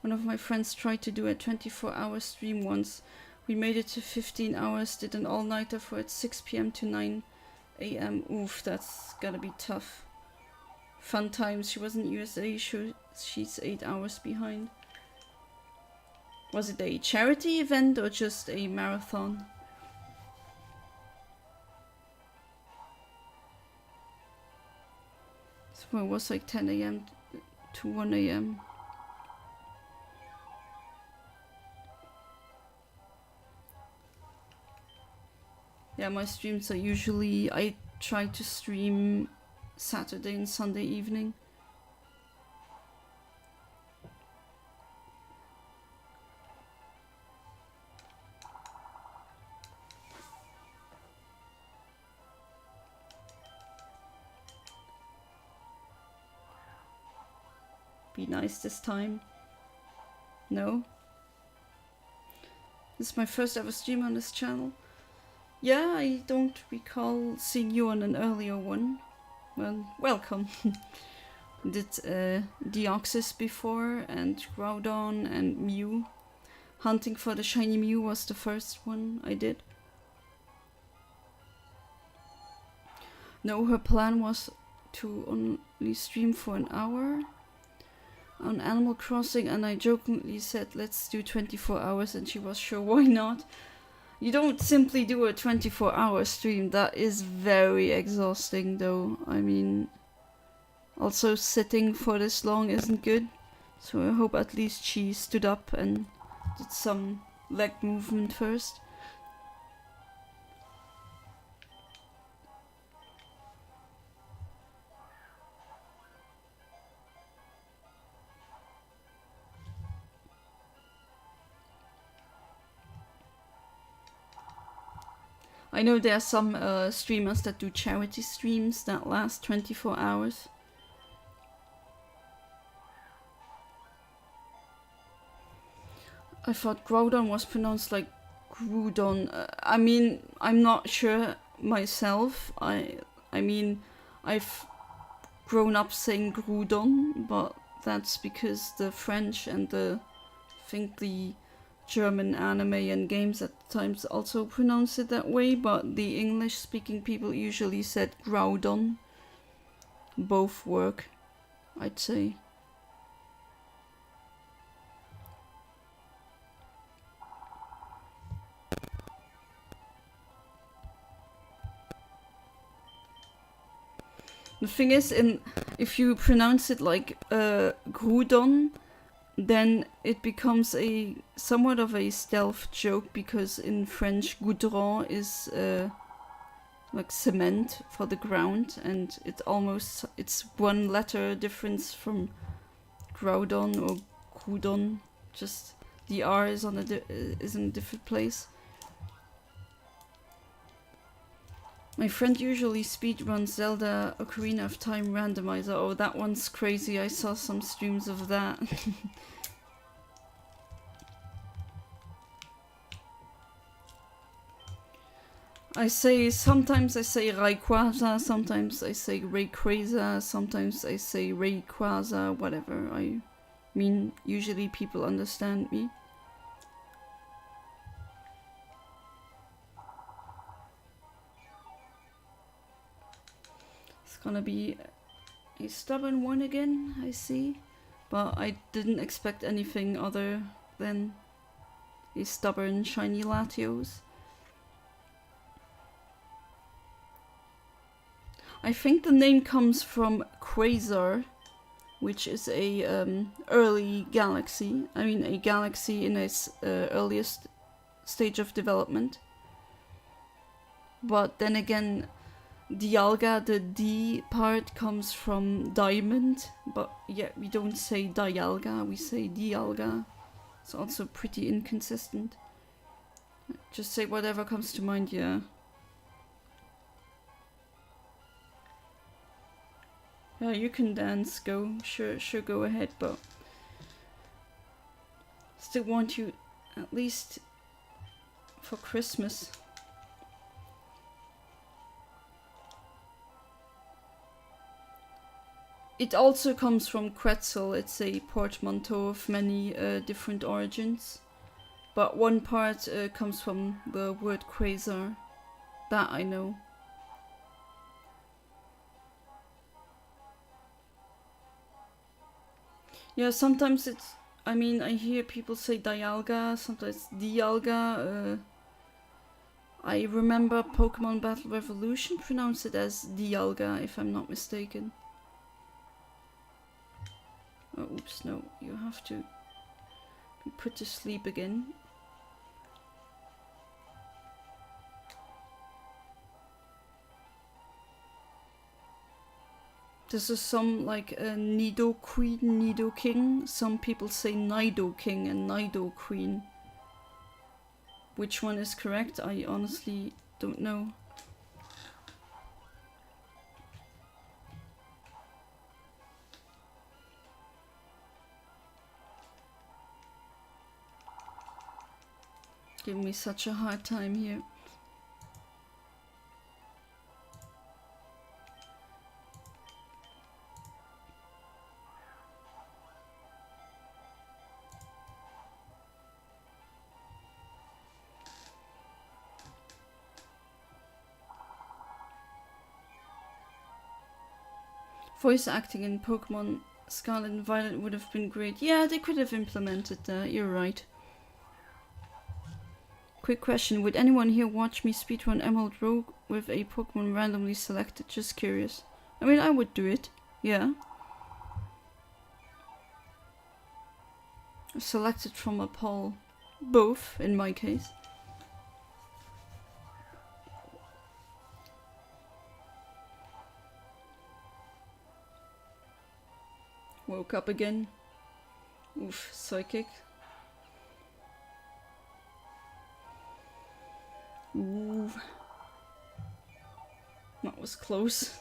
One of my friends tried to do a 24-hour stream once. We made it to 15 hours, did an all-nighter for at 6 PM to 9 AM. Oof, that's gotta be tough. Fun times. She wasn't USA, she's 8 hours behind. Was it a charity event or just a marathon? So it was like 10 AM to 1 AM. Yeah, my streams are usually, I try to stream Saturday and Sunday evening. Be nice this time. No? This is my first ever stream on this channel. Yeah, I don't recall seeing you on an earlier one. Well, welcome. Did Deoxys before, and Groudon and Mew. Hunting for the shiny Mew was the first one I did. No, her plan was to only stream for an hour on Animal Crossing, and I jokingly said let's do 24 hours, and she was sure, why not? You don't simply do a 24-hour stream. That is very exhausting though. I mean, also sitting for this long isn't good, so I hope at least she stood up and did some leg movement first. I know there are some streamers that do charity streams that last 24 hours. I thought Groudon was pronounced like Groudon. I mean, I'm not sure myself. I mean, I've grown up saying Groudon, but that's because the French and I think the German anime and games at times also pronounce it that way, but the English-speaking people usually said Groudon. Both work, I'd say. The thing is, if you pronounce it like Groudon, then it becomes a somewhat of a stealth joke, because in French goudron is like cement for the ground, and it's one letter difference from Groudon or Groudon. Just the R is is in a different place. My friend usually speedruns Zelda Ocarina of Time randomizer. Oh, that one's crazy. I saw some streams of that. Sometimes I say Rayquaza, sometimes I say Rayquaza, sometimes I say Rayquaza, whatever. I mean, usually people understand me. It's gonna be a stubborn one again, I see. But I didn't expect anything other than a stubborn Shiny Latios. I think the name comes from Quasar, which is a early galaxy. I mean, a galaxy in its earliest stage of development. But then again, Dialga, the D part comes from diamond, but yeah, we don't say Dialga, we say Dialga. It's also pretty inconsistent. Just say whatever comes to mind, yeah. Yeah, you can dance, sure go ahead, but still want you at least for Christmas. It also comes from Quetzal. It's a portmanteau of many different origins, but one part comes from the word Quasar. That I know. Yeah, sometimes it's... I mean, I hear people say Dialga, sometimes Dialga. I remember Pokemon Battle Revolution pronounced it as Dialga, if I'm not mistaken. Oh, oops, no, you have to be put to sleep again. This is some like a Nido Queen, Nido King. Some people say Nido King and Nido Queen. Which one is correct? I honestly don't know. Give me such a hard time here. Voice acting in Pokemon Scarlet and Violet would have been great. Yeah, they could have implemented that, you're right. Quick question, would anyone here watch me speedrun Emerald Rogue with a Pokemon randomly selected? Just curious. I mean, I would do it, yeah. Selected from a poll. Both, in my case. Woke up again. Oof, psychic. Ooh. That was close.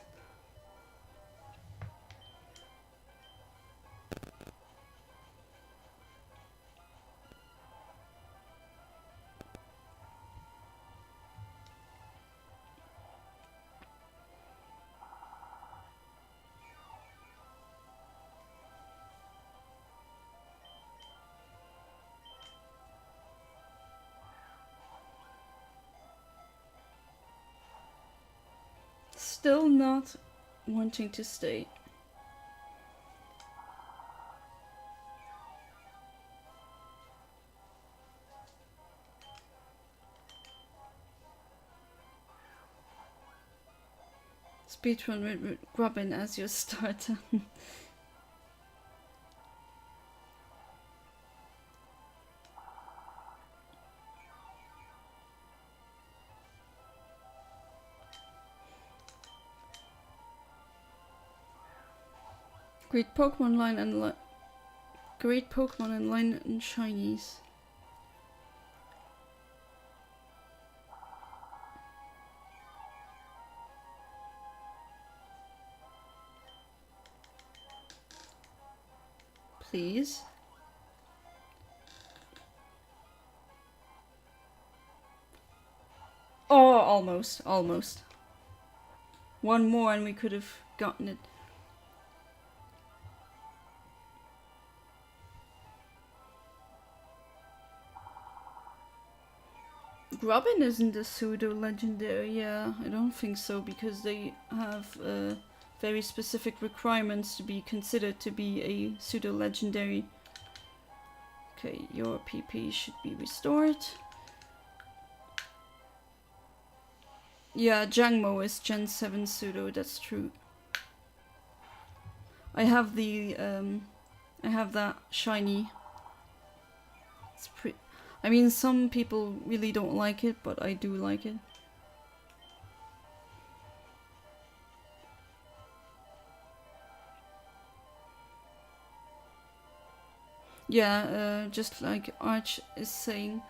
Still not wanting to stay. Speedrun with Grubbin as your starter. Great Pokemon line and great Pokemon and line and shinies. Please. Oh, almost, almost. One more and we could have gotten it. Grubbin isn't a pseudo-legendary, yeah, I don't think so, because they have very specific requirements to be considered to be a pseudo-legendary. Okay, your PP should be restored. Yeah, Jangmo is Gen 7 pseudo, that's true. I have the, I have that shiny. It's pretty. I mean, some people really don't like it, but I do like it. Yeah, just like Arch is saying,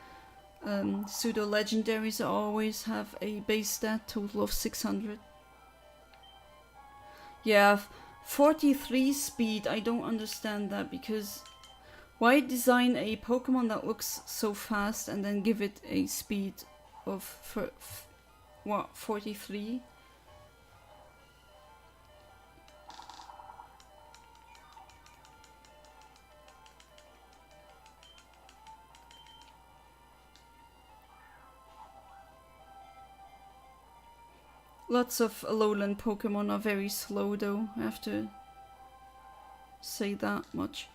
pseudo-legendaries always have a base stat total of 600. Yeah, 43 speed, I don't understand that, because why design a Pokemon that looks so fast and then give it a speed of, what, 43? Lots of lowland Pokemon are very slow though, I have to say that much.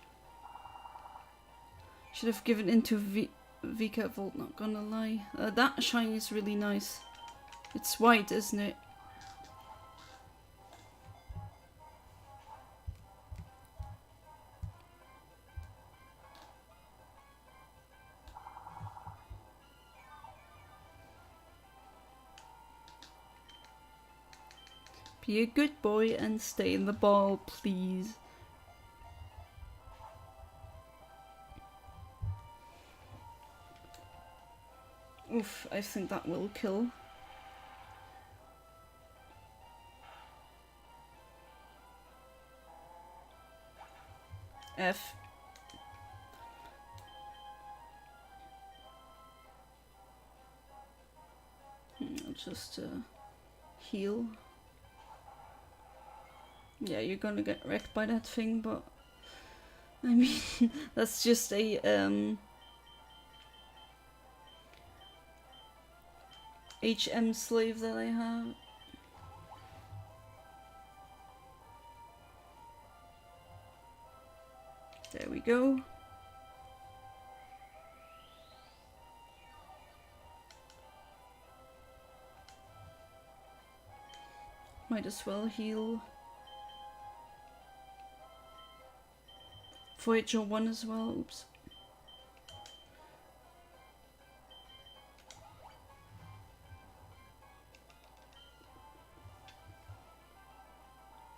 Should have given into Vika Volt, not gonna lie. That shiny is really nice. It's white, isn't it? Be a good boy and stay in the ball, please. Oof, I think that will kill. F. I'll just heal. Yeah, you're gonna get wrecked by that thing, but I mean, that's just a HM slave that I have. There we go. Might as well heal Voyager 1 as well. Oops.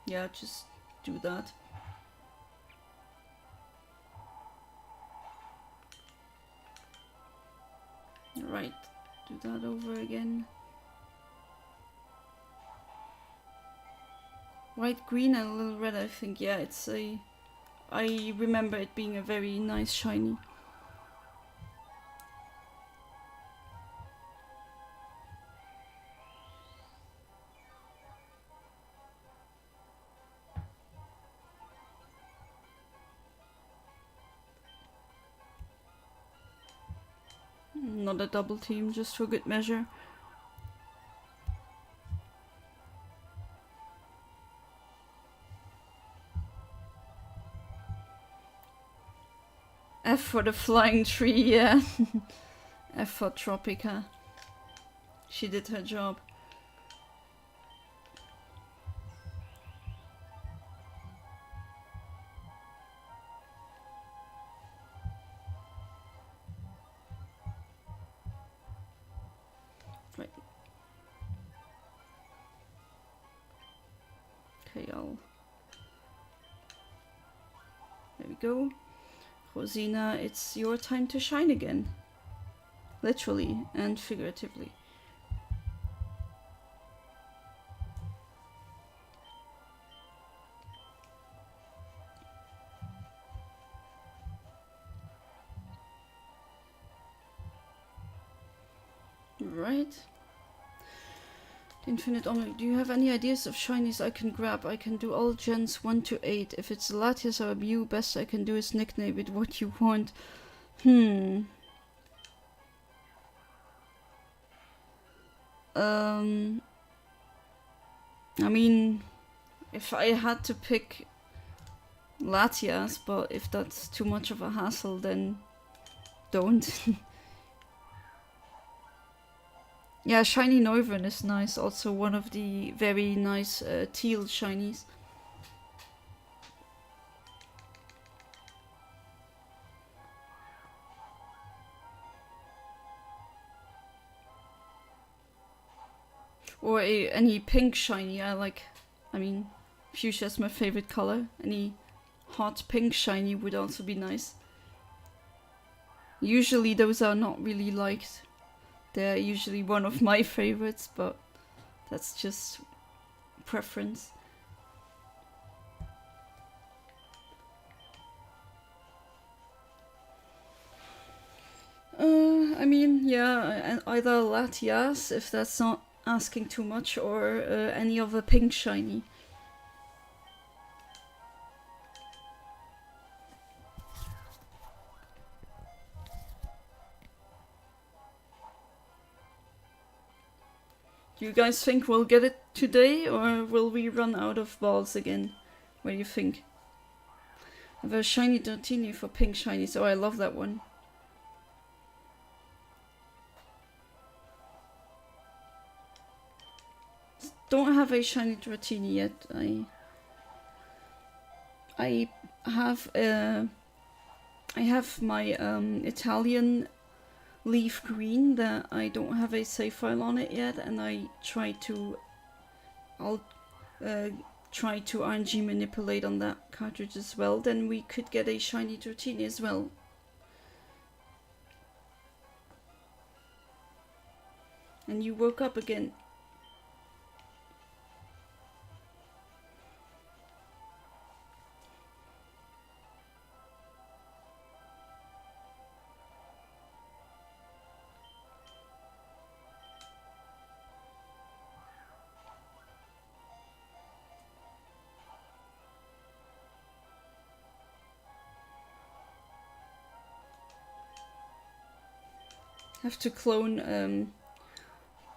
Yeah, just do that. Right, do that over again. White, green, and a little red, I think. Yeah, it's a... I remember it being a very nice shiny. Not a double team, just for good measure. F for the flying tree, yeah. F for Tropica. She did her job. Right. Okay, there we go. Rosina, it's your time to shine again. Literally and figuratively. Right. Infinite Omega. Do you have any ideas of shinies I can grab? I can do all gens 1 to 8. If it's Latias or a Mew, best I can do is nickname it what you want. I mean, if I had to pick Latias, but if that's too much of a hassle, then don't. Yeah, Shiny Noivern is nice, also one of the very nice teal shinies. Or any pink shiny, I mean, fuchsia's my favorite color. Any hot pink shiny would also be nice. Usually those are not really liked. They're usually one of my favorites, but that's just preference. I mean, yeah, either Latias, if that's not asking too much, or any other pink shiny. Do you guys think we'll get it today, or will we run out of balls again? What do you think? I have a shiny Dratini for pink shinies. Oh, I love that one. Don't have a shiny Dratini yet. I have my Italian leaf green that I don't have a save file on it yet, and I'll try to RNG manipulate on that cartridge as well. Then we could get a shiny Dratini as well. And you woke up again. Have to clone,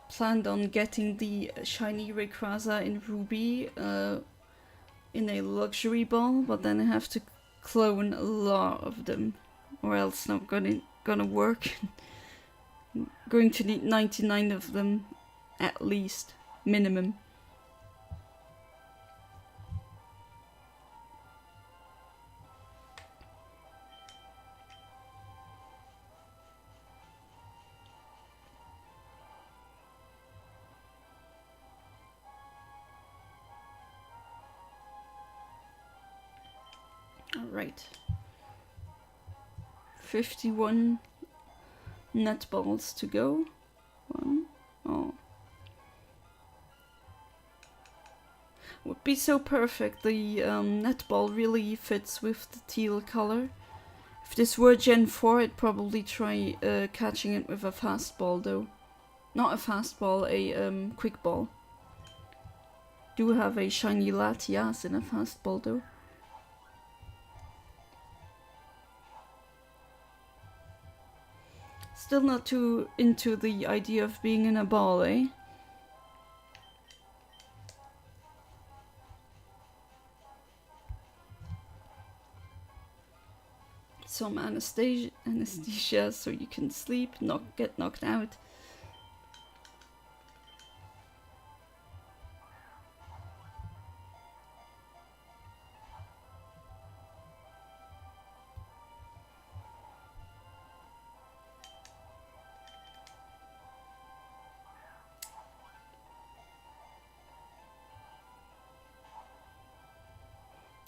planned on getting the shiny Rayquaza in Ruby in a luxury ball, but then I have to clone a lot of them, or else not gonna work. Going to need 99 of them at least, minimum. Alright. 51 net balls to go. One. Oh. Would be so perfect. The net ball really fits with the teal color. If this were Gen 4, I'd probably try catching it with a fast ball though. Not a fast ball, a quick ball. Do have a Shiny Latios in a fast ball though. Still not too into the idea of being in a ball, eh? Some anesthesia so you can sleep, not get knocked out.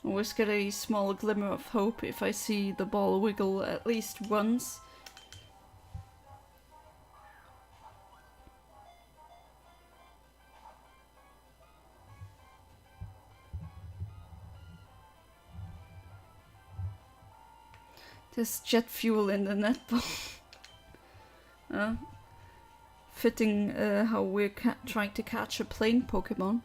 Always get a small glimmer of hope if I see the ball wiggle at least once. There's jet fuel in the netball. Fitting how we're trying to catch a plane Pokemon.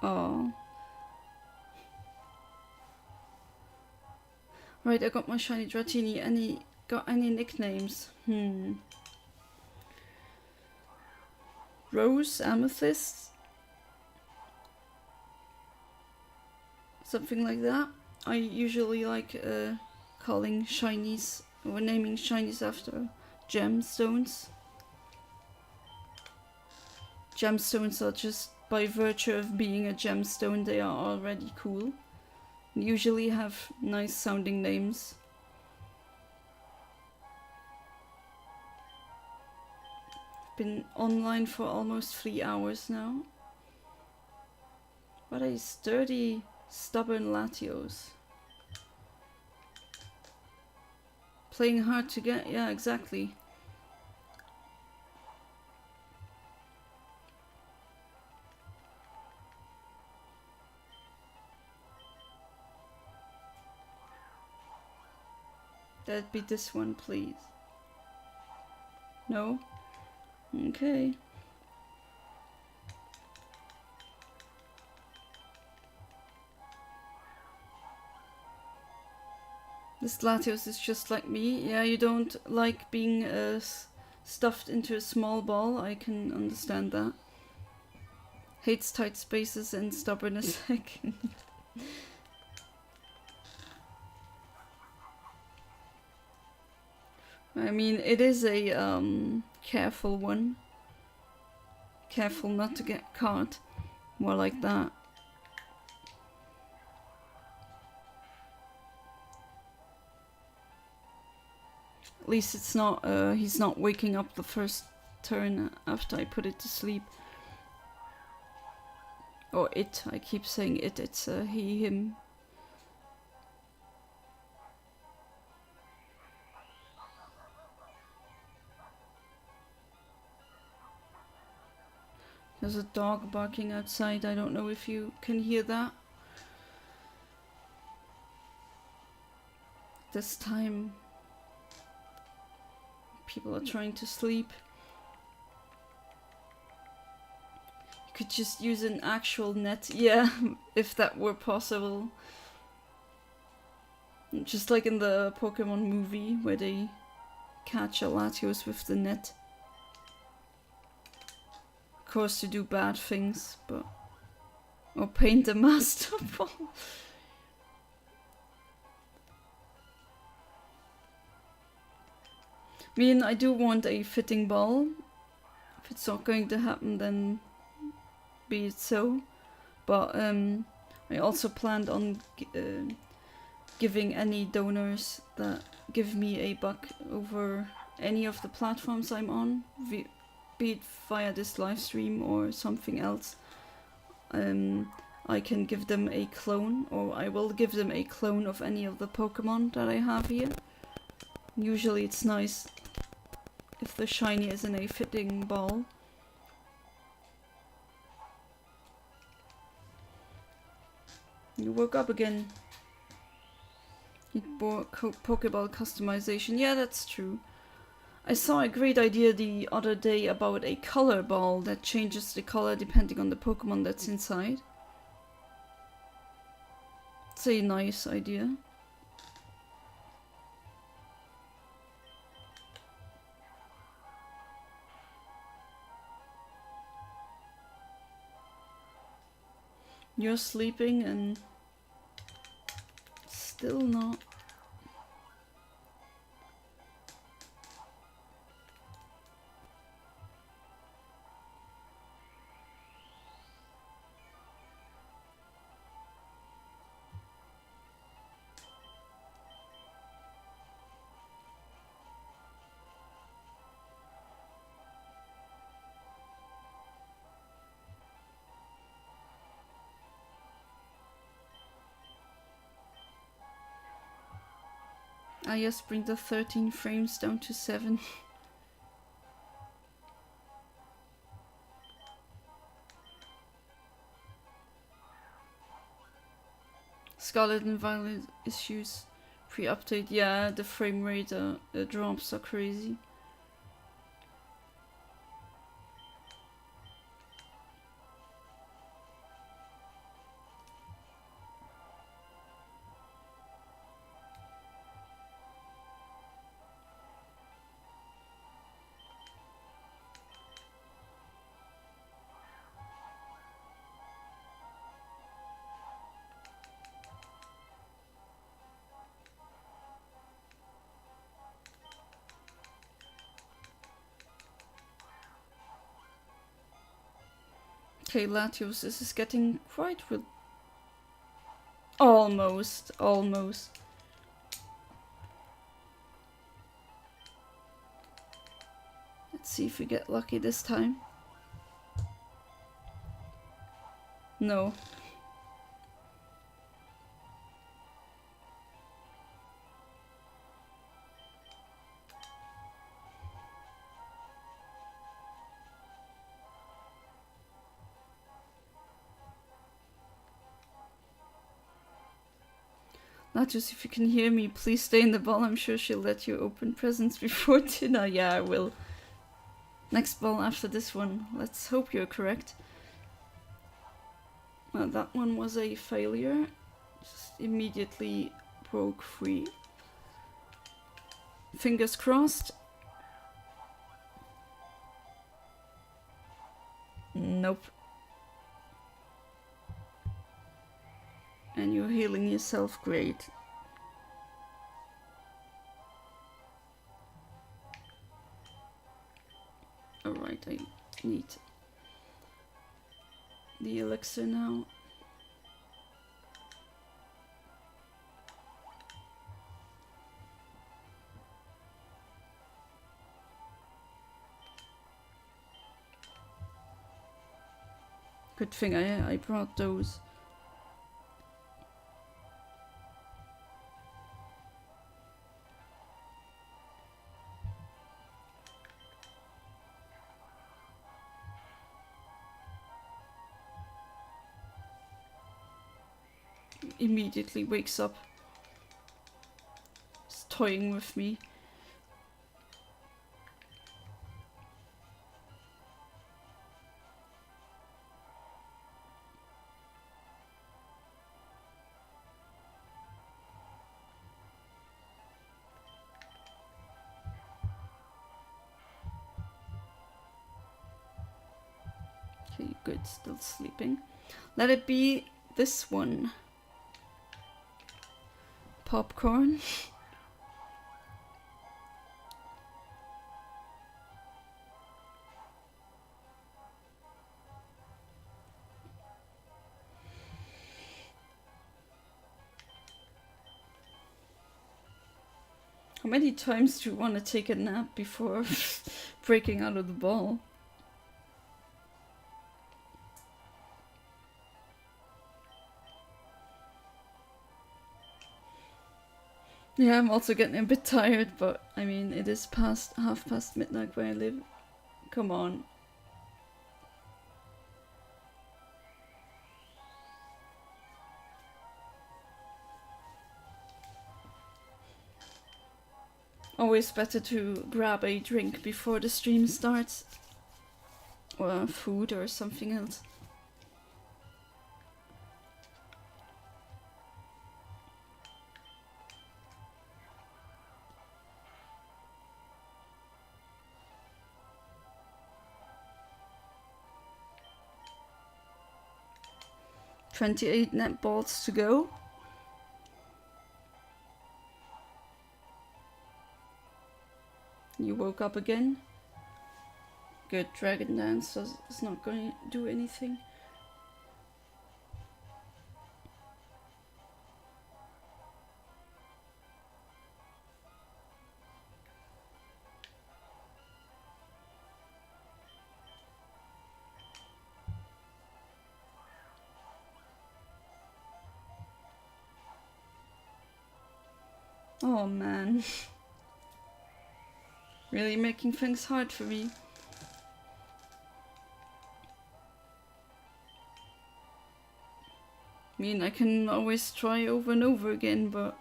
Oh. Right, I got my shiny Dratini. Got any nicknames? Rose, Amethyst? Something like that. I usually like calling shinies, or naming shinies after gemstones. Gemstones are just, by virtue of being a gemstone, they are already cool. Usually have nice sounding names. Been online for almost 3 hours now. What a sturdy, stubborn Latios. Playing hard to get, yeah, exactly. That'd be this one, please. No? Okay. This Latios is just like me. Yeah, you don't like being stuffed into a small ball. I can understand that. Hates tight spaces and stubborn as heck. I mean, it is a careful one. Careful not to get caught. More like that. At least it's not, he's not waking up the first turn after I put it to sleep. Or it, I keep saying it, it's he, him. There's a dog barking outside, I don't know if you can hear that. This time, people are trying to sleep. You could just use an actual net, yeah, if that were possible. Just like in the Pokemon movie where they catch a Latios with the net. Of course to do bad things, but... Or paint the Master Ball. I mean, I do want a fitting ball. If it's not going to happen, then be it so. But I also planned on giving any donors that give me a buck over any of the platforms I'm on, be it via this live stream or something else. I can give them a clone, or I will give them a clone of any of the Pokemon that I have here. Usually it's nice if the shiny is in a fitting ball. You woke up again. You bought Pokeball customization. Yeah, that's true. I saw a great idea the other day about a color ball that changes the color depending on the Pokemon that's inside. It's a nice idea. You're sleeping and still not. I just bring the 13 frames down to 7. Scarlet and Violet issues pre-update. Yeah, the frame rate drops are crazy. Okay, Latios, this is getting quite real. Almost. Let's see if we get lucky this time. No. Latios, if you can hear me, please stay in the ball. I'm sure she'll let you open presents before dinner. Yeah, I will. Next ball after this one. Let's hope you're correct. Well, that one was a failure. Just immediately broke free. Fingers crossed. Nope. And you're healing yourself, great. Alright, I need the elixir now. Good thing I brought those. Immediately wakes up. He's toying with me. Okay, good, still sleeping. Let it be this one. Popcorn. How many times do you want to take a nap before breaking out of the ball? Yeah, I'm also getting a bit tired, but I mean, it is past midnight where I live. Come on. Always better to grab a drink before the stream starts. Or food or something else. $28 net balls to go. You woke up again. Good, Dragon Dance is not going to do anything. Oh man. Really making things hard for me. I mean, I can always try over and over again, but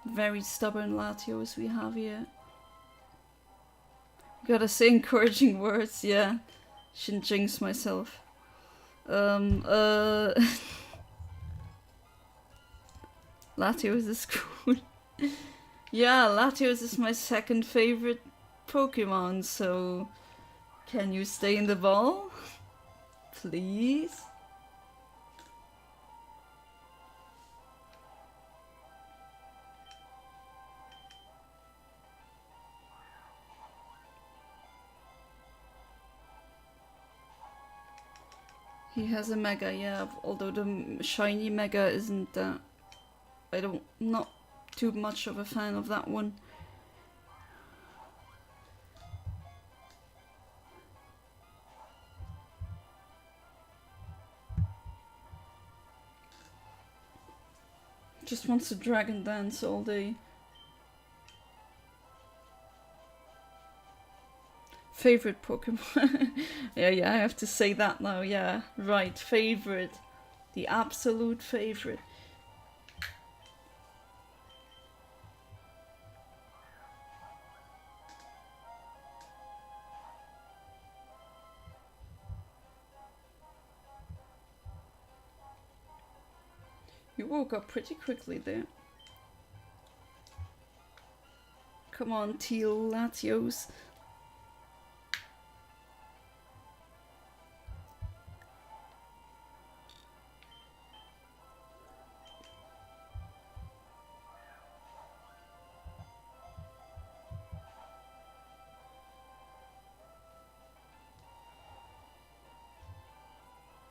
very stubborn Latios we have here. Gotta say encouraging words, yeah. Shouldn't jinx myself. Latios is cool. Yeah, Latios is my second favorite Pokemon, so can you stay in the ball? Please? He has a Mega, yeah, although the Shiny Mega isn't that... not too much of a fan of that one. Just wants to Dragon Dance all day. Favorite Pokemon? yeah, I have to say that now, yeah. Right, favorite. The absolute favorite. You woke up pretty quickly there. Come on, Teal Latios.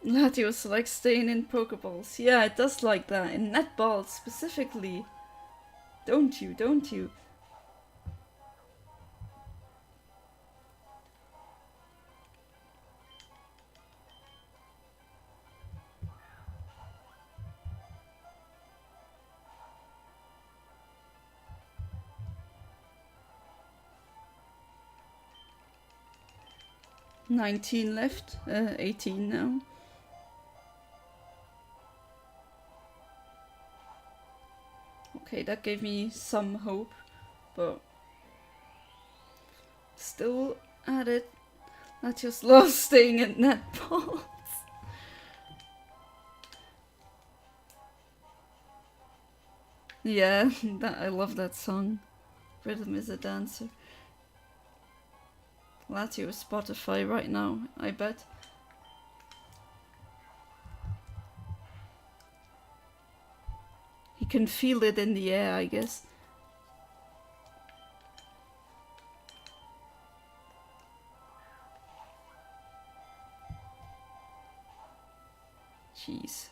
Latios likes staying in Pokeballs. Yeah, it does like that. In netballs specifically. Don't you? 19 left. 18 now. Okay, that gave me some hope, but still at it. I just love staying at netballs. Yeah, I love that song. Rhythm is a dancer. Latios Spotify right now, I bet. He can feel it in the air, I guess. Jeez.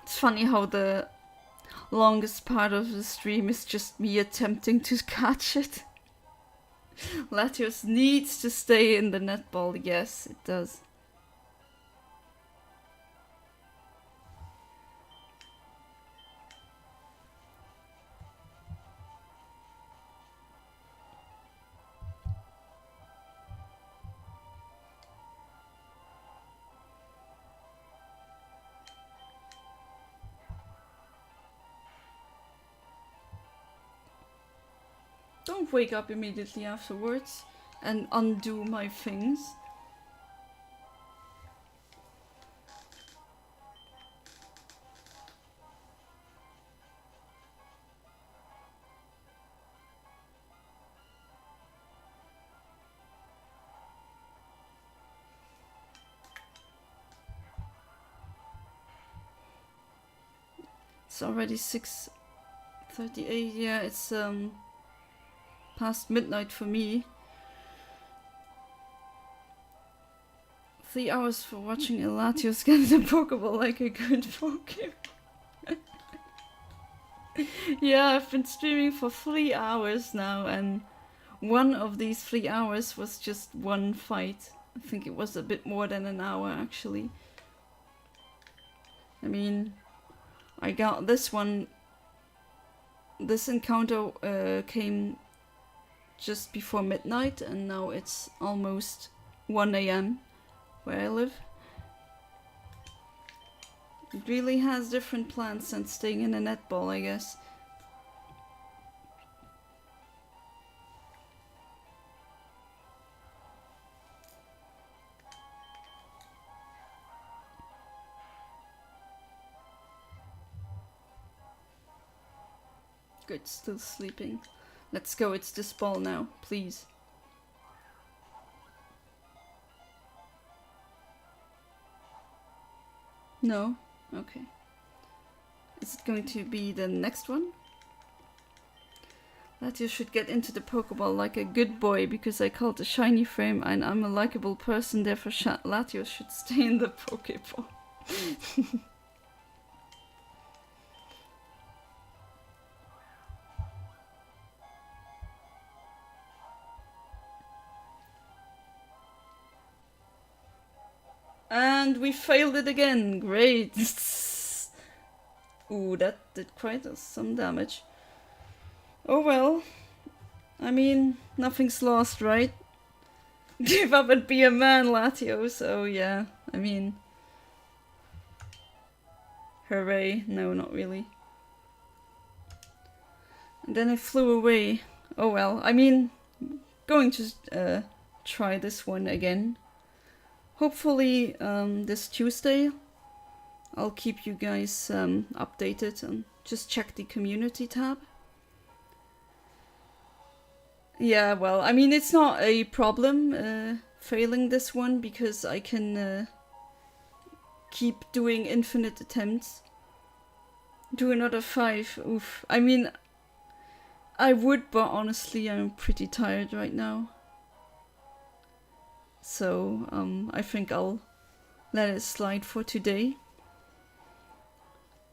It's funny how the longest part of the stream is just me attempting to catch it. Latios needs to stay in the netball, yes, it does. Don't wake up immediately afterwards and undo my things. It's already 6:38. Yeah, it's past midnight for me. 3 hours for watching Latios get the Pokeball like a good Pokemon. Yeah, I've been streaming for 3 hours now, and one of these 3 hours was just one fight. I think it was a bit more than an hour, actually. I mean, I got this one. This encounter came just before midnight, and now it's almost 1 AM where I live. It really has different plans than staying in a netball, I guess. Good, still sleeping. Let's go, it's this ball now, please. No? Okay. Is it going to be the next one? Latios should get into the Pokeball like a good boy because I called the shiny frame and I'm a likable person, therefore Latios should stay in the Pokeball. And we failed it again. Great. Ooh, that did quite some damage. Oh well. I mean, nothing's lost, right? Give up and be a man, Latios. Oh yeah, I mean... Hooray. No, not really. And then it flew away. Oh well, I mean... Going to try this one again. Hopefully this Tuesday I'll keep you guys updated and just check the community tab. Yeah, well, I mean, it's not a problem failing this one because I can keep doing infinite attempts. Do another 5. Oof. I mean, I would, but honestly I'm pretty tired right now. So, I think I'll let it slide for today.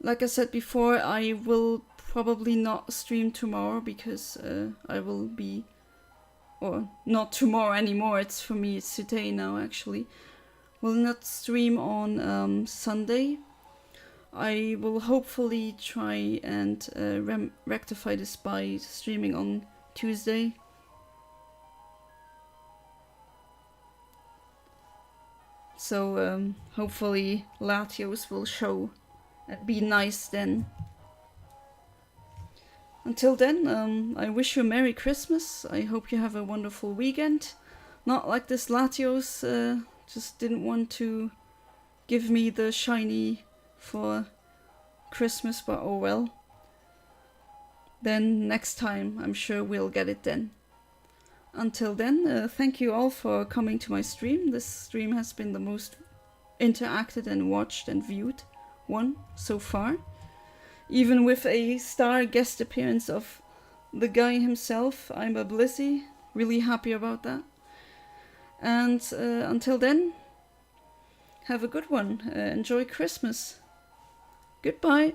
Like I said before, I will probably not stream tomorrow because I will be... Or, not tomorrow anymore, it's for me, it's today now actually. Will not stream on Sunday. I will hopefully try and rectify this by streaming on Tuesday. So hopefully Latios will show and be nice then. Until then, I wish you a Merry Christmas. I hope you have a wonderful weekend. Not like this Latios just didn't want to give me the shiny for Christmas, but oh well. then next time I'm sure we'll get it then. Until then, thank you all for coming to my stream. This stream has been the most interacted and watched and viewed one so far. Even with a star guest appearance of the guy himself, I'm a Blissey. Really happy about that. And until then, have a good one. Enjoy Christmas. Goodbye.